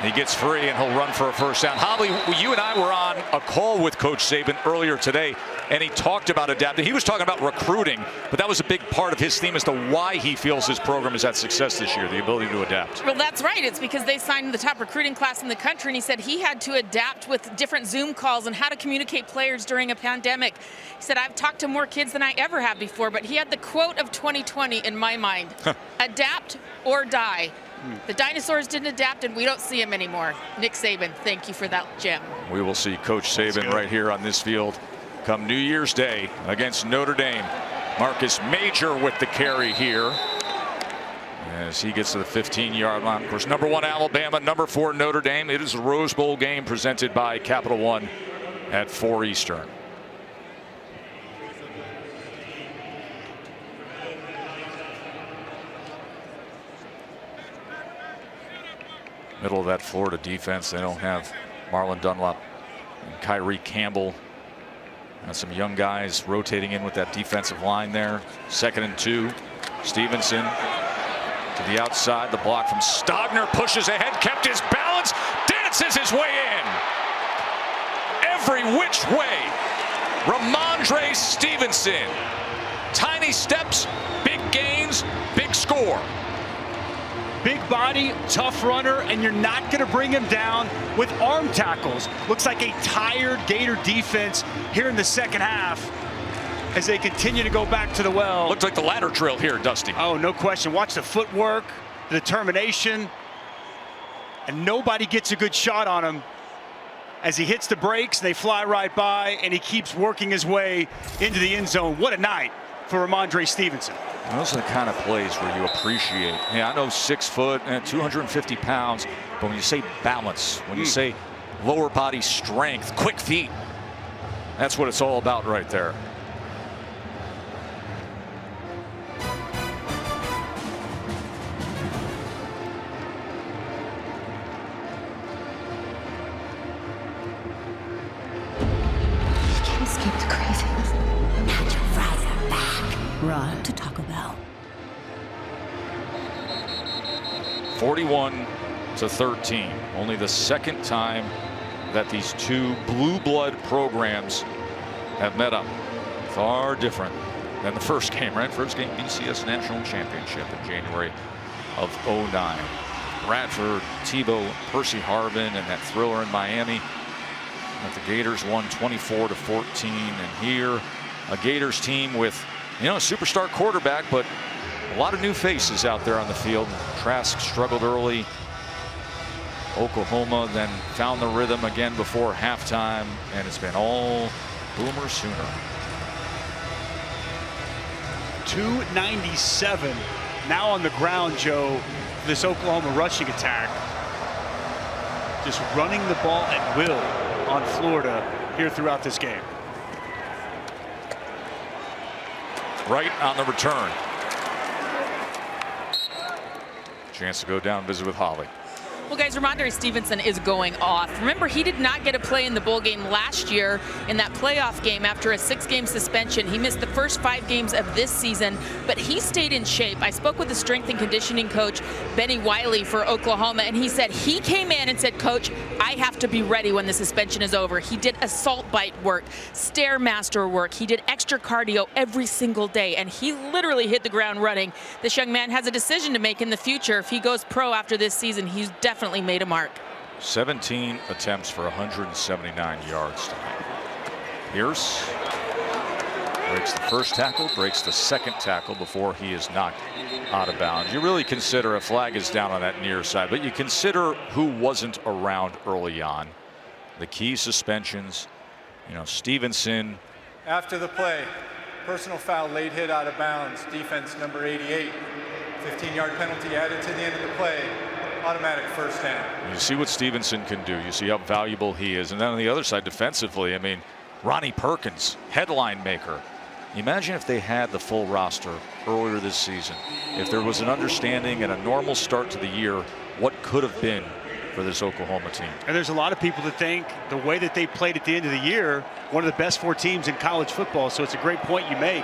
he gets free and he'll run for a first down. Holly, you and I were on a call with Coach Saban earlier today, and he talked about adapting. He was talking about recruiting, but that was a big part of his theme as to why he feels his program is at success this year, the ability to adapt.
Well, that's right. It's because they signed the top recruiting class in the country, and he said he had to adapt with different Zoom calls and how to communicate players during a pandemic. He said, I've talked to more kids than I ever have before, but he had the quote of 2020 in my mind, adapt or die. The dinosaurs didn't adapt, and we don't see them anymore. Nick Saban, thank you for that gem.
We will see Coach Saban right here on this field come New Year's Day against Notre Dame. Marcus Major with the carry here as he gets to the 15-yard line. Of course, number 1 Alabama, number 4 Notre Dame. It is a Rose Bowl game presented by Capital One at 4 Eastern. Middle of that Florida defense, they don't have Marlon Dunlop and Kyrie Campbell. And some young guys rotating in with that defensive line there. 2nd and 2. Stevenson to the outside. The block from Stogner, pushes ahead, kept his balance, dances his way in. Every which way. Ramondre Stevenson. Tiny steps, big gains, big score.
Big body, tough runner, and you're not going to bring him down with arm tackles. Looks like a tired Gator defense here in the second half as they continue to go back to the well.
Looks like the ladder drill here, Dusty.
Oh, no question. Watch the footwork, the determination, and nobody gets a good shot on him as he hits the brakes. They fly right by, and he keeps working his way into the end zone. What a night for Ramondre Stevenson.
Those are the kind of plays where you appreciate. Yeah, I know 6 foot and 250 pounds, but when you say balance, when you say lower body strength, quick feet, that's what it's all about right there.
Escaped the craziness. Natural fries are back. Run to Taco Bell.
41-13. Only the second time that these two blue blood programs have met up. Far different than the first game, right? First game, BCS National Championship in January of 09. Bradford, Tebow, Percy Harvin, and that thriller in Miami. But the Gators won 24-14, and here a Gators team with, a superstar quarterback, but a lot of new faces out there on the field. Trask struggled early. Oklahoma then found the rhythm again before halftime, and it's been all Boomer Sooner.
297 now on the ground, Joe, for this Oklahoma rushing attack. Just running the ball at will on Florida here throughout this game.
Right on the return. Chance to go down and visit with Holly.
Well, guys, Ramondre Stevenson is going off. Remember, he did not get a play in the bowl game last year in that playoff game after a 6-game suspension. He missed the first 5 games of this season, but he stayed in shape. I spoke with the strength and conditioning coach, Benny Wiley, for Oklahoma, and he said he came in and said, Coach, I have to be ready when the suspension is over. He did assault bite work, Stairmaster work. He did extra cardio every single day, and he literally hit the ground running. This young man has a decision to make in the future. If he goes pro after this season, he's definitely made a mark.
17 attempts for 179 yards tonight. Pierce breaks the first tackle, breaks the second tackle before he is knocked out of bounds. You really consider a flag is down on that near side, but you consider who wasn't around early on. The key suspensions, Stevenson.
After the play, personal foul, late hit out of bounds, defense number 88. 15-yard penalty added to the end of the play. Automatic first down.
You see what Stevenson can do. You see how valuable he is. And then on the other side, defensively, Ronnie Perkins, headline maker. Imagine if they had the full roster earlier this season. If there was an understanding and a normal start to the year, what could have been for this Oklahoma team.
And there's a lot of people that think the way that they played at the end of the year, one of the best 4 teams in college football. So it's a great point you make.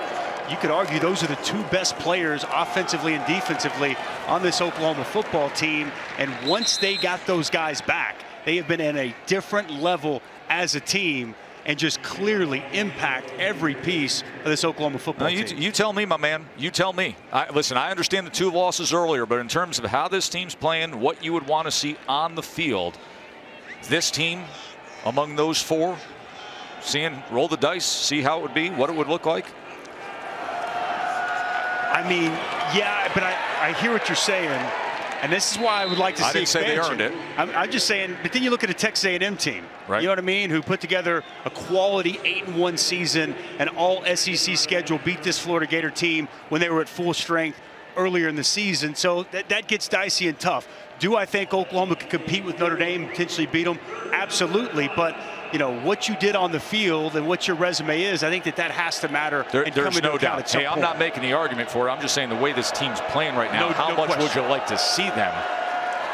You could argue those are the 2 best players offensively and defensively on this Oklahoma football team. And once they got those guys back, they have been at a different level as a team and just clearly impact every piece of this Oklahoma football team.
You tell me, my man. You tell me. Listen, I understand the 2 losses earlier, but in terms of how this team's playing, what you would want to see on the field, this team among those 4, roll the dice, see how it would be, what it would look like.
Yeah, but I hear what you're saying, and this is why I would like to see
I didn't say they earned it.
I'm just saying, but then you look at a Texas A&M team,
right?
You know what I mean, who put together a quality 8-1 season, an all SEC schedule, beat this Florida Gator team when they were at full strength earlier in the season. So that gets dicey and tough. Do I think Oklahoma could compete with Notre Dame and potentially beat them? Absolutely, but what you did on the field and what your resume is, I think that has to matter.
There's no doubt. Hey, I'm not making the argument for it. I'm just saying the way this team's playing right now, how much would you like to see them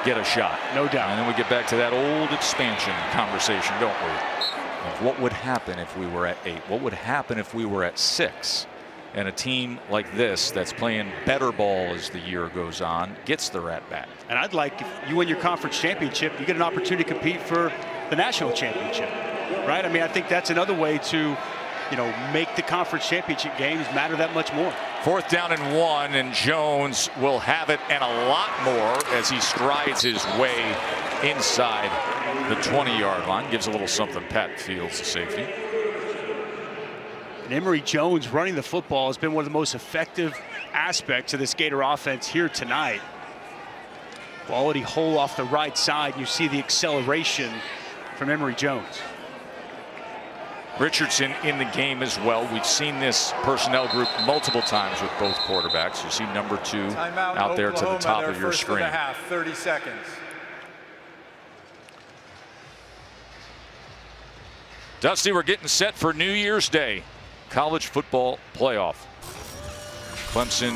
get a shot?
No doubt.
And then we get back to that old expansion conversation, don't we? Of what would happen if we were at 8? What would happen if we were at 6? And a team like this that's playing better ball as the year goes on gets their at-bat.
And I'd like, if you win your conference championship, you get an opportunity to compete for the national championship, right? I think that's another way to, make the conference championship games matter that much more.
4th down and 1, and Jones will have it and a lot more as he strides his way inside the 20-yard line. Gives a little something Pat Fields, the safety.
And Emory Jones running the football has been one of the most effective aspects of this Gator offense here tonight. Quality hole off the right side. You see the acceleration from Emory Jones.
Richardson in the game as well. We've seen this personnel group multiple times with both quarterbacks. You see number 2
Timeout,
out there to the top of your
first
screen.
And a half, 30 seconds.
Dusty, we're getting set for New Year's Day. College football playoff. Clemson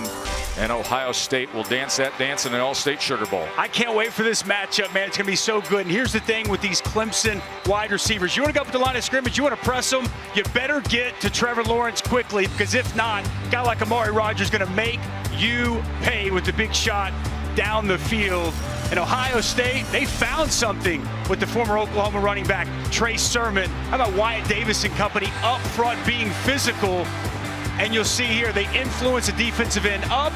and Ohio State will dance that dance in an all-state Sugar Bowl.
I can't wait for this matchup, man. It's going to be so good. And here's the thing with these Clemson wide receivers. You want to go up to the line of scrimmage, you want to press them, you better get to Trevor Lawrence quickly, because if not, a guy like Amari Rodgers is going to make you pay with the big shot down the field. And Ohio State, they found something with the former Oklahoma running back, Trey Sermon. How about Wyatt Davis and company up front being physical? And you'll see here they influence the defensive end up.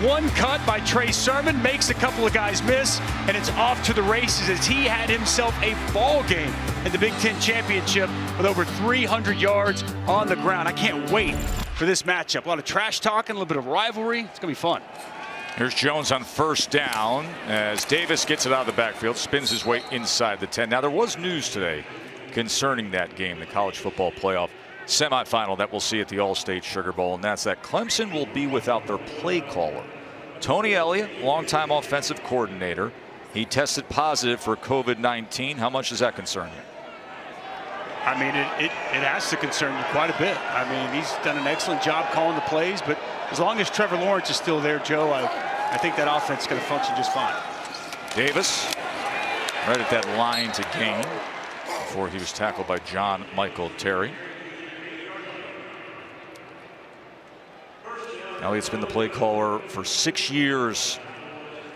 One cut by Trey Sermon makes a couple of guys miss, and it's off to the races as he had himself a ball game in the Big Ten Championship with over 300 yards on the ground. I can't wait for this matchup. A lot of trash talking, a little bit of rivalry. It's going to be fun.
Here's Jones on first down as Davis gets it out of the backfield, spins his way inside the 10. Now, there was news today concerning that game, the college football playoff semifinal that we'll see at the All-State Sugar Bowl, and that's that Clemson will be without their play caller. Tony Elliott, longtime offensive coordinator, he tested positive for COVID-19. How much does that concern you?
I mean, it has to concern you quite a bit. I mean, he's done an excellent job calling the plays, but as long as Trevor Lawrence is still there, Joe, I think that offense is going to function just fine. Davis
right at that line to gain before he was tackled by John Michael Terry. Elliott's been the play caller for 6 years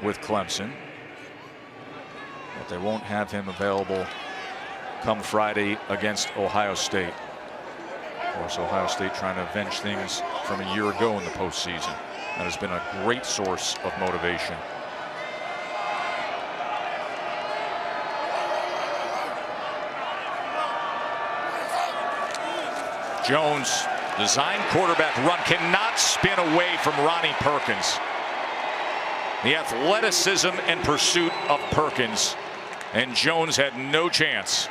with Clemson, but they won't have him available come Friday against Ohio State. Of course, Ohio State trying to avenge things from a year ago in the postseason. That has been a great source of motivation. Jones, design quarterback run, cannot spin away from Ronnie Perkins. The athleticism and pursuit of Perkins, and Jones had no chance.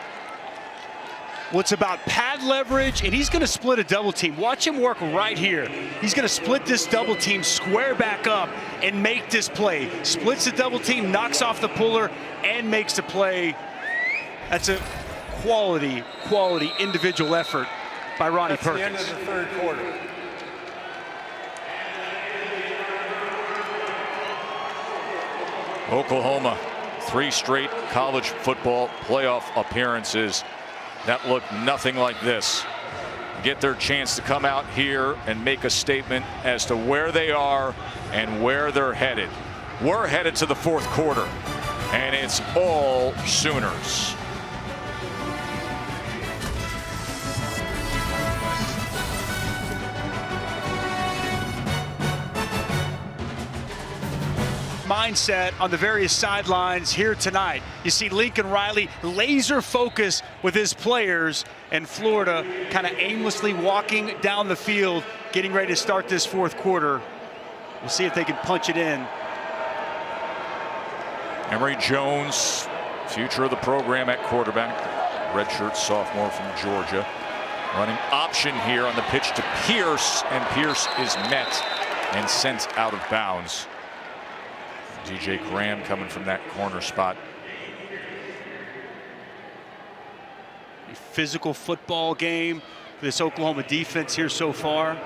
Well, it's about pad leverage, and he's going to split a double team. Watch him work right here. He's going to split this double team, square back up, and make this play. Splits the double team, knocks off the puller, and makes the play. That's a quality individual effort by Ronnie Perkins.
That's the end of the third quarter.
Oklahoma, 3 straight college football playoff appearances that look nothing like this. Get their chance to come out here and make a statement as to where they are and where they're headed. We're headed to the fourth quarter, and it's all Sooners.
Mindset on the various sidelines here tonight. You see Lincoln Riley laser focused with his players, and Florida kind of aimlessly walking down the field, getting ready to start this fourth quarter. We'll see if they can punch it in.
Emory Jones, future of the program at quarterback, redshirt sophomore from Georgia. Running option here on the pitch to Pierce, and Pierce is met and sent out of bounds. DJ Graham coming from that corner spot.
A physical football game for this Oklahoma defense here so far,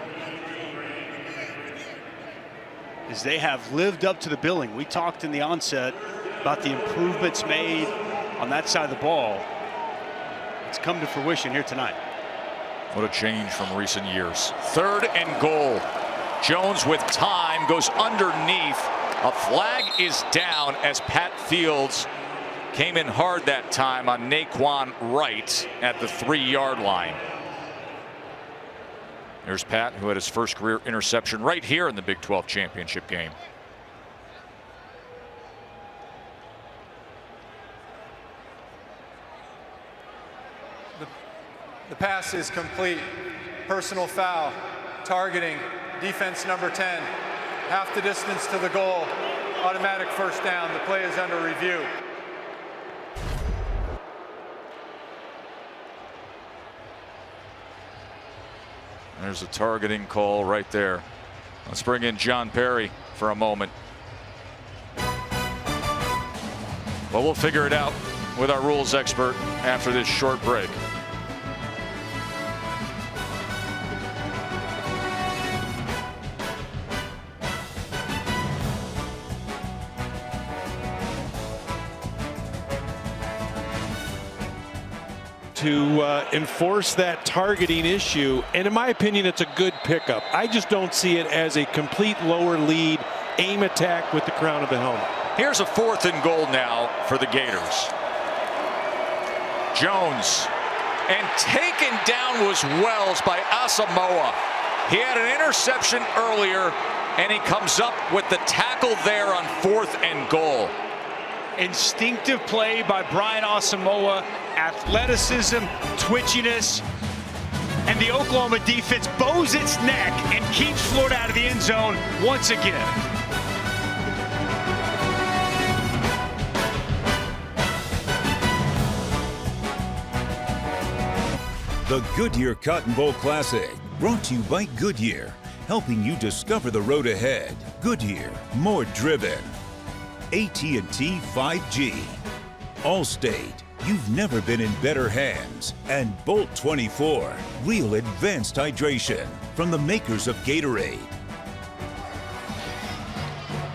as they have lived up to the billing. We talked in the onset about the improvements made on that side of the ball. It's come to fruition here tonight.
What a change from recent years. 3rd and goal. Jones with time goes underneath. A flag is down as Pat Fields came in hard that time on Naquan Wright at the 3-yard line. There's Pat, who had his first career interception right here in the Big 12 championship game.
The pass is complete. Personal foul. Targeting. Defense number 10. Half the distance to the goal. Automatic first down. The play is under review.
There's a targeting call right there. Let's bring in John Perry for a moment. Well, we'll figure it out with our rules expert after this short break.
To enforce that targeting issue, and in my opinion, it's a good pickup. I just don't see it as a complete lower lead aim attack with the crown of the helmet.
Here's a 4th and goal now for the Gators. Jones, and taken down was Wells by Asamoah. He had an interception earlier, and he comes up with the tackle there on 4th and goal.
Instinctive play by Brian Asamoah, athleticism, twitchiness, and the Oklahoma defense bows its neck and keeps Florida out of the end zone once again.
The Goodyear Cotton Bowl Classic, brought to you by Goodyear, helping you discover the road ahead. Goodyear, more driven. AT&T 5G. Allstate, you've never been in better hands. And Bolt 24, real advanced hydration from the makers of Gatorade.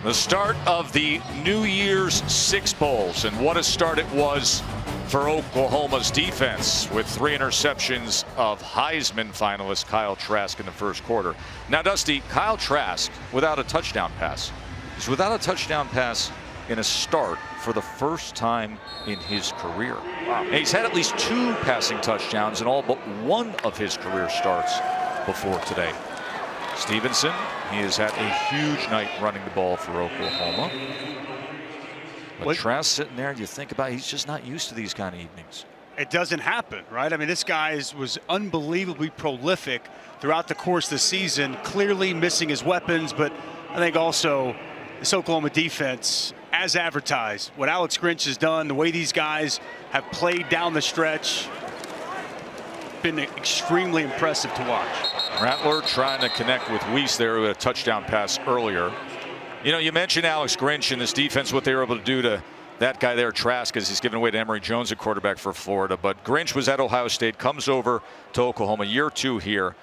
The start of the New Year's Six Bowls, and what a start it was for Oklahoma's defense with 3 interceptions of Heisman finalist Kyle Trask in the first quarter. Now, Dusty, Kyle Trask without a touchdown pass. He's without a touchdown pass in a start for the first time in his career. Wow. And he's had at least 2 passing touchdowns in all but 1 of his career starts before today. Stevenson, he has had a huge night running the ball for Oklahoma. But Trask sitting there, you think about it, he's just not used to these kind of evenings.
It doesn't happen, right? I mean, this guy was unbelievably prolific throughout the course of the season, clearly missing his weapons, but I think also this Oklahoma defense, as advertised, what Alex Grinch has done, the way these guys have played down the stretch, been extremely impressive to watch.
Rattler trying to connect with GWES there with a touchdown pass earlier. You know, you mentioned Alex Grinch and this defense, what they were able to do to that guy there, Trask, as he's given away to Emory Jones, a quarterback for Florida. But Grinch was at Ohio State, comes over to Oklahoma, year 2 here,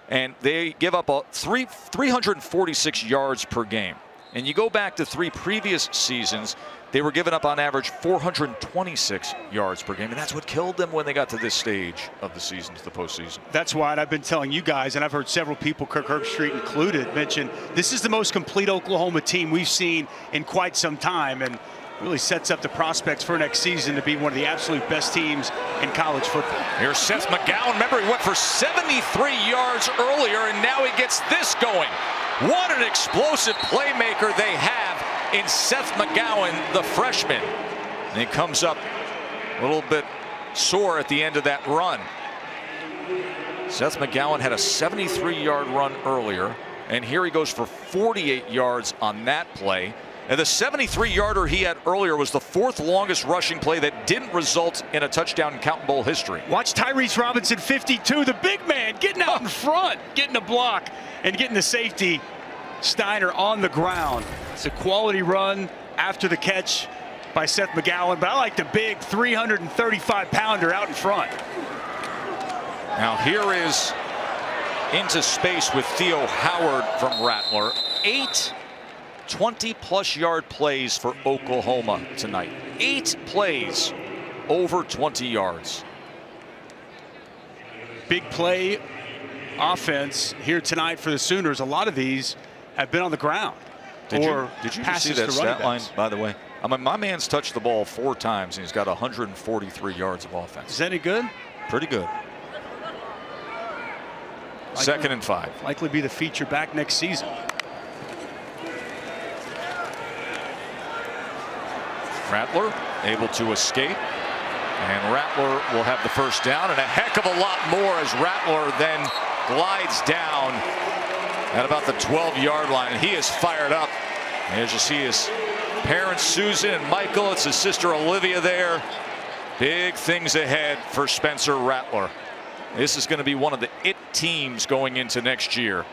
and they give up 346 yards per game. And you go back to 3 previous seasons, they were giving up on average 426 yards per game, and that's what killed them when they got to this stage of the season, to the postseason.
That's why I've been telling you guys, and I've heard several people, Kirk Herbstreit included, mention this is the most complete Oklahoma team we've seen in quite some time, and really sets up the prospects for next season to be one of the absolute best teams in college football.
Here's Seth McGowan. Remember, he went for 73 yards earlier, and now he gets this going. What an explosive playmaker they have in Seth McGowan, the freshman. And he comes up a little bit sore at the end of that run. Seth McGowan had a 73-yard run earlier, and here he goes for 48 yards on that play. And the 73-yarder he had earlier was the 4th longest rushing play that didn't result in a touchdown in Cotton Bowl history.
Watch Tyrese Robinson, 52, the big man getting out in front, getting a block, and getting the safety, Steiner, on the ground. It's a quality run after the catch by Seth McGowan, but I like the big 335-pounder out in front.
Now here is into space with Theo Howard from Rattler. 8 20-plus yard plays for Oklahoma tonight. 8 plays over 20 yards.
Big play offense here tonight for the Sooners. A lot of these have been on the ground.
Did you see that stat line, by the way? I mean, my man's touched the ball 4 times, and he's got 143 yards of offense.
Is that any good?
Pretty good. Second and 5.
Likely be the feature back next season.
Rattler able to escape, and Rattler will have the first down, and a heck of a lot more as Rattler then glides down at about the 12-yard line. And he is fired up. And as you see his parents, Susan and Michael, it's his sister Olivia there. Big things ahead for Spencer Rattler. This is going to be one of the it teams going into next year.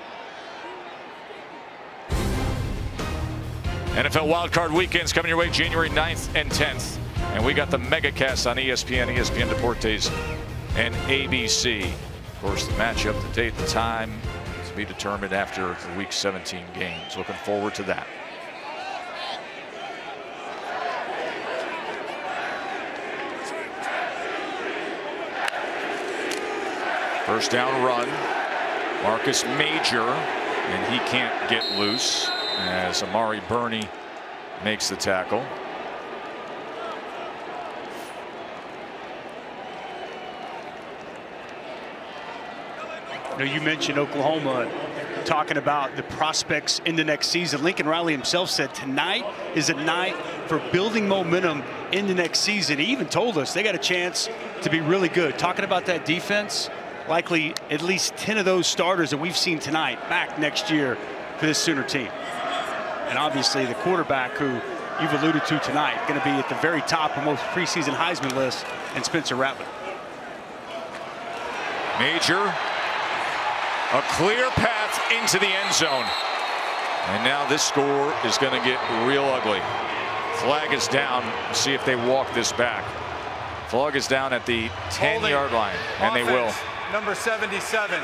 NFL Wildcard Weekend's coming your way January 9th and 10th. And we got the MegaCast on ESPN, ESPN Deportes, and ABC. Of course, the matchup, the date, the time to be determined after the Week 17 games. Looking forward to that. First down run. Marcus Major, and he can't get loose as Amari Burney makes the tackle.
You mentioned Oklahoma talking about the prospects in the next season. Lincoln Riley himself said tonight is a night for building momentum in the next season. He even told us they got a chance to be really good. Talking about that defense, likely at least 10 of those starters that we've seen tonight back next year for this Sooner team. And obviously the quarterback who you've alluded to tonight, going to be at the very top of most preseason Heisman lists, and Spencer Rattler.
Major, a clear path into the end zone. And now this score is going to get real ugly. Flag is down. See if they walk this back. Flag is down at the 10-yard line, and they will.
Number 77,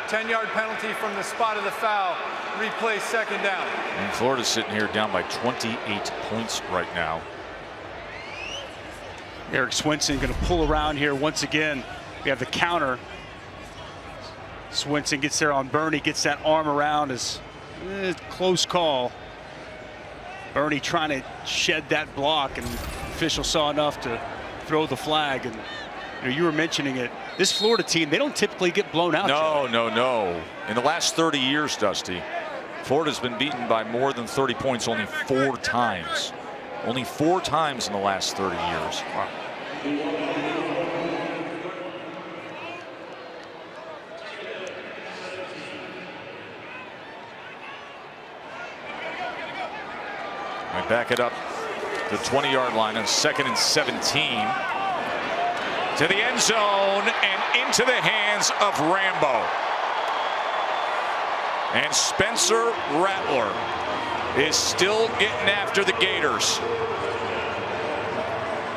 10-yard penalty from the spot of the foul. Replay second down.
And Florida's sitting here down by 28 points right now.
Eric Swinson going to pull around here once again. We have the counter. Swinson gets there on Bernie, gets that arm around. Is close call. Bernie trying to shed that block, and the official saw enough to throw the flag. And you were mentioning it. This Florida team, they don't typically get blown out.
No. In the last 30 years, Dusty, Florida's been beaten by more than 30 points only 4 times. Only 4 times in the last 30 years. Wow. I back it up to the 20-yard line on 2nd and 17. To the end zone and into the hands of Rambo. And Spencer Rattler is still getting after the Gators.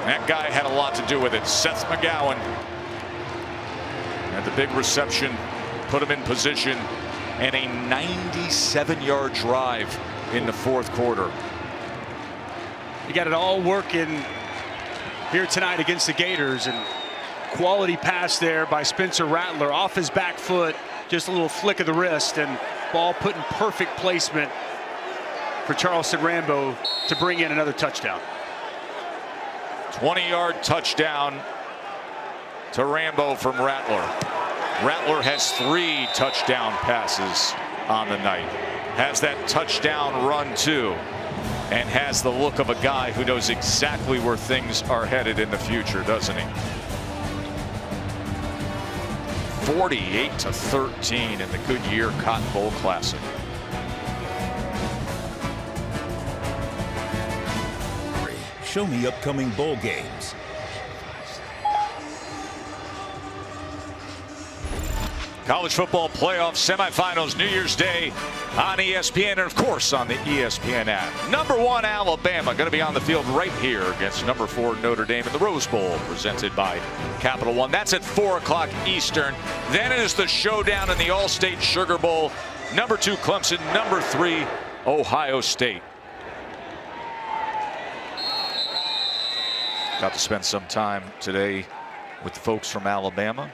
That guy had a lot to do with it. Seth McGowan had the big reception, put him in position, and a 97-yard drive in the 4th quarter.
You got it all working here tonight against the Gators, and quality pass there by Spencer Rattler off his back foot, just a little flick of the wrist, and ball put in perfect placement for Charleston Rambo to bring in another touchdown.
20-yard touchdown to Rambo from Rattler. Rattler has 3 touchdown passes on the night. Has that touchdown run too, and has the look of a guy who knows exactly where things are headed in the future, doesn't he? 48-13 in the Goodyear Cotton Bowl Classic.
Show me upcoming bowl games.
College football playoff semifinals New Year's Day on ESPN, and of course on the ESPN app. #1 Alabama going to be on the field right here against #4 Notre Dame in the Rose Bowl, presented by Capital One. That's at 4 o'clock Eastern. Then it is the showdown in the All-State Sugar Bowl. #2 Clemson, #3 Ohio State. Got to spend some time today with the folks from Alabama.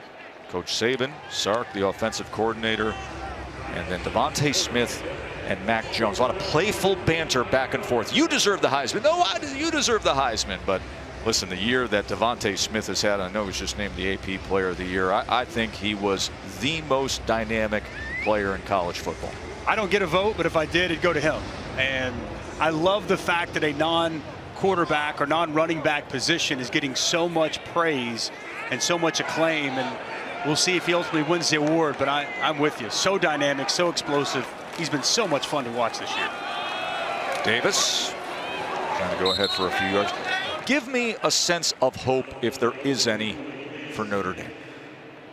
Coach Saban, Sark, the offensive coordinator, and then Devontae Smith and Mac Jones. A lot of playful banter back and forth. You deserve the Heisman. No, you deserve the Heisman. But listen, the year that Devontae Smith has had, I know he's just named the AP Player of the Year. I think he was the most dynamic player in college football.
I don't get a vote, but if I did, it'd go to him. And I love the fact that a non-quarterback or non-running back position is getting so much praise and so much acclaim. And we'll see if he ultimately wins the award, but I'm with you. So dynamic, so explosive. He's been so much fun to watch this year.
Davis trying to go ahead for a few yards. Give me a sense of hope, if there is any, for Notre Dame.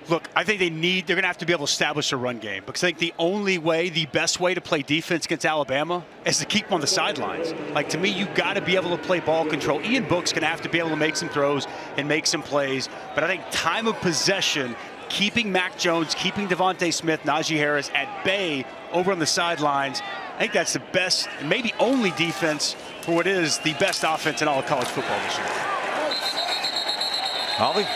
Look, I think they're going to have to be able to establish a run game, because I think the best way to play defense against Alabama is to keep them on the sidelines. Like, to me, you got to be able to play ball control. Ian Book's going to have to be able to make some throws and make some plays, but I think time of possession, keeping Mac Jones, keeping Devontae Smith, Najee Harris at bay over on the sidelines, I think that's the best and maybe only defense for what is the best offense in all of college football this year.
Holly?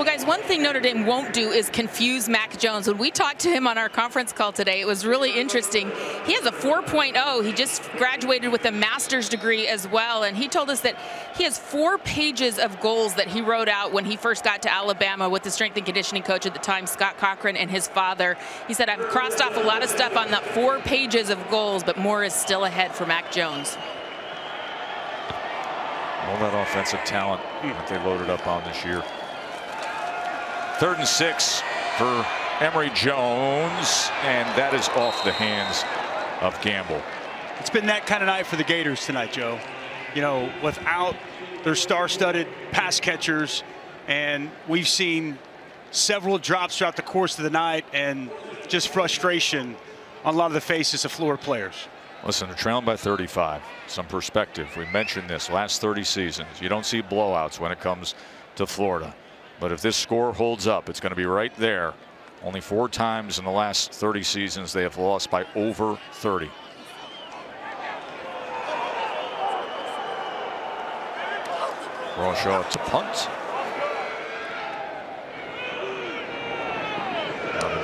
Well, guys, one thing Notre Dame won't do is confuse Mac Jones. When we talked to him on our conference call today, it was really interesting. He has a 4.0. He just graduated with a master's degree as well, and he told us that he has 4 pages of goals that he wrote out when he first got to Alabama with the strength and conditioning coach at the time, Scott Cochran, and his father. He said, I've crossed off a lot of stuff on that 4 pages of goals, but more is still ahead for Mac Jones.
All that offensive talent that they loaded up on this year. 3rd and 6 for Emory Jones, and that is off the hands of Gamble.
It's been that kind of night for the Gators tonight, Joe. You know, without their star-studded pass catchers, and we've seen several drops throughout the course of the night, and just frustration on a lot of the faces of Florida players.
Listen, they're trailing by 35. Some perspective. We mentioned this last 30 seasons. You don't see blowouts when it comes to Florida. But if this score holds up, it's going to be right there. Only 4 times in the last 30 seasons they have lost by over 30. Bradshaw to punt.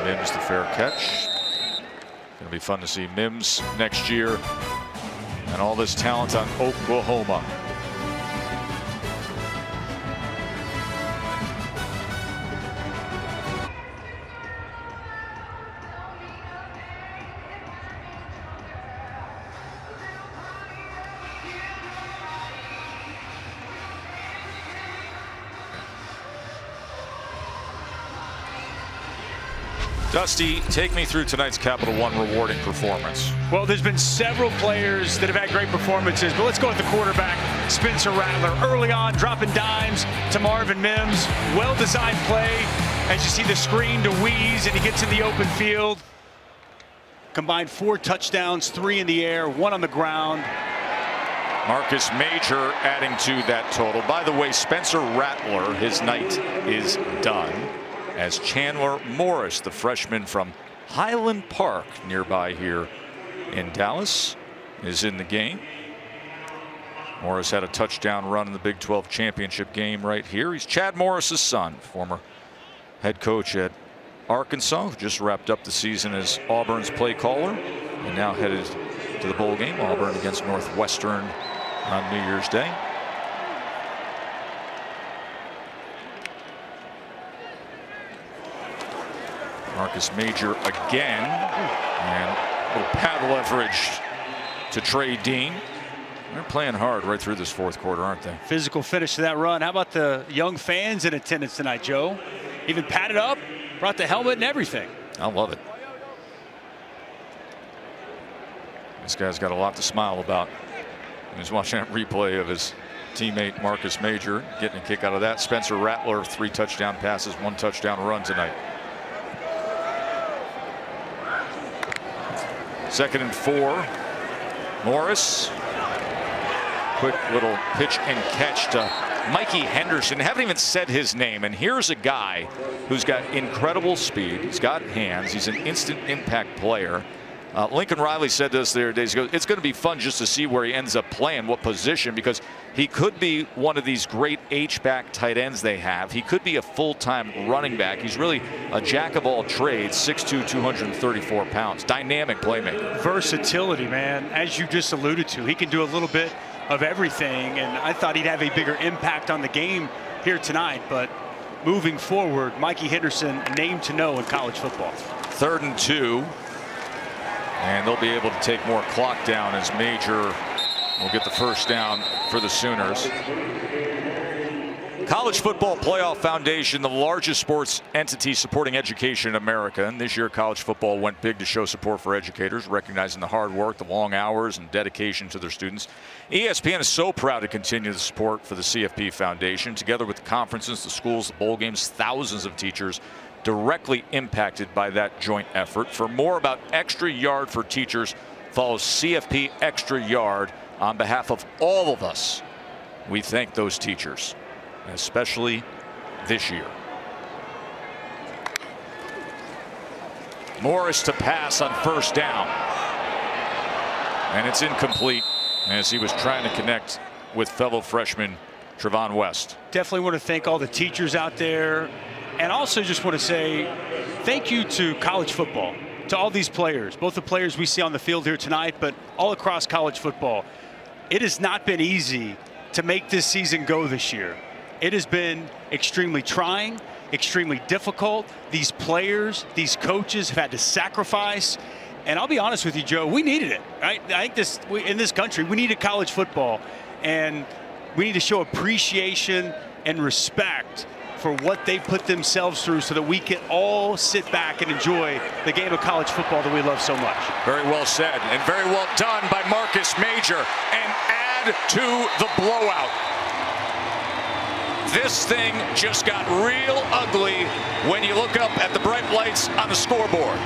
Mims the fair catch. Going to be fun to see Mims next year and all this talent on Oklahoma. Dusty, take me through tonight's Capital One rewarding performance.
Well, there's been several players that have had great performances, but let's go with the quarterback, Spencer Rattler. Early on, dropping dimes to Marvin Mims. Well-designed play as you see the screen to Wees, and he gets in the open field. Combined 4 touchdowns, 3 in the air, 1 on the ground.
Marcus Major adding to that total. By the way, Spencer Rattler, his night is done, as Chandler Morris, the freshman from Highland Park nearby here in Dallas, is in the game. Morris had a touchdown run in the Big 12 championship game right here. He's Chad Morris's son, former head coach at Arkansas, who just wrapped up the season as Auburn's play caller and now headed to the bowl game. Auburn against Northwestern on New Year's Day. Marcus Major again, and a little pad leverage to Trey Dean. They're playing hard right through this 4th quarter, aren't they?
Physical finish to that run. How about the young fans in attendance tonight, Joe? Even padded up, brought the helmet and everything.
I love it. This guy's got a lot to smile about. He was watching that replay of his teammate Marcus Major getting a kick out of that. Spencer Rattler, 3 touchdown passes, 1 touchdown run tonight. 2nd and 4. Morris. Quick little pitch and catch to Mikey Henderson. Haven't even said his name. And here's a guy who's got incredible speed. He's got hands. He's an instant impact player. Lincoln Riley said this the other day. He goes, it's going to be fun just to see where he ends up playing, what position, because he could be one of these great H-back tight ends they have. He could be a full-time running back. He's really a jack of all trades, 6'2", 234 pounds. Dynamic playmaker.
Versatility, man. As you just alluded to, he can do a little bit of everything, and I thought he'd have a bigger impact on the game here tonight, but moving forward, Mikey Henderson, name to know in college football.
3rd and 2. And they'll be able to take more clock down as Major will get the first down for the Sooners. College Football Playoff Foundation, the largest sports entity supporting education in America. And this year, college football went big to show support for educators, recognizing the hard work, the long hours, and dedication to their students. ESPN is so proud to continue the support for the CFP Foundation. Together with the conferences, the schools, the bowl games, thousands of teachers directly impacted by that joint effort. For more about Extra Yard for Teachers, follow CFP Extra Yard. On behalf of all of us, we thank those teachers, especially this year. Morris to pass on 1st down. And it's incomplete as he was trying to connect with fellow freshman Trevon West.
Definitely want to thank all the teachers out there, and also just want to say thank you to college football, to all these players, both the players we see on the field here tonight, but all across college football. It has not been easy to make this season go this year. It has been extremely trying, extremely difficult. These players, these coaches have had to sacrifice. And I'll be honest with you, Joe, we needed it, right? I think in this country, we needed college football. And we need to show appreciation and respect for what they put themselves through so that we can all sit back and enjoy the game of college football that we love so much.
Very well said and very well done by Marcus Major. And add to the blowout. This thing just got real ugly when you look up at the bright lights on the scoreboard.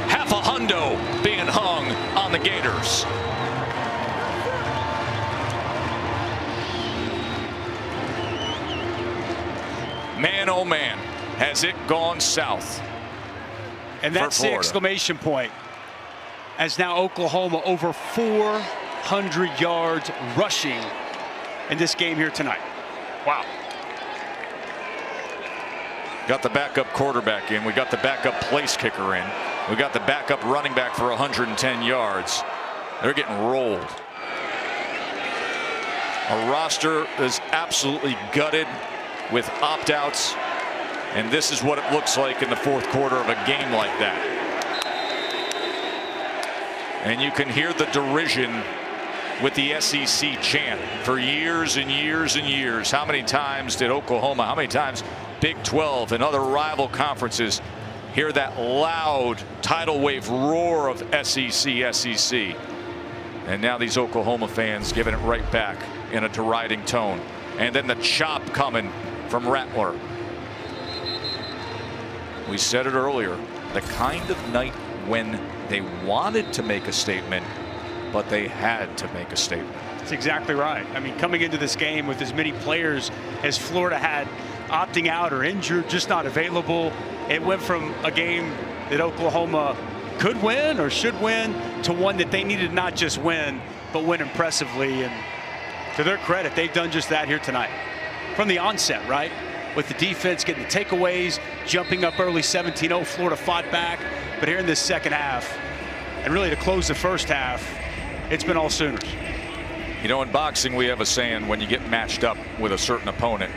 Half a hundo being hung on the Gators. Man, oh man, has it gone south.
And that's the exclamation point, as now Oklahoma over 400 yards rushing in this game here tonight.
Wow. Got the backup quarterback in. We got the backup place kicker in. We got the backup running back for 110 yards. They're getting rolled. A roster is absolutely gutted with opt-outs, and this is what it looks like in the fourth quarter of a game like that. And you can hear the derision with the SEC chant for years and years and years. How many times did Oklahoma, how many times Big 12 and other rival conferences hear that loud tidal wave roar of SEC. And now these Oklahoma fans giving it right back in a deriding tone. And then the chop coming from Rattler. We said it earlier, the kind of night when they wanted to make a statement, but they had to make a statement.
That's exactly right. I mean, coming into this game with as many players as Florida had opting out or injured, just not available, it went from a game that Oklahoma could win or should win to one that they needed to not just win, but win impressively. And to their credit, they've done just that here tonight. From the onset, right? With the defense getting the takeaways, jumping up early 17-0, Florida fought back. But here in this second half, and really to close the first half, it's been all Sooners.
You know, in boxing, we have a saying, when you get matched up with a certain opponent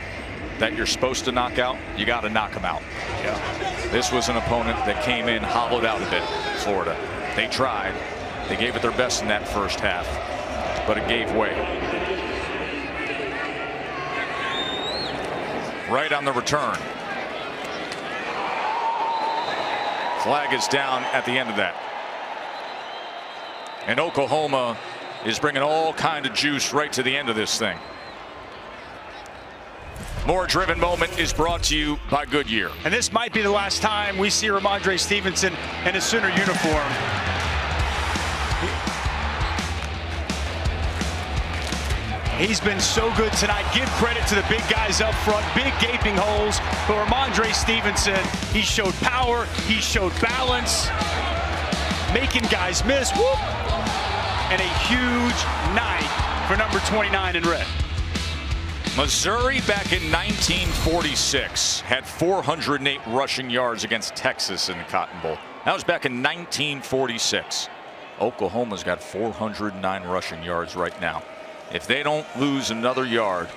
that you're supposed to knock out, you got to knock them out.
Yeah.
This was an opponent that came in hollowed out a bit, Florida. They tried. They gave it their best in that first half, but it gave way. Right on the return. Flag is down at the end of that. And Oklahoma is bringing all kind of juice right to the end of this thing. More Driven Moment is brought to you by Goodyear.
And this might be the last time we see Ramondre Stevenson in a Sooner uniform. He's been so good tonight. Give credit to the big guys up front. Big gaping holes. But Ramondre Stevenson, he showed power. He showed balance. Making guys miss. Whoop! And a huge night for number 29 in red.
Missouri back in 1946 had 408 rushing yards against Texas in the Cotton Bowl. That was back in 1946. Oklahoma's got 409 rushing yards right now. If they don't lose another yard,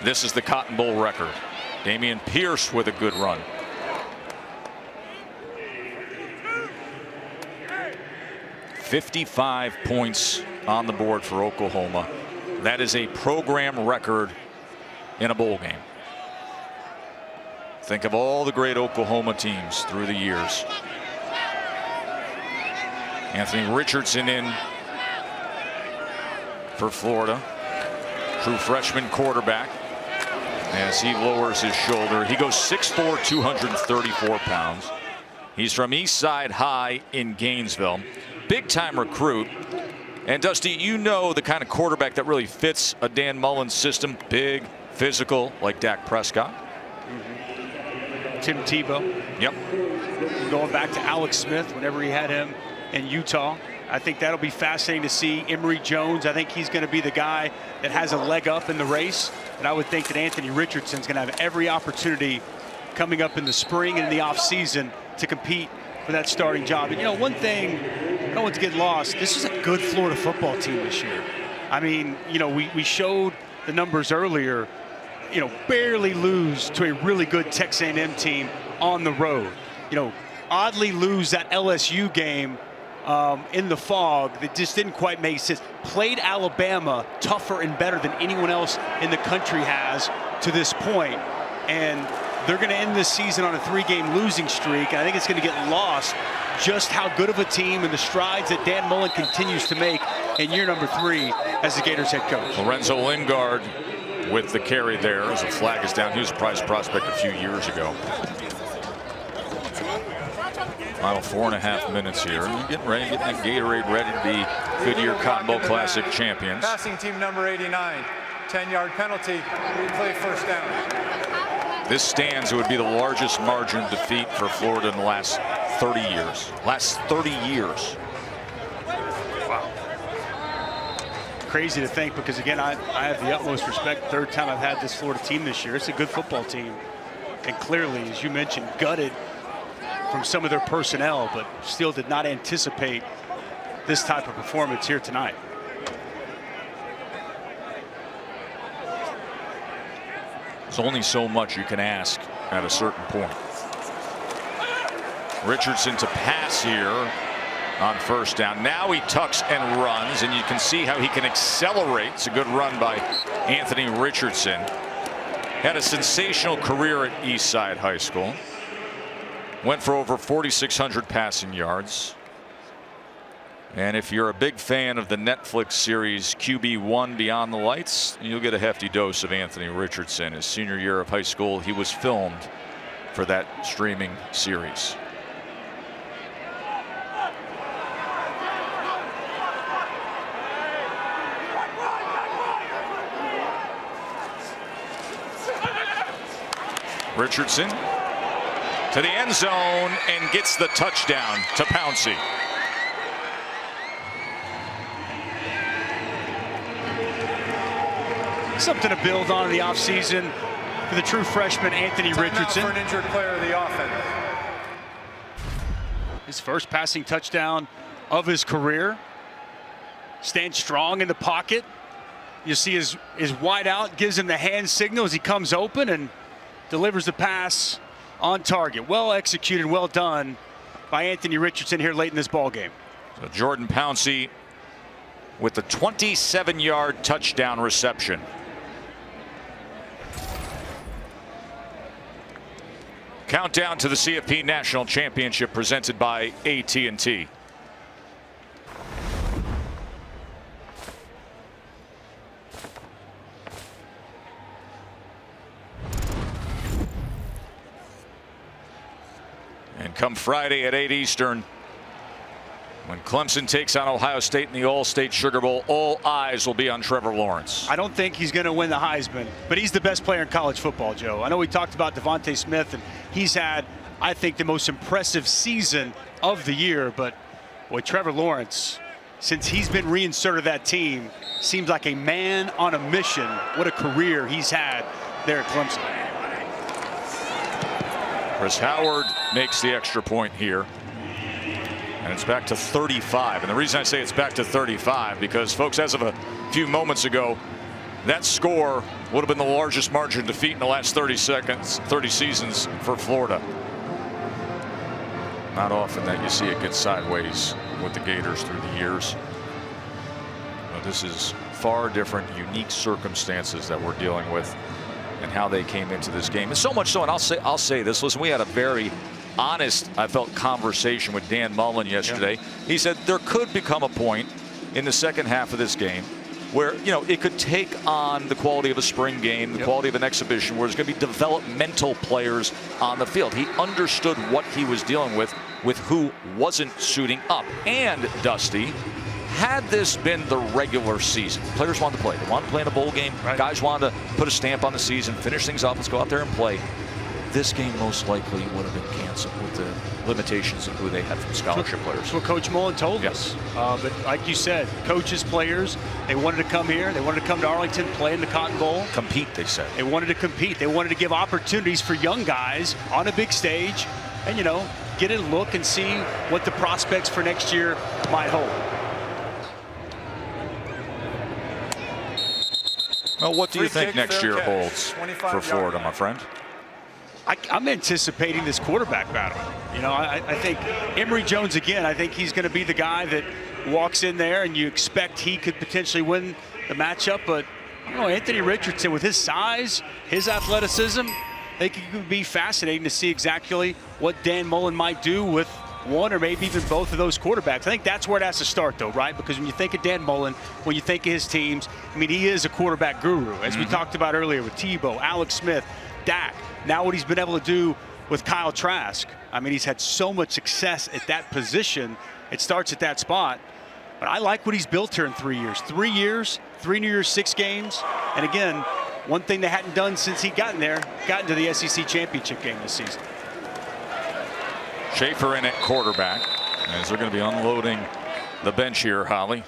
this is the Cotton Bowl record. Damian Pierce with a good run. $55 points on the board for Oklahoma. That is a program record in a bowl game. Think of all the great Oklahoma teams through the years. Anthony Richardson in for Florida. True freshman quarterback. As he lowers his shoulder, he goes 6'4", 234 pounds. He's from Eastside High in Gainesville. Big time recruit. And Dusty, you know the kind of quarterback that really fits a Dan Mullen system. Big, physical, like Dak Prescott.
Tim Tebow.
Yep.
Going back to Alex Smith whenever he had him in Utah. I think that'll be fascinating to see. Emory Jones, I think he's going to be the guy that has a leg up in the race. And I would think that Anthony Richardson's going to have every opportunity coming up in the spring and in the offseason to compete for that starting job. And, you know, one thing, I don't want to get lost, this is a good Florida football team this year. I mean, you know, we showed the numbers earlier, you know, barely lose to a really good Texas A&M team on the road. You know, oddly lose that LSU game in the fog that just didn't quite make sense. Played Alabama tougher and better than anyone else in the country has to this point. And they're going to end this season on a 3-game losing streak. And I think it's going to get lost just how good of a team and the strides that Dan Mullen continues to make in year number 3 as the Gators head coach.
Lorenzo Lingard with the carry there as the flag is down. He was a prize prospect a few years ago. Final 4.5 minutes here. Getting ready, getting that Gatorade ready to be Goodyear Cotton Bowl Classic champions.
Passing team number 89, 10-yard penalty, replay first down.
This stands, it would be the largest margin of defeat for Florida in the last 30 years. Last 30 years.
Wow. Crazy to think, because again, I have the utmost respect. Third time I've had this Florida team this year. It's a good football team. And clearly, as you mentioned, gutted from some of their personnel, but still did not anticipate this type of performance here tonight.
There's only so much you can ask at a certain point. Richardson to pass here on first down. Now he tucks and runs, and you can see how he can accelerate. It's a good run by Anthony Richardson. Had a sensational career at Eastside High School. Went for over 4,600 passing yards. And if you're a big fan of the Netflix series QB1 Beyond the Lights, you'll get a hefty dose of Anthony Richardson. His senior year of high school, he was filmed for that streaming series. Richardson to the end zone and gets the touchdown to Pouncey.
Something to build on in the offseason for the true freshman Anthony Richardson.
For an injured player of the offense.
His first passing touchdown of his career. Stands strong in the pocket. You see his wide out, gives him the hand signal as he comes open and delivers the pass on target. Well executed, well done by Anthony Richardson here late in this ball game.
So Jordan Pouncey with the 27-yard touchdown reception. Countdown to the CFP National Championship presented by AT&T. And come Friday at 8 Eastern, when Clemson takes on Ohio State in the All-State Sugar Bowl, all eyes will be on Trevor Lawrence.
I don't think he's going to win the Heisman, but he's the best player in college football, Joe. I know we talked about Devontae Smith, and he's had, I think, the most impressive season of the year. But, boy, Trevor Lawrence, since he's been reinserted that team, seems like a man on a mission. What a career he's had there at Clemson.
Chris Howard makes the extra point here. And it's back to 35. And the reason I say it's back to 35 because, folks, as of a few moments ago, that score would have been the largest margin of defeat in the last 30 seasons for Florida. Not often that you see it get sideways with the Gators through the years. But this is far different, unique circumstances that we're dealing with and how they came into this game. And so much so, and I'll say this, listen, we had a very honest, I felt, conversation with Dan Mullen yesterday. Yeah. He said there could become a point in the second half of this game where, you know, it could take on the quality of a spring game, the quality of an exhibition, where there's going to be developmental players on the field. He understood what he was dealing with who wasn't suiting up. And, Dusty, had this been the regular season, players wanted to play. They wanted to play in a bowl game. Right. Guys wanted to put a stamp on the season, finish things up. Let's go out there and play. this game most likely would have been canceled with the limitations of who they had from scholarship players.
That's what Coach Mullen told us. But like you said, coaches, players, they wanted to come here. They wanted to come to Arlington, play in the Cotton Bowl.
Compete, they said.
They wanted to compete. They wanted to give opportunities for young guys on a big stage and, you know, get a look and see what the prospects for next year might hold.
Well, what do you think next year holds for Florida, my friend?
I'm anticipating this quarterback battle. You know, I think Emory Jones, again, I think he's going to be the guy that walks in there and you expect he could potentially win the matchup. But, you know, Anthony Richardson, with his size, his athleticism, I think it could be fascinating to see exactly what Dan Mullen might do with one or maybe even both of those quarterbacks. I think that's where it has to start, though, right? Because when you think of Dan Mullen, when you think of his teams, I mean, he is a quarterback guru, as we talked about earlier with Tebow, Alex Smith, Dak. Now what he's been able to do with Kyle Trask. I mean, he's had so much success at that position. It starts at that spot. But I like what he's built here in 3 years. 3 years, 3 New Year's, 6 games. And again, one thing they hadn't done since he got to the SEC championship game this season.
Schaefer in at quarterback, as they're going to be unloading the bench here, Holly.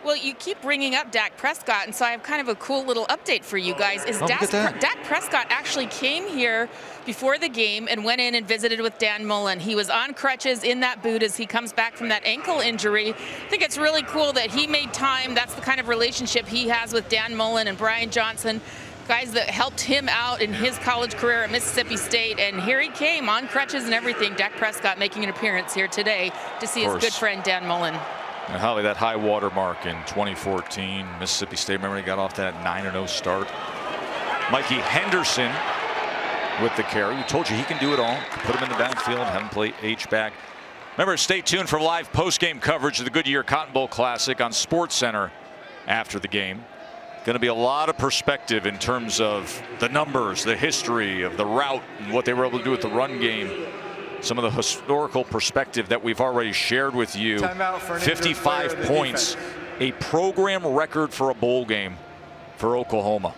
Well, you keep bringing up Dak Prescott, and so I have kind of a cool little update for you guys. Dak Prescott actually came here before the game and went in and visited with Dan Mullen. He was on crutches in that boot as he comes back from that ankle injury. I think it's really cool that he made time. That's the kind of relationship he has with Dan Mullen and Brian Johnson, guys that helped him out in his college career at Mississippi State. And here he came on crutches and everything. Dak Prescott making an appearance here today to see his good friend Dan Mullen.
And Holly, that high water mark in 2014, Mississippi State, remember he got off that 9-0 start. Mikey Henderson with the carry. We told you he can do it all. Put him in the backfield, have him play H-back. Remember, stay tuned for live post-game coverage of the Goodyear Cotton Bowl Classic on SportsCenter after the game. Going to be a lot of perspective in terms of the numbers, the history of the route, and what they were able to do with the run game. Some of the historical perspective that we've already shared with you. 55 points, a program record for a bowl game for Oklahoma.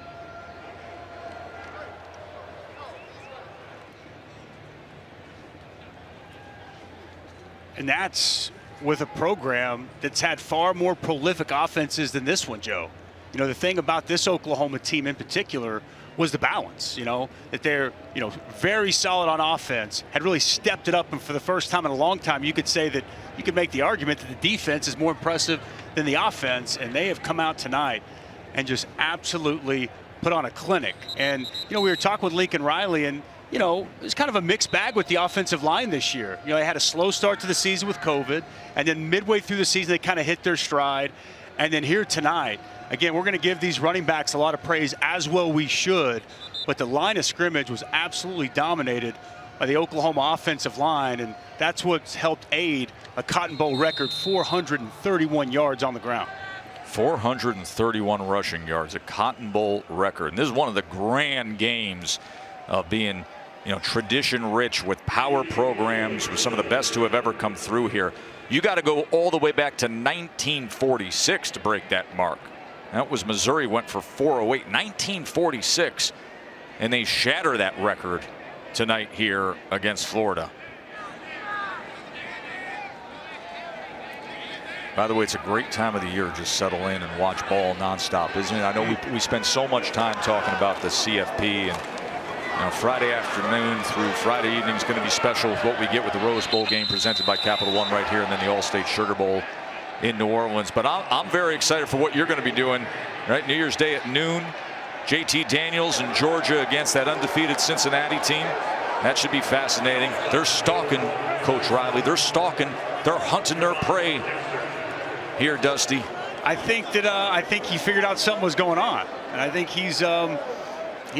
And that's with a program that's had far more prolific offenses than this one, Joe. You know, the thing about this Oklahoma team in particular was the balance, you know, that they're, you know, very solid on offense, had really stepped it up, and for the first time in a long time, you could say that you could make the argument that the defense is more impressive than the offense, and they have come out tonight and just absolutely put on a clinic. And, you know, we were talking with Lincoln Riley, and, you know, it was kind of a mixed bag with the offensive line this year. You know, they had a slow start to the season with COVID, and then midway through the season, they kind of hit their stride. And then here tonight, again, we're going to give these running backs a lot of praise, as well we should, but the line of scrimmage was absolutely dominated by the Oklahoma offensive line, and that's what's helped aid a Cotton Bowl record 431 yards on the ground.
431 rushing yards, a Cotton Bowl record. And this is one of the grand games of being, you know, tradition rich with power programs, with some of the best who have ever come through here. You got to go all the way back to 1946 to break that mark. That was Missouri went for 408, 1946, and they shatter that record tonight here against Florida. By the way, it's a great time of the year to just settle in and watch ball nonstop, isn't it? I know we spend so much time talking about the CFP, and you know, Friday afternoon through Friday evening is going to be special with what we get with the Rose Bowl game presented by Capital One right here, and then the All-State Sugar Bowl in New Orleans. But I'm very excited for what you're going to be doing, right? New Year's Day at noon. JT Daniels in Georgia against that undefeated Cincinnati team. That should be fascinating. They're stalking Coach Riley. They're stalking. They're hunting their prey here, Dusty.
I think he figured out something was going on, and I think he's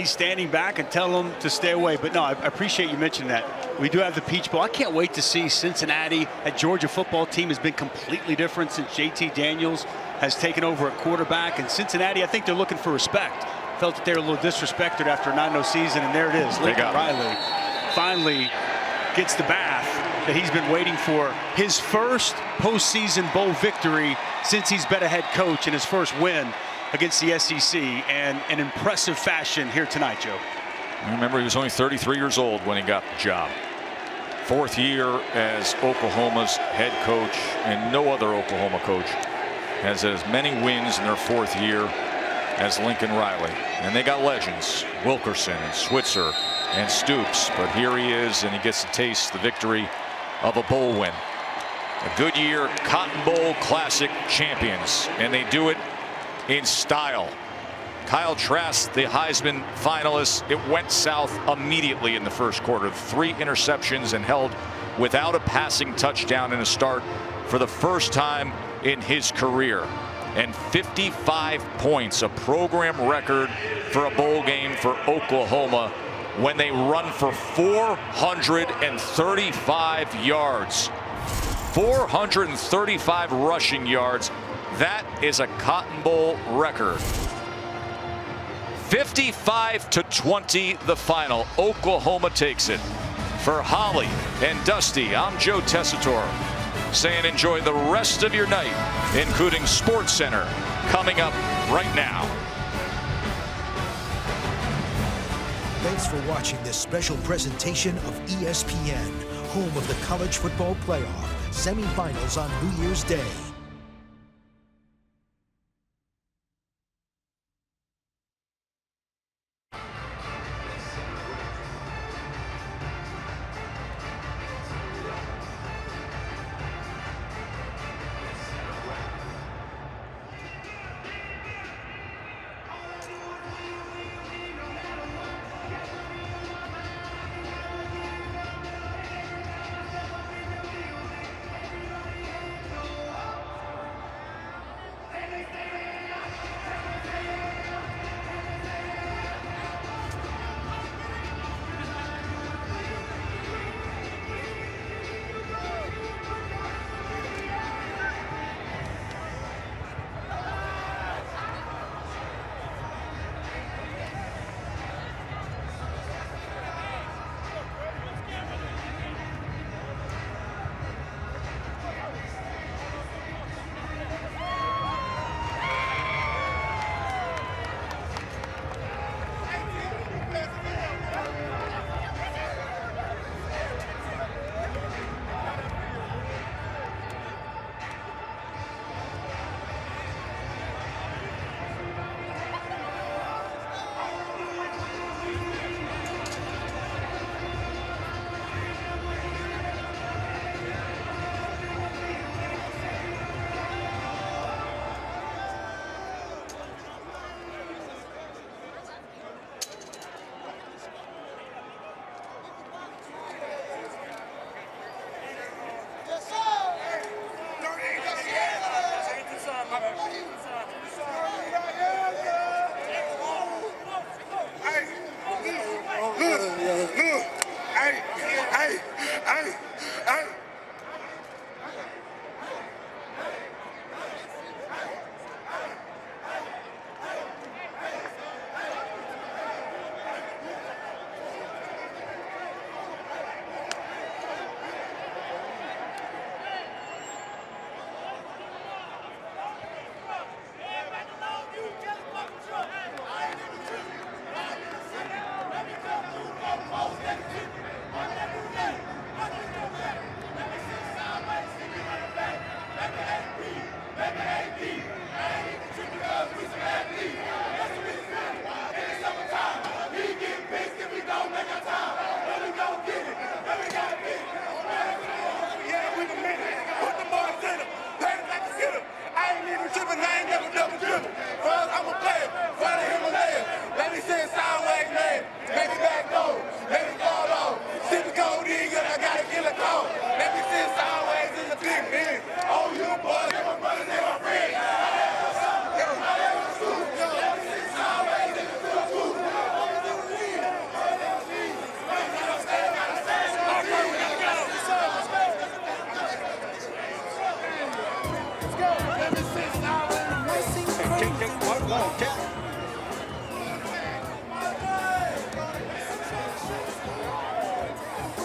standing back and telling them to stay away. But no, I appreciate you mentioning that. We do have the Peach Bowl. I can't wait to see Cincinnati. That Georgia football team has been completely different since JT Daniels has taken over at quarterback. And Cincinnati, I think they're looking for respect. Felt that they were a little disrespected after a 9-0 season, and there it is. Lincoln Riley finally gets the bath that he's been waiting for. His first postseason bowl victory since he's been a head coach, and his first win against the SEC, and an impressive fashion here tonight, Joe.
Remember, he was only 33 years old when he got the job. 4th year as Oklahoma's head coach, and no other Oklahoma coach has as many wins in their 4th year as Lincoln Riley. And they got legends, Wilkerson and Switzer and Stoops, but here he is, and he gets to taste the victory of a bowl win. The Goodyear Cotton Bowl Classic champions, and they do it in style. Kyle Trask, the Heisman finalist, it went south immediately in the first quarter. 3 interceptions and held without a passing touchdown in a start for the first time in his career. And 55 points, a program record for a bowl game for Oklahoma when they run for 435 yards. 435 rushing yards. That is a Cotton Bowl record. 55-20 the final. Oklahoma takes it. For Holly and Dusty, I'm Joe Tessitore, saying enjoy the rest of your night, including SportsCenter coming up right now.
Thanks for watching this special presentation of ESPN, home of the college football playoff semifinals on New Year's Day.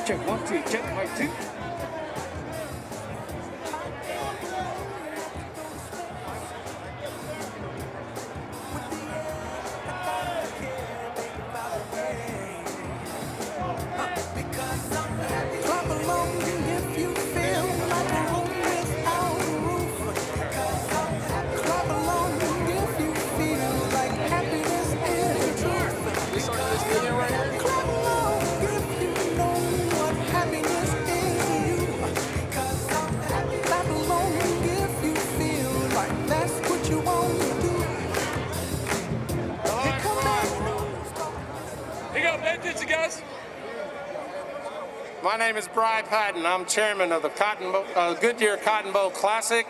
Check 1, 2, check mic 2.
you guys?
My name is Bry Patton. I'm chairman of the Goodyear Cotton Bowl Classic.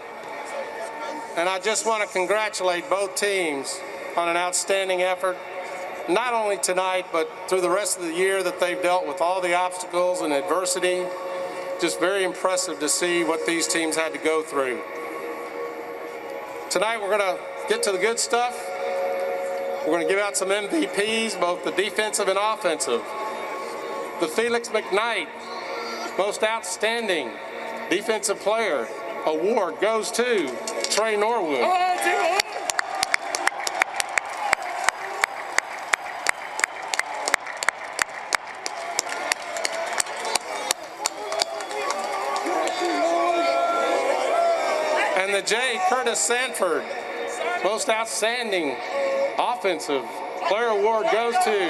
And I just want to congratulate both teams on an outstanding effort, not only tonight, but through the rest of the year that they've dealt with all the obstacles and adversity. Just very impressive to see what these teams had to go through. Tonight we're going to get to the good stuff. We're going to give out some MVPs, both the defensive and offensive. The Felix McKnight Most Outstanding Defensive Player award goes to Trey Norwood. And the J. Curtis Sanford Most Outstanding Offensive Player award goes to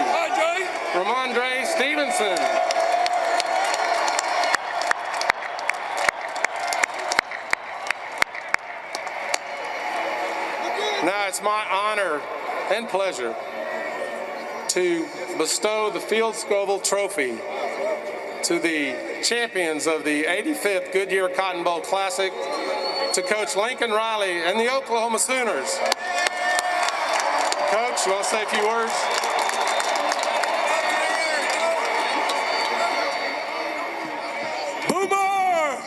Ramondre Stevenson. Now it's my honor and pleasure to bestow the Field Scoville Trophy to the champions of the 85th Goodyear Cotton Bowl Classic, to Coach Lincoln Riley and the Oklahoma Sooners. Coach, you want to say a few words?
Boomer!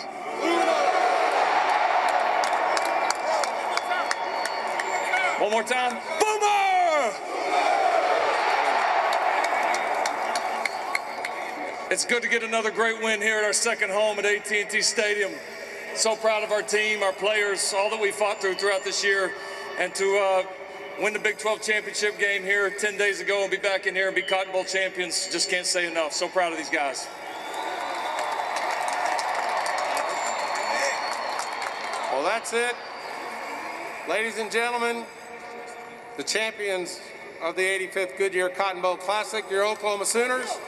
One more time. Boomer! It's good to get another great win here at our second home at AT&T Stadium. So proud of our team, our players, all that we fought throughout this year, and to win the Big 12 championship game here 10 days ago and be back in here and be Cotton Bowl champions. Just can't say enough. So proud of these guys.
Well, that's it. Ladies and gentlemen, the champions of the 85th Goodyear Cotton Bowl Classic, your Oklahoma Sooners.